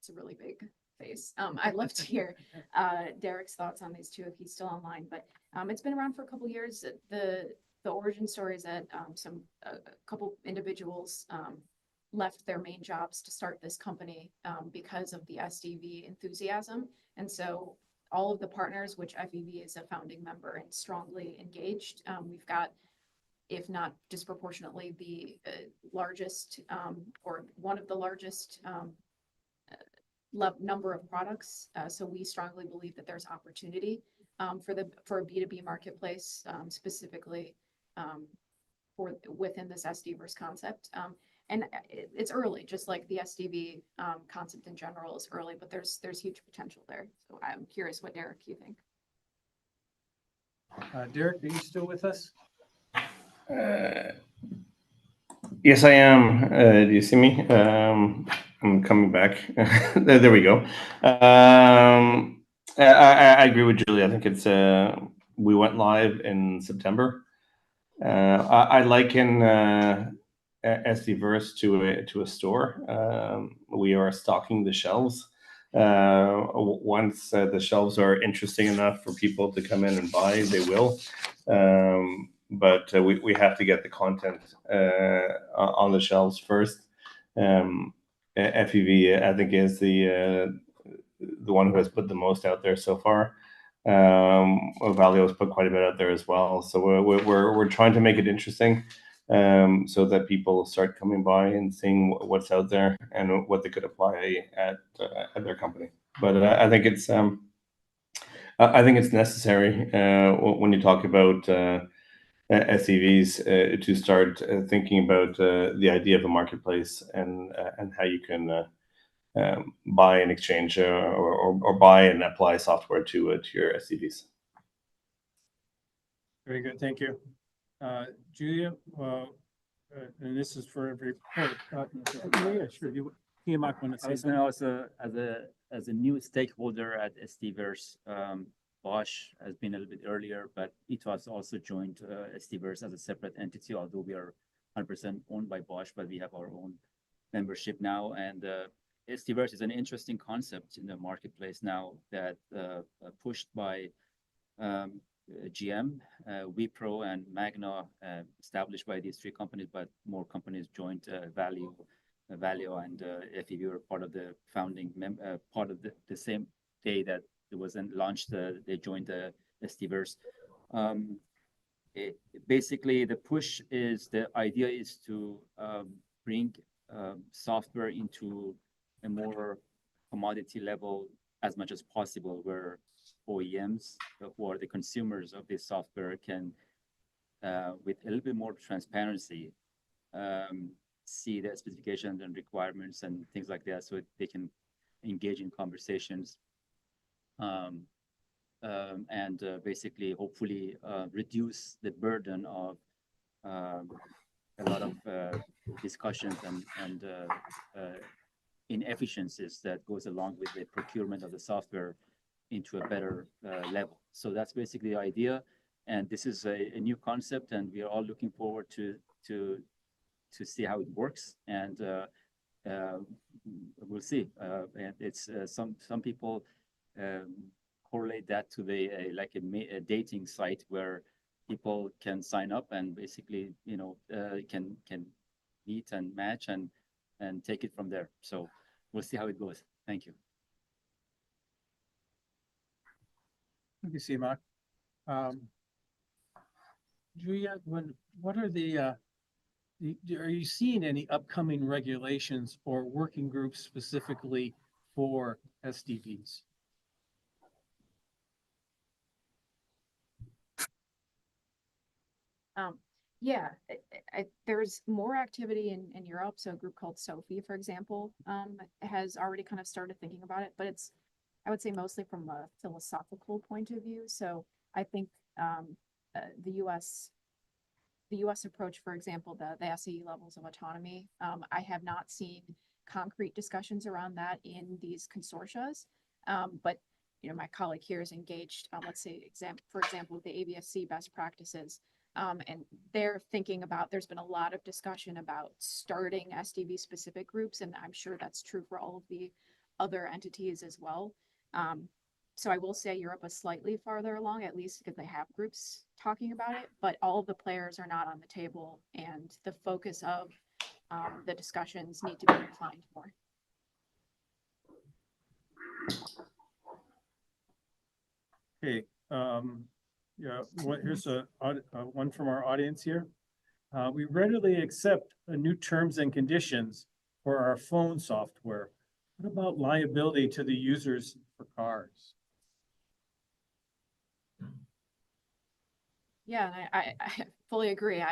It's a really big face. I'd love to hear Derek's thoughts on these two if he's still online. But it's been around for a couple of years. The origin story is that a couple individuals left their main jobs to start this company because of the SDV enthusiasm, and so all of the partners, which FEV is a founding member and strongly engaged, we've got, if not disproportionately, the largest or one of the largest number of products. So we strongly believe that there's opportunity for a B2B marketplace, specifically within this SD-verse concept. And it's early, just like the SDV concept in general is early, but there's huge potential there. So I'm curious what, Derek, you think.
Derek, are you still with us?
Yes, I am. Do you see me? I'm coming back. There we go. I agree with Julie. I think it's we went live in September. I liken SD-verse to a store. We are stocking the shelves Once the shelves are interesting enough for people to come in and buy, they will. But we have to get the content on the shelves first. FEV, I think, is the one who has put the most out there so far. Valio has put quite a bit out there as well. So we're trying to make it interesting, so that people start coming by and seeing what's out there and what they could apply at their company. But I think it's necessary when you talk about SEVs to start thinking about the idea of a marketplace and how you can buy and exchange or buy and apply software to your SEVs.
Very good, thank you. Julia, and this is for every, yeah, sure, you might want to
I
say
was
something.
now as a new stakeholder at STVerse, Bosch has been a little bit earlier, but it was also joined STVerse as a separate entity, although we are 100% owned by Bosch, but we have our own membership now. And STVerse is an interesting concept in the marketplace now that pushed by GM, Wipro, and Magna, established by these three companies, but more companies joined. Valio and FEV were part of the founding, part of the same day that it was launched. They joined the STVerse. Basically, the push is, the idea is to bring software into a more commodity level as much as possible, where OEMs who are the consumers of this software can, with a little bit more transparency, see the specifications and requirements and things like that, so they can engage in conversations and basically, hopefully, reduce the burden of a lot of discussions and inefficiencies that goes along with the procurement of the software into a better level. So that's basically the idea, and this is a new concept, and we are all looking forward to see how it works, and we'll see. And it's some people correlate that to like a dating site where people can sign up and basically, can meet and match and take it from there. So we'll see how it goes. Thank you.
Thank you, Seema. Julia, what are are you seeing any upcoming regulations or working groups specifically for SDVs?
Yeah, there's more activity in Europe. So a group called SOFI, for example, has already kind of started thinking about it, but it's, I would say, mostly from a philosophical point of view. So I think the U.S. approach, for example, the SAE levels of autonomy, I have not seen concrete discussions around that in these consortia. But my colleague here is engaged, let's say, for example, the AVSC best practices. And they're thinking about, there's been a lot of discussion about starting SDV specific groups, and I'm sure that's true for all of the other entities as well. So I will say Europe is slightly farther along, at least because they have groups talking about it, but all of the players are not on the table, and the focus of the discussions need to be refined more.
Okay, yeah, here's one from our audience here. We readily accept new terms and conditions for our phone software. What about liability to the users for cars?
Yeah, I fully agree.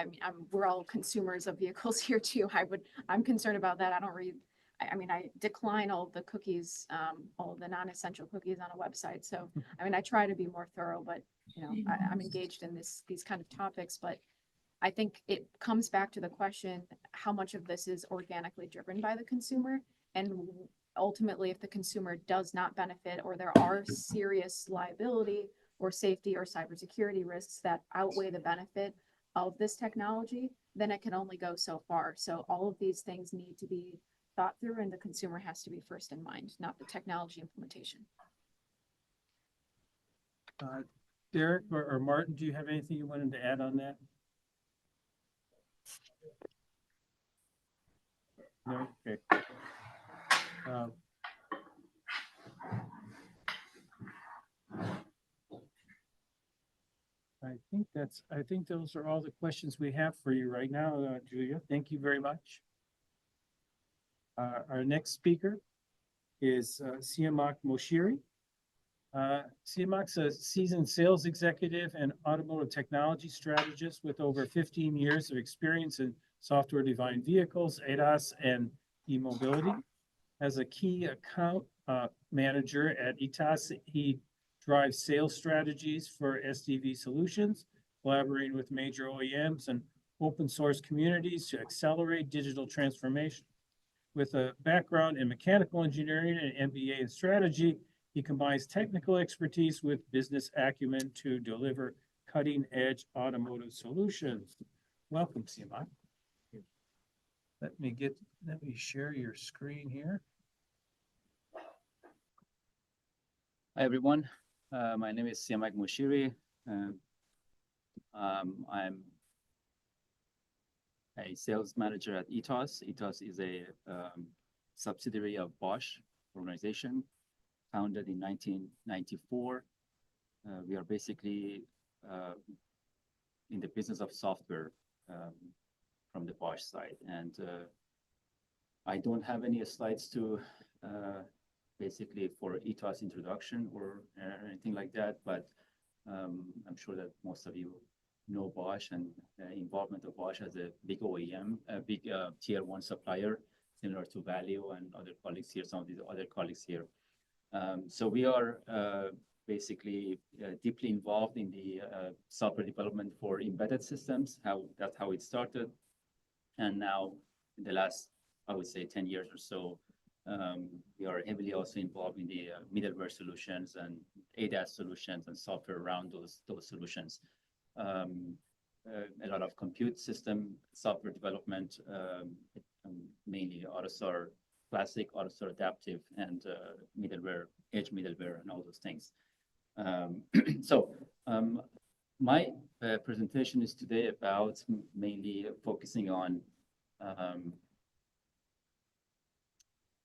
We're all consumers of vehicles here too. I'm concerned about that. I decline all the cookies, all the non-essential cookies on a website. So, I try to be more thorough, but I'm engaged in these kind of topics. But I think it comes back to the question, how much of this is organically driven by the consumer? And ultimately, if the consumer does not benefit, or there are serious liability or safety or cybersecurity risks that outweigh the benefit of this technology, then it can only go so far. So all of these things need to be thought through, and the consumer has to be first in mind, not the technology implementation.
Derek or Martin, do you have anything you wanted to add on that? No? Okay. I think those are all the questions we have for you right now, Julia. Thank you very much. Our next speaker is Siamak Moshiri. Siamak's a seasoned sales executive and automotive technology strategist with over 15 years of experience in software-defined vehicles, ADAS, and e-mobility. As a key account manager at ITAS, he drives sales strategies for SDV solutions, collaborating with major OEMs and open source communities to accelerate digital transformation. With a background in mechanical engineering and MBA in strategy, he combines technical expertise with business acumen to deliver cutting-edge automotive solutions. Welcome, Siamak. Let me share your screen here.
Hi, everyone. My name is Siamak Moshiri. I'm a sales manager at ITAS. ITAS is a subsidiary of Bosch organization, founded in 1994. We are basically in the business of software from the Bosch side. And I don't have any slides to basically for ITAS introduction or anything like that, but I'm sure that most of you know Bosch and involvement of Bosch as a big OEM, a big tier one supplier, similar to Valeo and other colleagues here, some of these other colleagues here. So we are basically deeply involved in the software development for embedded systems. That's how it started. And now in the last, I would say 10 years or so, we are heavily also involved in the middleware solutions and ADAS solutions and software around those solutions. A lot of compute system software development, mainly AUTOSAR classic, AUTOSAR adaptive, and middleware, edge middleware, and all those things. My presentation is today about mainly focusing on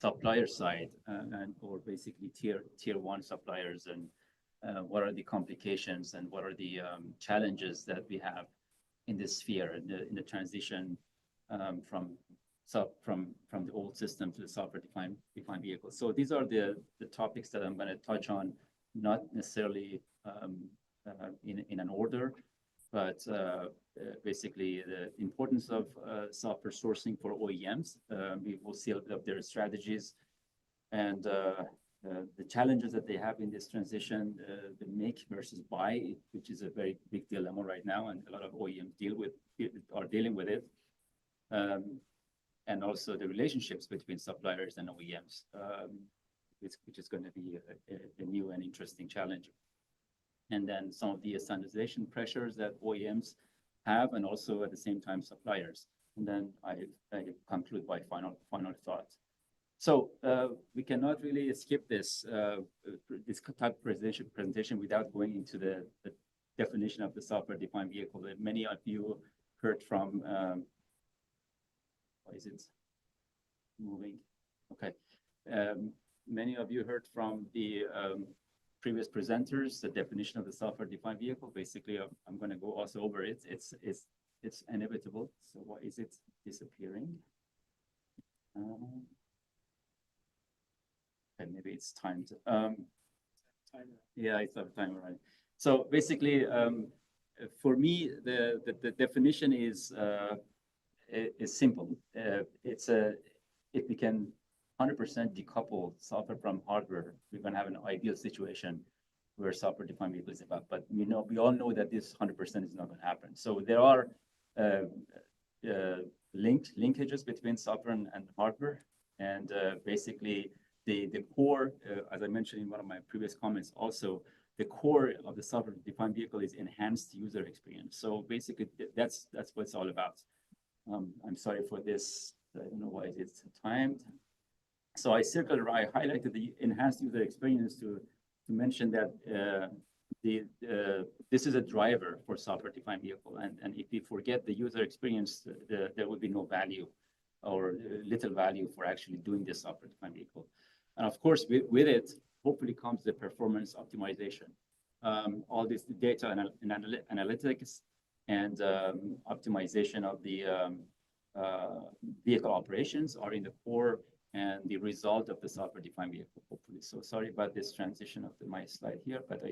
supplier side or basically tier one suppliers, and what are the complications and what are the challenges that we have in this sphere in the transition from the old system to the software-defined vehicles. So these are the topics that I'm going to touch on, not necessarily in an order, but basically the importance of software sourcing for OEMs. We will see a bit of their strategies and the challenges that they have in this transition, the make versus buy, which is a very big dilemma right now, and a lot of OEMs are dealing with it. And also the relationships between suppliers and OEMs, which is going to be a new and interesting challenge. And then some of the standardization pressures that OEMs have, and also at the same time suppliers. And then I conclude by final thoughts. So we cannot really skip this type of presentation without going into the definition of the software-defined vehicle that many of you heard from. Why is it moving? Okay. Many of you heard from the previous presenters the definition of the software-defined vehicle. Basically, I'm going to go also over it. It's inevitable. So why is it disappearing? Okay, maybe it's timed. Yeah, it's out of time already. So basically, for me, the definition is simple. If we can 100% decouple software from hardware, we're going to have an ideal situation where software-defined vehicle is about. But we all know that this 100% is not going to happen. So there are linkages between software and hardware, and basically the core, as I mentioned in one of my previous comments, also the core of the software-defined vehicle is enhanced user experience. So basically, that's what it's all about. I'm sorry for this I don't know why it's timed. So I highlighted the enhanced user experience to mention that this is a driver for software-defined vehicle, and if we forget the user experience, there would be no value or little value for actually doing this software-defined vehicle. And of course, with it, hopefully comes the performance optimization. All this data analytics and optimization of the vehicle operations are in the core and the result of the software-defined vehicle, hopefully. So sorry about this transition of my slide here, but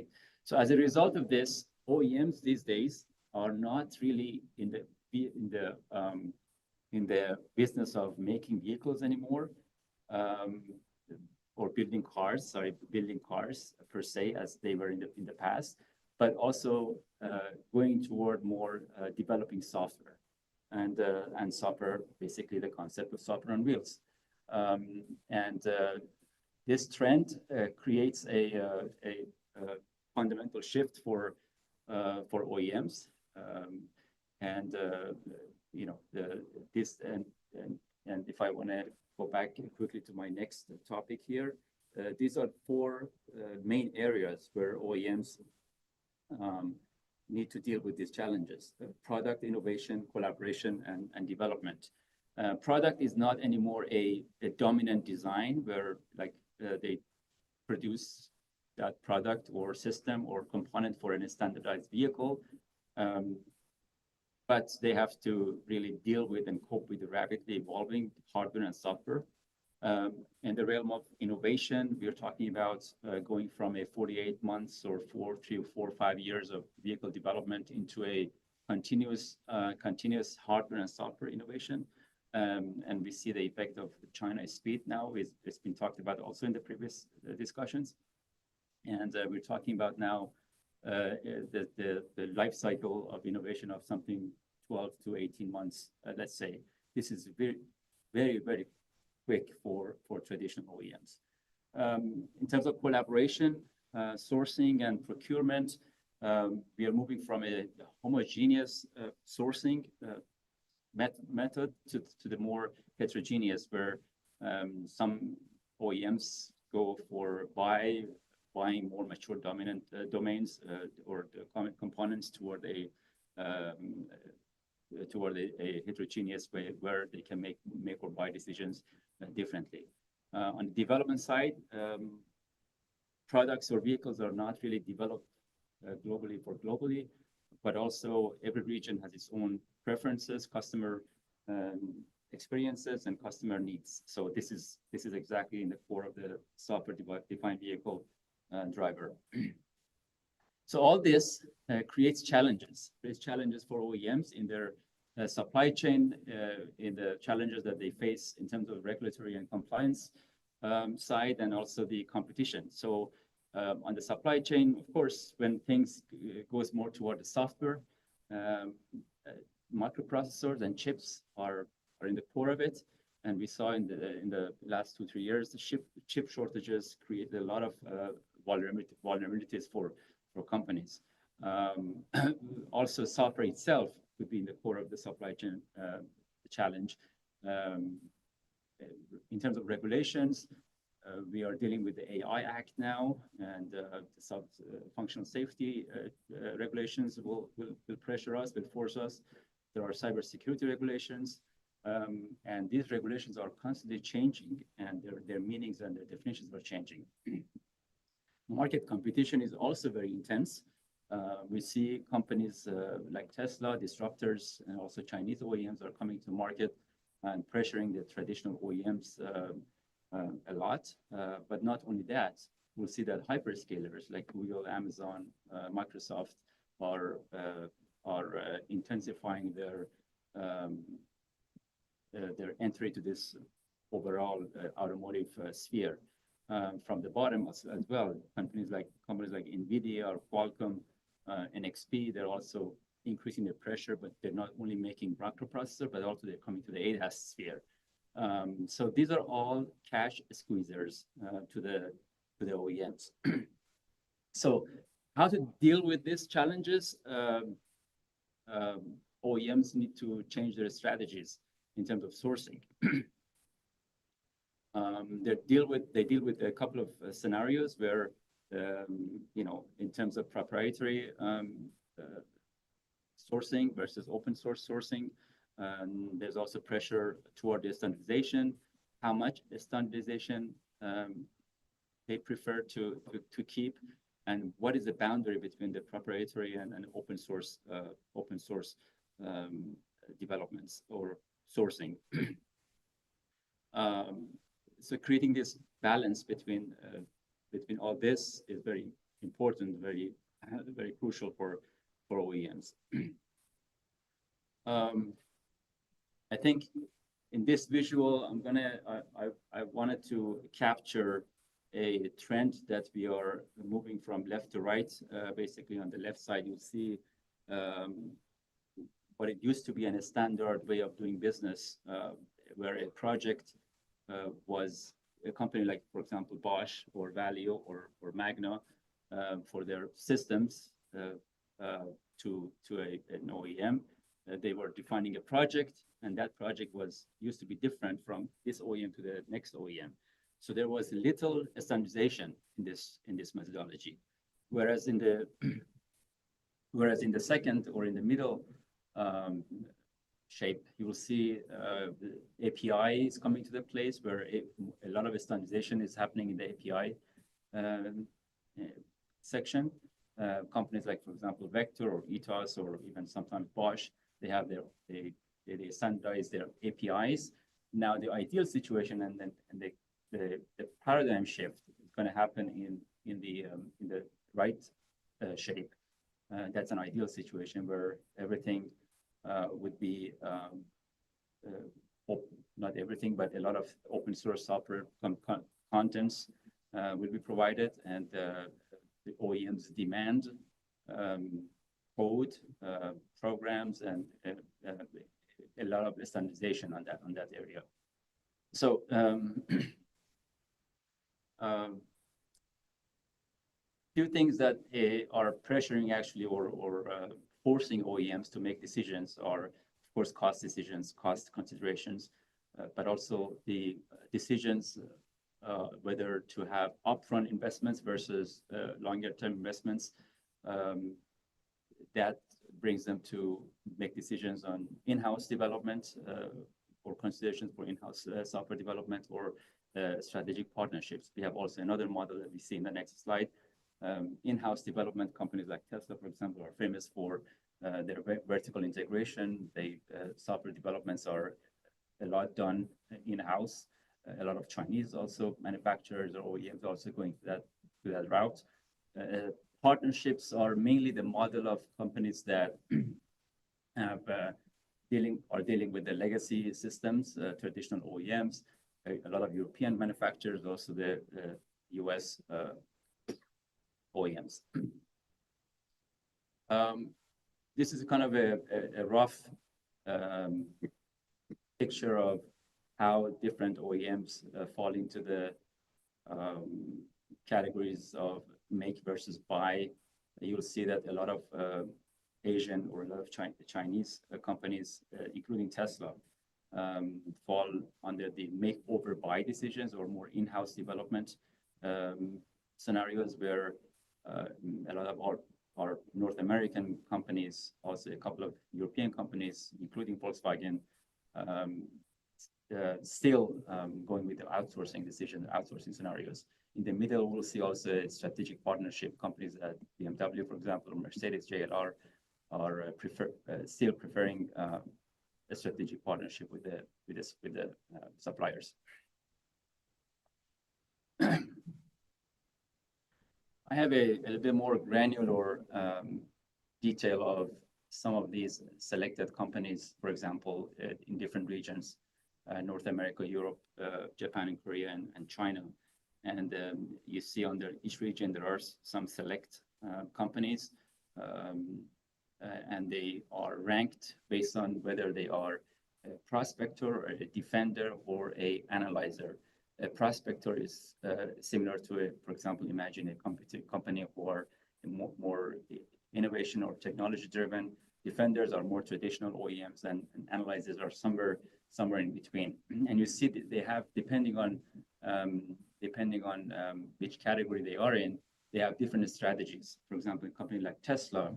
so as a result of this, OEMs these days are not really in the business of making vehicles anymore, or building cars per se, as they were in the past, but also going toward more developing software, and software, basically the concept of software on wheels. This trend creates a fundamental shift for OEMs, you know, and if I want to go back quickly to my next topic here, these are four main areas where OEMs need to deal with these challenges: product innovation, collaboration, and development. Product is not anymore a dominant design where they produce that product or system or component for a standardized vehicle, but they have to really deal with and cope with the rapidly evolving hardware and software. In the realm of innovation, we are talking about going from a 48 months or 3 or 4 or 5 years of vehicle development into a continuous hardware and software innovation. And we see the effect of China speed now. It's been talked about also in the previous discussions. And we're talking about now the life cycle of innovation of something 12 to 18 months, let's say. This is very, very, very quick for traditional OEMs. In terms of collaboration, sourcing and procurement, we are moving from a homogeneous sourcing method to the more heterogeneous, where some OEMs go for buying more mature dominant domains or the components toward a heterogeneous way where they can make or buy decisions differently. On the development side, products or vehicles are not really developed globally, but also every region has its own preferences, customer experiences, and customer needs. So this is exactly in the core of the software-defined vehicle driver. So all this creates challenges for OEMs in their supply chain, in the challenges that they face in terms of regulatory and compliance side, and also the competition. So on the supply chain, of course, when things goes more toward the software, microprocessors and chips are in the core of it. And we saw in the last 2-3 years, the chip shortages created a lot of vulnerabilities for companies. Also, software itself could be in the core of the supply chain challenge. In terms of regulations, we are dealing with the AI Act now, and the functional safety regulations will pressure us, will force us. There are cybersecurity regulations, and these regulations are constantly changing, and their meanings and their definitions are changing. Market competition is also very intense. We see companies like Tesla, disruptors, and also Chinese OEMs are coming to market and pressuring the traditional OEMs a lot. But not only that, we'll see that hyperscalers like Google, Amazon, Microsoft are intensifying their entry to this overall automotive sphere. From the bottom as well, companies like NVIDIA or Qualcomm, NXP, they're also increasing their pressure, but they're not only making microprocessor, but also they're coming to the ADAS sphere. So these are all cash squeezers to the OEMs. So how to deal with these challenges? OEMs need to change their strategies in terms of sourcing. They deal with a couple of scenarios where, in terms of proprietary sourcing versus open source sourcing. There's also pressure toward the standardization, how much standardization they prefer to keep, and what is the boundary between the proprietary and open source developments or sourcing. So creating this balance between all this is very important, very crucial for OEMs. I think in this visual, I wanted to capture a trend that we are moving from left to right. Basically, on the left side, you'll see what it used to be in a standard way of doing business, where a project was a company like, for example, Bosch or Valeo or Magna for their systems to an OEM. They were defining a project, and that project used to be different from this OEM to the next OEM. So there was little standardization in this methodology, whereas in the second or in the middle shape, you will see the API is coming to the place where a lot of standardization is happening in the API section. Companies like, for example, Vector or ETOS or even sometimes Bosch, they standardize their APIs. Now the ideal situation and the paradigm shift is going to happen in the right shape. That's an ideal situation where everything would be not everything, but a lot of open source software contents will be provided, and the OEMs demand code, programs, and a lot of standardization on that area. So few things that are pressuring actually or forcing OEMs to make decisions are, of course, cost decisions, cost considerations, but also the decisions whether to have upfront investments versus longer-term investments. That brings them to make decisions on in-house development or considerations for in-house software development or strategic partnerships. We have also another model that we see in the next slide. In-house development companies like Tesla, for example, are famous for their vertical integration. Software developments are a lot done in-house. A lot of Chinese also manufacturers or OEMs also going to that route. Partnerships are mainly the model of companies that are dealing with the legacy systems, traditional OEMs, a lot of European manufacturers, also the US OEMs. This is kind of a rough picture of how different OEMs fall into the categories of make versus buy. You'll see that a lot of Asian or a lot of Chinese companies, including Tesla, fall under the make over buy decisions or more in-house development scenarios, where a lot of our North American companies, also a couple of European companies, including Volkswagen, still going with the outsourcing decision, outsourcing scenarios. In the middle, we'll see also strategic partnership companies at BMW, for example, or Mercedes, JLR, are still preferring a strategic partnership with the suppliers. I have a little bit more granular detail of some of these selected companies, for example, in different regions, North America, Europe, Japan, and Korea, and China. And you see under each region, there are some select companies, and they are ranked based on whether they are a prospector, or a defender, or an analyzer. A prospector is similar to, for example, imagine a company who are more innovation or technology driven. Defenders are more traditional OEMs, and analyzers are somewhere somewhere in between. And you see that they have, depending on which category they are in, they have different strategies. For example, a company like Tesla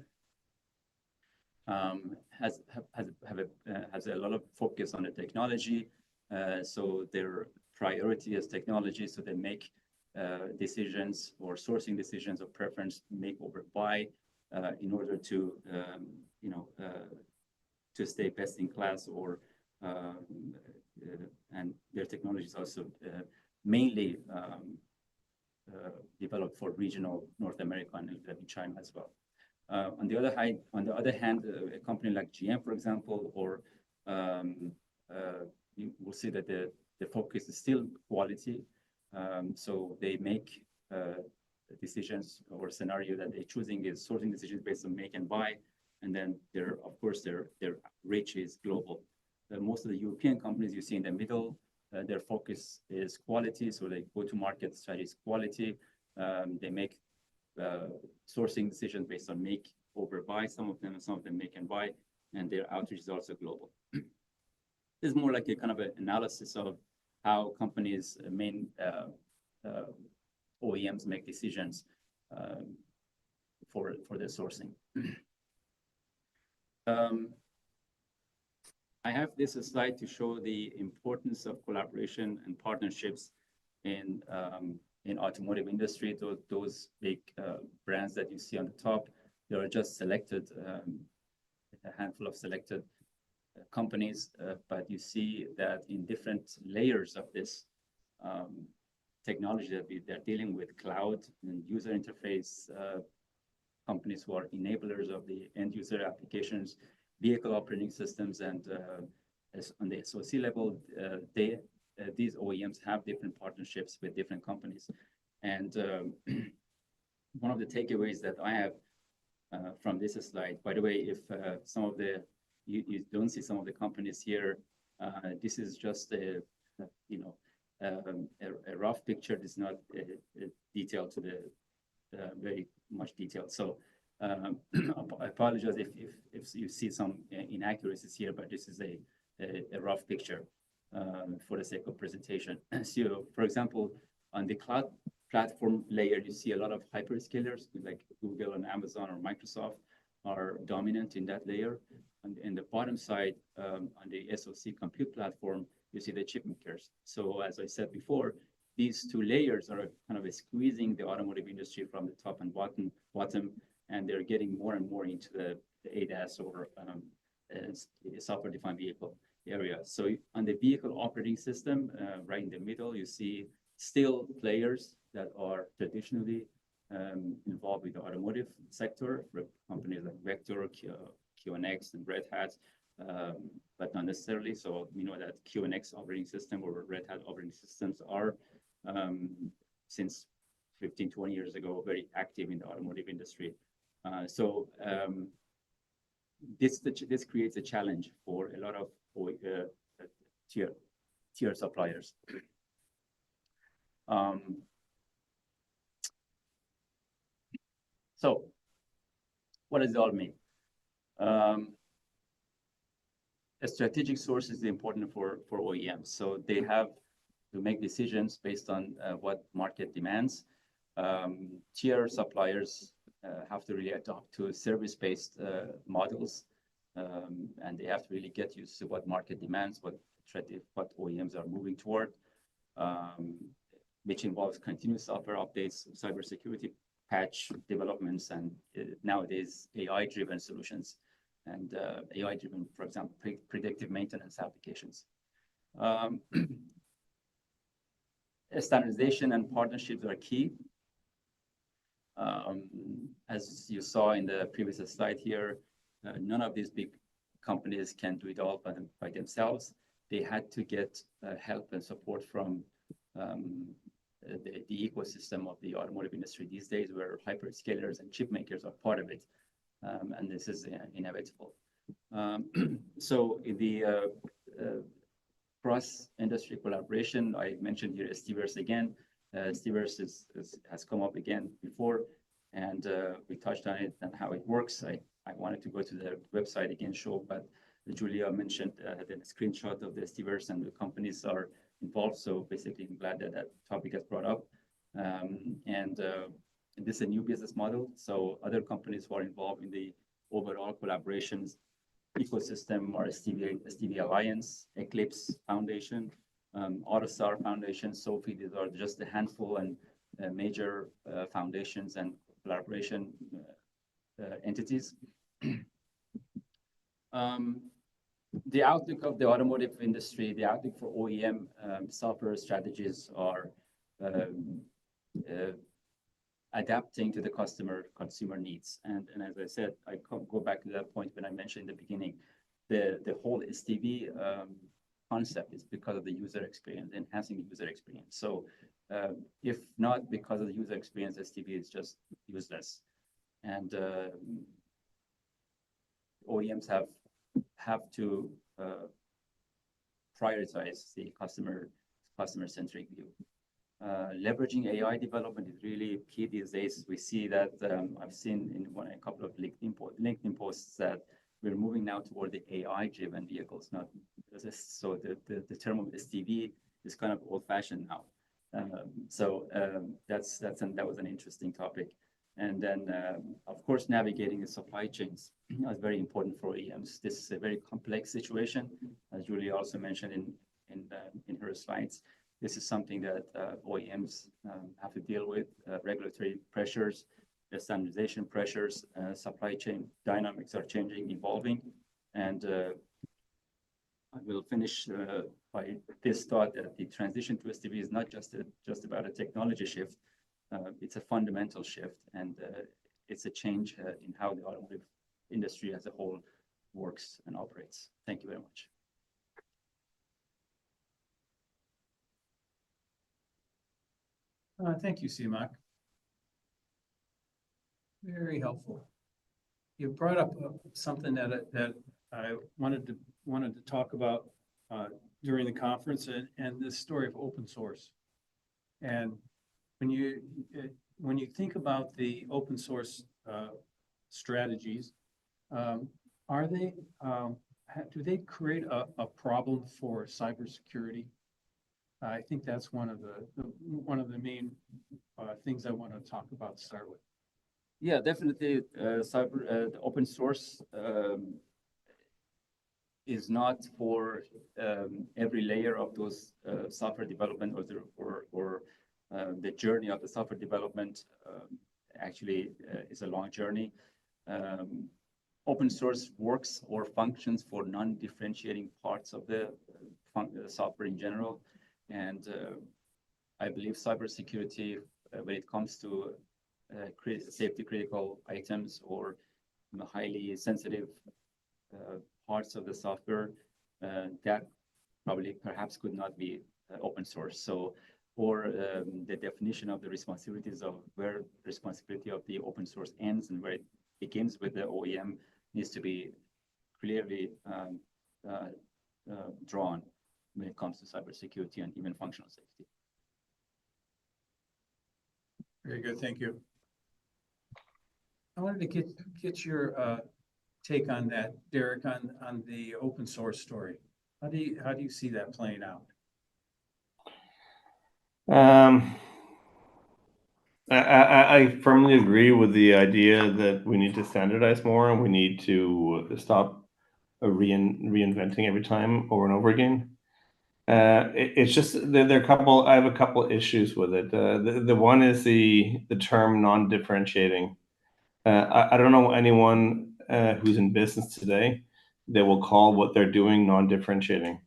has a lot of focus on the technology. So their priority is technology. So they make decisions or sourcing decisions of preference, make over buy, in order to to stay best in class, or and their technology is also mainly developed for regional North America and China as well. On the other hand, a company like GM, for example, or you will see that the focus is still quality. So they make decisions, or scenario that they're choosing is sourcing decisions based on make and buy. And then of course, their reach is global. Most of the European companies you see in the middle, their focus is quality. So they go to market strategy is quality. They make sourcing decisions based on make over buy, some of them, and some of them make and buy, and their outreach is also global. This is more like a kind of an analysis of how companies, main OEMs, make decisions for their sourcing. I have this slide to show the importance of collaboration and partnerships in automotive industry. Those big brands that you see on the top, they are just selected, a handful of selected companies, but you see that in different layers of this technology that they're dealing with, cloud and user interface, companies who are enablers of the end user applications, vehicle operating systems, and on the SoC level, these OEMs have different partnerships with different companies. And one of the takeaways that I have from this slide, by the way, if some of you don't see some of the companies here, this is just a rough picture. It's not a detail to the very much detail. So I apologize if you see some inaccuracies here, but this is a rough picture for the sake of presentation. So, for example, on the cloud platform layer, you see a lot of hyperscalers like Google and Amazon or Microsoft are dominant in that layer. And in the bottom side, on the SoC compute platform, you see the chip makers. So as I said before, these two layers are kind of squeezing the automotive industry from the top and bottom, and they're getting more and more into the ADAS or software-defined vehicle area. So on the vehicle operating system, right in the middle, you see still players that are traditionally involved with the automotive sector, companies like Vector, QNX, and Red Hat, but not necessarily. So we know that QNX operating system or Red Hat operating systems are, since 15, 20 years ago, very active in the automotive industry. So this creates a challenge for a lot of tier suppliers. So what does it all mean? A strategic source is important for OEMs. So they have to make decisions based on what market demands. Tier suppliers have to really adopt to service-based models, and they have to really get used to what market demands, what OEMs are moving toward, which involves continuous software updates, cybersecurity patch developments, and nowadays AI-driven solutions, and AI-driven, for example, predictive maintenance applications. Standardization and partnerships are key. As you saw in the previous slide here, none of these big companies can do it all by themselves. They had to get help and support from the ecosystem of the automotive industry these days, where hyperscalers and chip makers are part of it, and this is inevitable. So the cross-industry collaboration, I mentioned here Steverse again. Steverse has come up again before, and we touched on it and how it works. I wanted to go to the website again, show, but Julia mentioned the screenshot of the STverse and the companies are involved. So basically, I'm glad that that topic is brought up. And this is a new business model. So other companies who are involved in the overall collaborations ecosystem are STV Alliance, Eclipse Foundation, AutoStar Foundation, Sophie. These are just a handful and major foundations and collaboration entities. The outlook of the automotive industry, the outlook for OEM software strategies are adapting to the consumer needs. And as I said, I go back to that point when I mentioned in the beginning, the whole STV concept is because of the user experience, enhancing the user experience. So if not because of the user experience, STV is just useless. And OEMs have to prioritize the customer-centric view. Leveraging AI development is really key these days. We see that I've seen in a couple of LinkedIn posts that we're moving now toward the AI-driven vehicles. So the term of STV is kind of old-fashioned now. That was an interesting topic. And then, of course, navigating the supply chains is very important for OEMs. This is a very complex situation, as Julie also mentioned in her slides. This is something that OEMs have to deal with, regulatory pressures, standardization pressures, supply chain dynamics are changing, evolving. And I will finish by this thought that the transition to STV is not just about a technology shift. It's a fundamental shift, and it's a change in how the automotive industry as a whole works and operates. Thank you very much.
Thank you, Simak. Very helpful. You brought up something that I wanted to talk about during the conference, and this story of open source. And when you think about the open source strategies, do they create a problem for cybersecurity? I think that's one of the main things I want to talk about to start with.
Yeah, definitely. The open source is not for every layer of those software development or the journey of the software development. Actually, is a long journey. Open source works or functions for non-differentiating parts of the software in general. And I believe cybersecurity, when it comes to safety critical items or highly sensitive parts of the software, that probably perhaps could not be open source. So, or the definition of the responsibilities of where responsibility of the open source ends and where it begins with the OEM needs to be clearly drawn when it comes to cybersecurity and even functional safety.
Very good, thank you. I wanted to get your take on that, Derek, on the open source story. How do you see that playing out?
I firmly agree with the idea that we need to standardize more and we need to stop reinventing every time over and over again. It's just there are a couple. I have a couple issues with it. The one is the term non-differentiating. I don't know anyone who's in business today that will call what they're doing non-differentiating.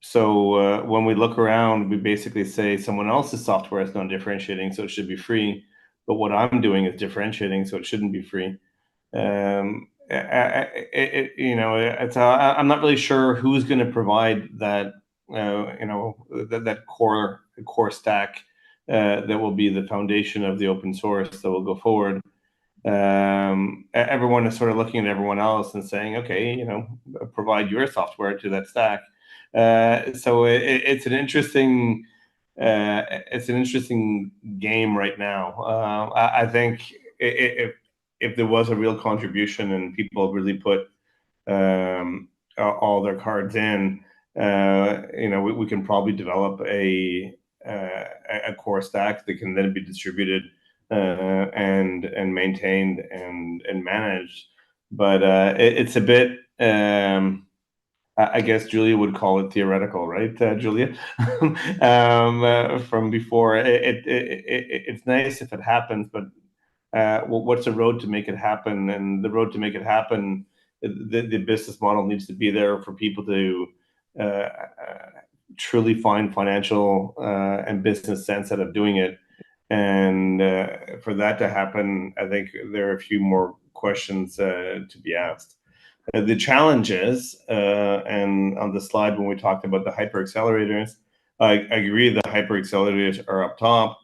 So when we look around, we basically say someone else's software is non-differentiating, so it should be free. But what I'm doing is differentiating, so it shouldn't be free. I'm not really sure who's going to provide that, that core stack that will be the foundation of the open source that will go forward. Everyone is sort of looking at everyone else and saying, okay, provide your software to that stack. So it's an interesting game right now. I think if there was a real contribution and people really put all their cards in, we can probably develop a core stack that can then be distributed and maintained and managed. But it's a bit, I guess Julia would call it theoretical, right, Julia? From before, it's nice if it happens, but what's the road to make it happen? And the road to make it happen, the business model needs to be there for people to truly find financial and business sense out of doing it. And for that to happen, I think there are a few more questions to be asked. The challenge is, and on the slide when we talked about the hyper-accelerators, I agree the hyper-accelerators are up top,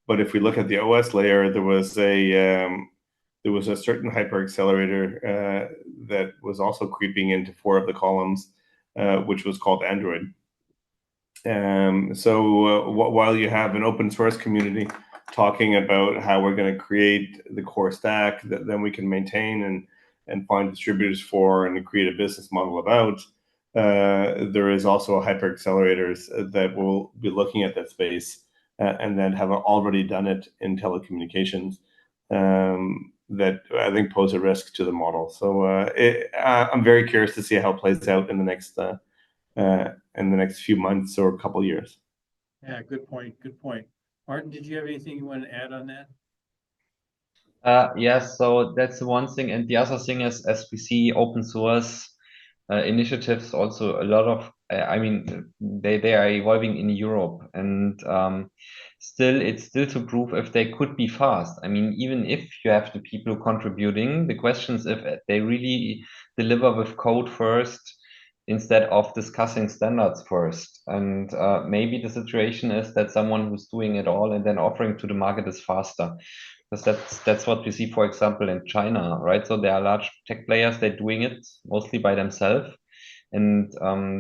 but if we look at the OS layer, there was a certain hyper-accelerator that was also creeping into 4 of the columns, which was called Android. So while you have an open source community talking about how we're going to create the core stack that then we can maintain and find distributors for and create a business model about, there is also hyper accelerators that will be looking at that space and then have already done it in telecommunications that I think pose a risk to the model. So I'm very curious to see how it plays out in the next few months or a couple of years.
Yeah, good point. Good point. Martin, did you have anything you want to add on that?
Yes, so that's the one thing. And the other thing is, as we see open source initiatives, also a lot of, I mean, they are evolving in Europe, and it's still to prove if they could be fast. I mean, even if you have the people contributing, the question is if they really deliver with code first instead of discussing standards first. And maybe the situation is that someone who's doing it all and then offering to the market is faster. Because that's what we see, for example, in China, right? So there are large tech players, they're doing it mostly by themselves. And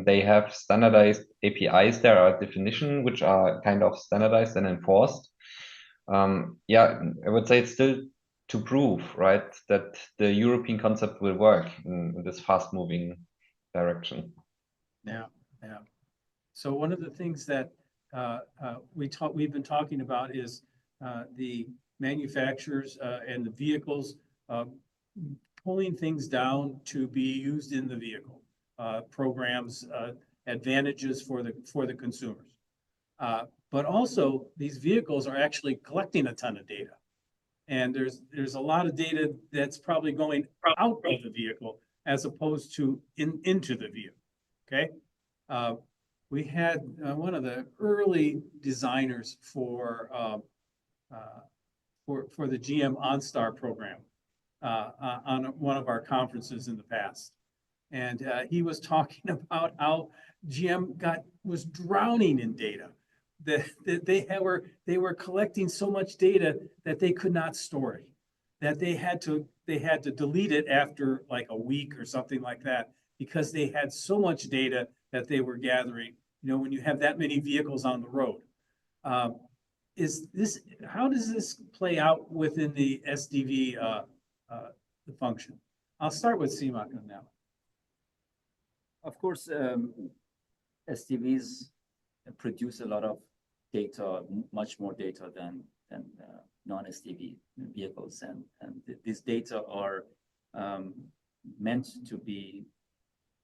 they have standardized APIs there are definition, which are kind of standardized and enforced. Yeah, I would say it's still to prove, right, that the European concept will work in this fast moving direction.
Yeah, yeah. So one of the things that we've been talking about is the manufacturers and the vehicles pulling things down to be used in the vehicle, programs, advantages for the consumers. But also these vehicles are actually collecting a ton of data. And there's a lot of data that's probably going out of the vehicle as opposed to into the vehicle. Okay. We had one of the early designers for the GM OnStar program on one of our conferences in the past, and he was talking about how GM was drowning in data. That they were collecting so much data that they could not store it, that they had to delete it after like a week or something like that, because they had so much data that they were gathering. You know, when you have that many vehicles on the road, how does this play out within the SDV the function? I'll start with CMOC on that.
Of course, SDVs produce a lot of data, much more data than non-SDV vehicles, and these data are meant to be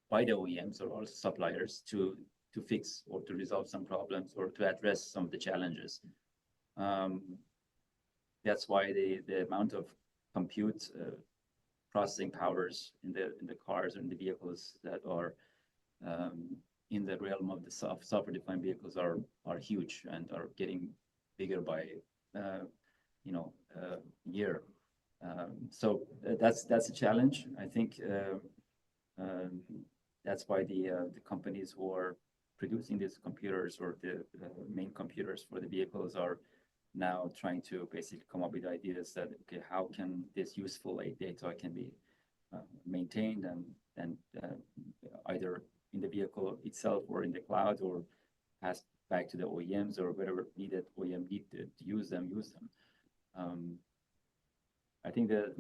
by the OEMs or also suppliers to fix or to resolve some problems or to address some of the challenges. That's why the amount of compute processing powers in the cars and the vehicles that are in the realm of the software-defined vehicles are huge and are getting bigger by year. So that's a challenge. I think that's why the companies who are producing these computers or the main computers for the vehicles are now trying to basically come up with ideas that, okay, how can this useful data can be maintained and either in the vehicle itself or in the cloud or passed back to the OEMs or whatever needed OEM need to use them. I think that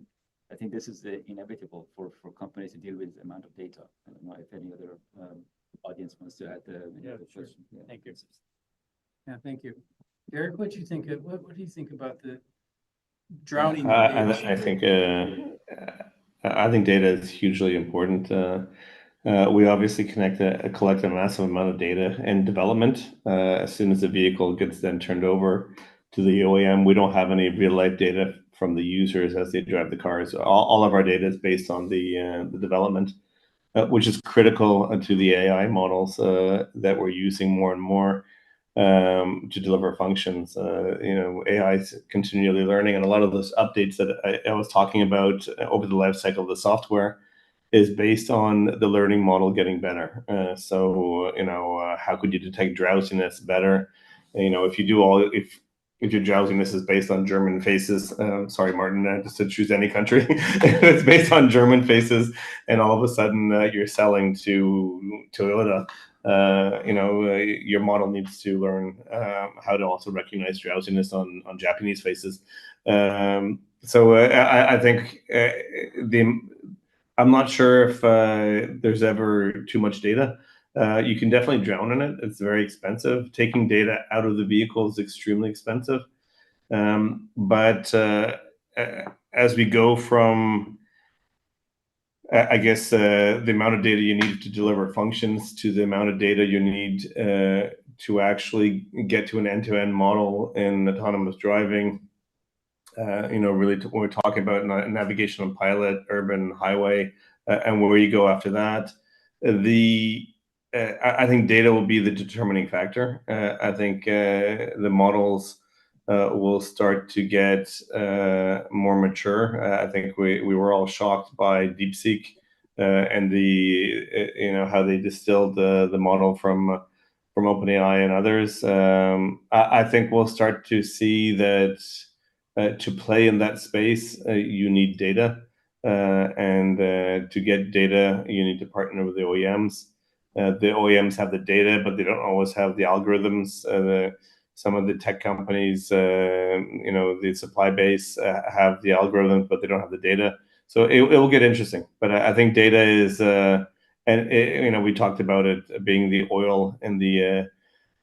I think this is inevitable for companies to deal with the amount of data. I don't know if any other audience wants to add any other
sure.
question. Yeah.
Thank you. Yeah, thank you. Derek, what do you think? What do you think about the drowning?
I think data is hugely important. We obviously collect a massive amount of data in development. As soon as the vehicle gets then turned over to the OEM, we don't have any real life data from the users as they drive the cars. All of our data is based on the development, which is critical to the AI models that we're using more and more to deliver functions. AI is continually learning, and a lot of those updates that I was talking about over the life cycle of the software is based on the learning model getting better. How could you detect drowsiness better? If your drowsiness is based on German faces, sorry, Martin, just to choose any country, if it's based on German faces, and all of a sudden you're selling to Toyota, your model needs to learn how to also recognize drowsiness on Japanese faces. I think I'm not sure if there's ever too much data. You can definitely drown in it. It's very expensive. Taking data out of the vehicle is extremely expensive. But as we go from, I guess, the amount of data you need to deliver functions to the amount of data you need to actually get to an end-to-end model in autonomous driving, really when we're talking about navigation on pilot, urban, highway, and where you go after that, I think data will be the determining factor. I think the models will start to get more mature. I think we were all shocked by DeepSeek and how they distilled the model from OpenAI and others. I think we'll start to see that to play in that space, you need data. And to get data, you need to partner with the OEMs. The OEMs have the data, but they don't always have the algorithms. Some of the tech companies, the supply base have the algorithms, but they don't have the data. So it will get interesting. But I think data is, we talked about it being the oil in the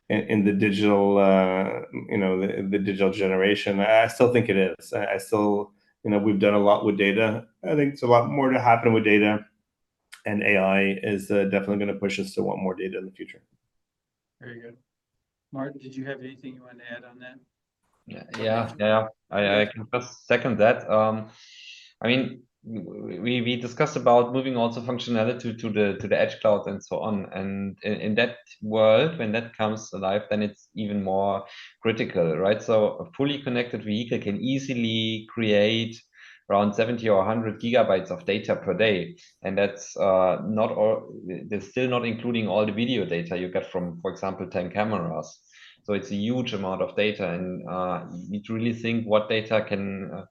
digital, the digital generation. I still think it is. I still, we've done a lot with data. I think it's a lot more to happen with data, and AI is definitely going to push us to want more data in the future.
Very good. Martin, did you have anything you want to add on that?
Yeah. I can just second that. I mean, we discussed about moving also functionality to the edge cloud and so on. And in that world, when that comes alive, then it's even more critical, right? So a fully connected vehicle can easily create around 70 or 100 gigabytes of data per day. And that's not all, they're still not including all the video data you get from, for example, 10 cameras. So it's a huge amount of data, and you need to really think what data can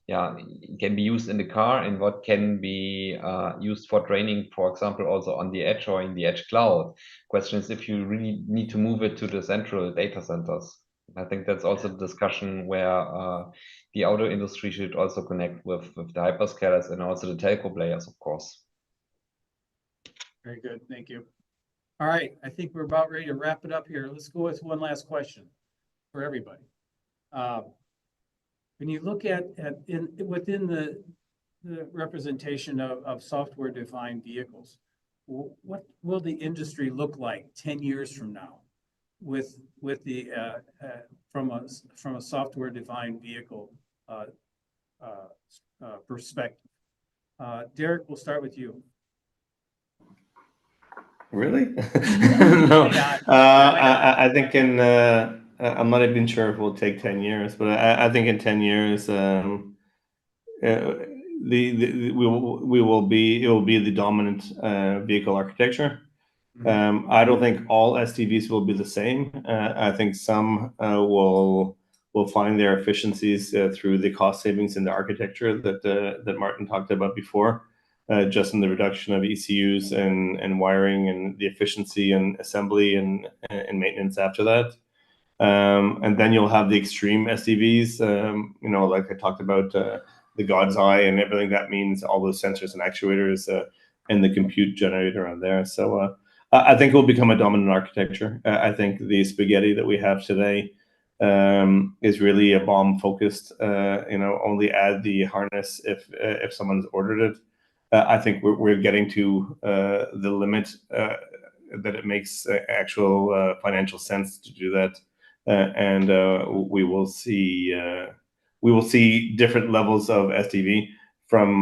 be used in the car and what can be used for training, for example, also on the edge or in the edge cloud. Question is if you really need to move it to the central data centers. I think that's also the discussion where the auto industry should also connect with the hyperscalers and also the telco players, of course.
Very good. Thank you. All right. I think we're about ready to wrap it up here. Let's go with one last question for everybody. When you look at within the representation of software-defined vehicles, what will the industry look like 10 years from now with the from a software-defined vehicle perspective? Derek, we'll start with you.
Really? No. I think I'm not even sure if it will take 10 years, but I think in 10 years, it will be the dominant vehicle architecture. I don't think all SDVs will be the same. I think some will find their efficiencies through the cost savings in the architecture that Martin talked about before. Just in the reduction of ECUs and wiring and the efficiency and assembly and maintenance after that. And then you'll have the extreme SDVs, like I talked about, the the God's eye and everything that means, all those sensors and actuators and the compute generator on there. So I think it will become a dominant architecture. I think the spaghetti that we have today is really a BOM focused. Only add the harness if someone's ordered it. I think we're getting to the limit that it makes actual financial sense to do that, and we will see different levels of SDV from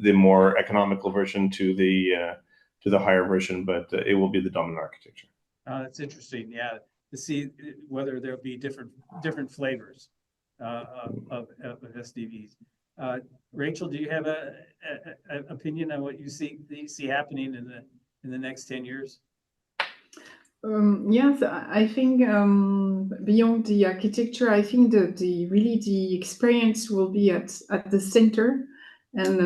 the more economical version to the higher version, but it will be the dominant architecture.
That's interesting. Yeah, to see whether there'll be different flavors of SDVs. Rachel, do you have an opinion on what you see happening in the next 10 years?
Yes, I think beyond the architecture, I think the experience will be at the center, and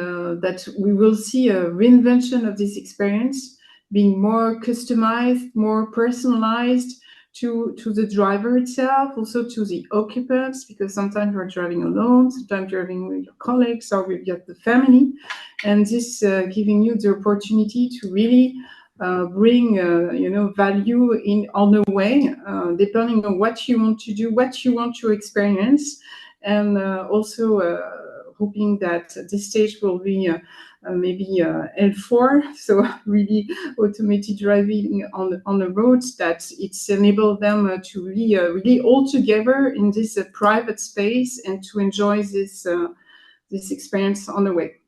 that we will see a reinvention of this experience being more customized, more personalized to the driver itself, also to the occupants, because sometimes you're driving alone, sometimes you're driving with your colleagues or with the family, and this giving you the opportunity to really bring value on the way, depending on what you want to do, what you want to experience, and also hoping that this stage will be maybe L4, so really automated driving on the roads, that it's enabled them to really all together in this private space and to enjoy this experience on the way.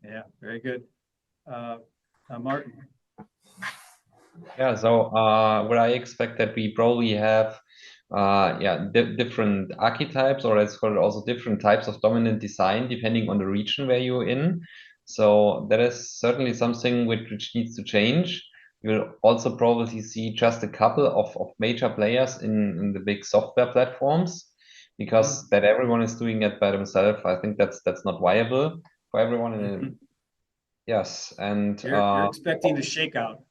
Yeah, very good. Martin.
Yeah, so what I expect that we probably have different archetypes, or let's call it also different types of dominant design depending on the region where you're in. So that is certainly something which needs to change. You'll also probably see just a couple of major players in the big software platforms, because that everyone is doing it by themselves. I think that's not viable for everyone. Yes, and
you're expecting a shakeout.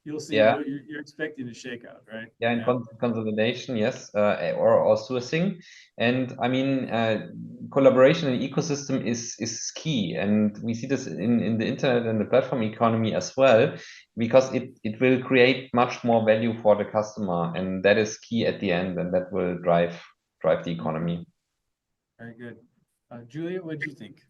You'll see.
Yeah.
You're expecting a shakeout, right?
Yeah, in consolidation, yes, or sourcing. And I mean, collaboration and ecosystem is key, and we see this in the internet and the platform economy as well, because it will create much more value for the customer, and that is key at the end, and that will drive the economy.
Very good. Julia, what do you think?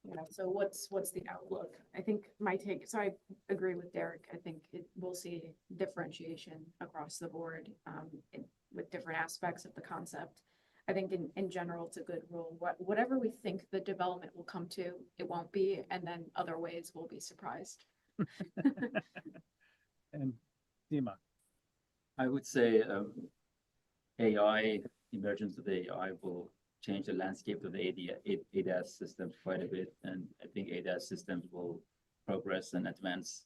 Yeah, so what's the outlook? I think my take, so I agree with Derek. I think we'll see differentiation across the board with different aspects of the concept. I think in general, it's a good rule. Whatever we think the development will come to, it won't be, and then other ways we'll be surprised.
And Dima.
I would say AI, emergence of AI will change the landscape of the ADAS systems quite a bit, and I think ADAS systems will progress and advance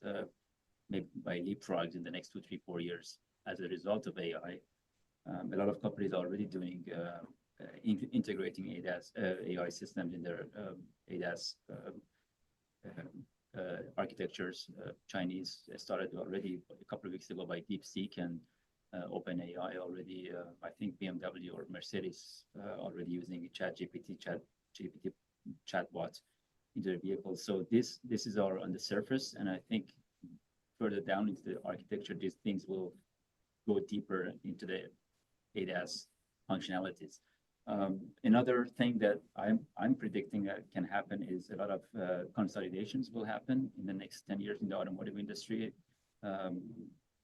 maybe by leapfrogs in the next 2, 3, 4 years as a result of AI. A lot of companies are already doing integrating AI systems in their ADAS architectures. Chinese started already a couple of weeks ago by DeepSeek, and OpenAI already, I think BMW or Mercedes already using ChatGPT chatbots in their vehicles. So this is all on the surface, and I think further down into the architecture, these things will go deeper into the ADAS functionalities. Another thing that I'm predicting that can happen is a lot of consolidations will happen in the next 10 years in the automotive industry.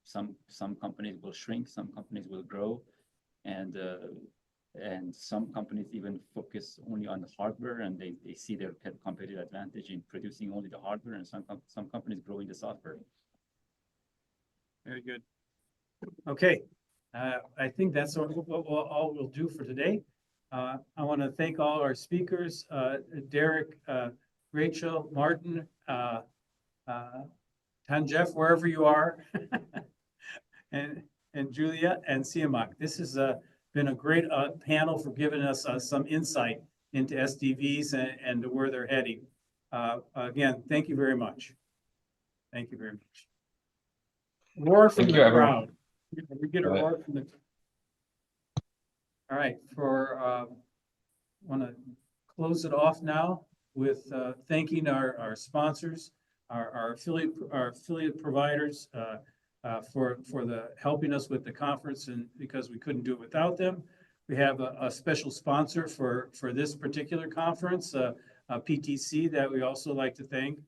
Some companies will shrink, some companies will grow, and some companies even focus only on the hardware, and they see their competitive advantage in producing only the hardware, and some companies grow in the software.
Very good. Okay, I think that's all we'll do for today. I want to thank all our speakers, Derek, Rachel, Martin, Tanjeff, wherever you are, and Julia and Siamak. This has been a great panel for giving us some insight into SDVs and where they're heading. Again, thank you very much. Thank you very much. Roar from the crowd. We get a roar from the All right, want to close it off now with thanking our sponsors, our affiliate providers for the helping us with the conference, and because we couldn't do it without them. We have a special sponsor for this particular conference, PTC, that we also like to thank.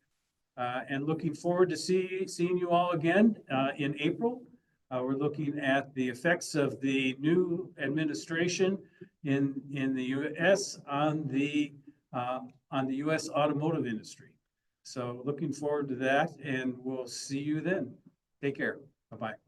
And looking forward to seeing you all again in April. We're looking at the effects of the new administration in the U.S. on the U.S. automotive industry. So looking forward to that, and we'll see you then. Take care. Bye-bye.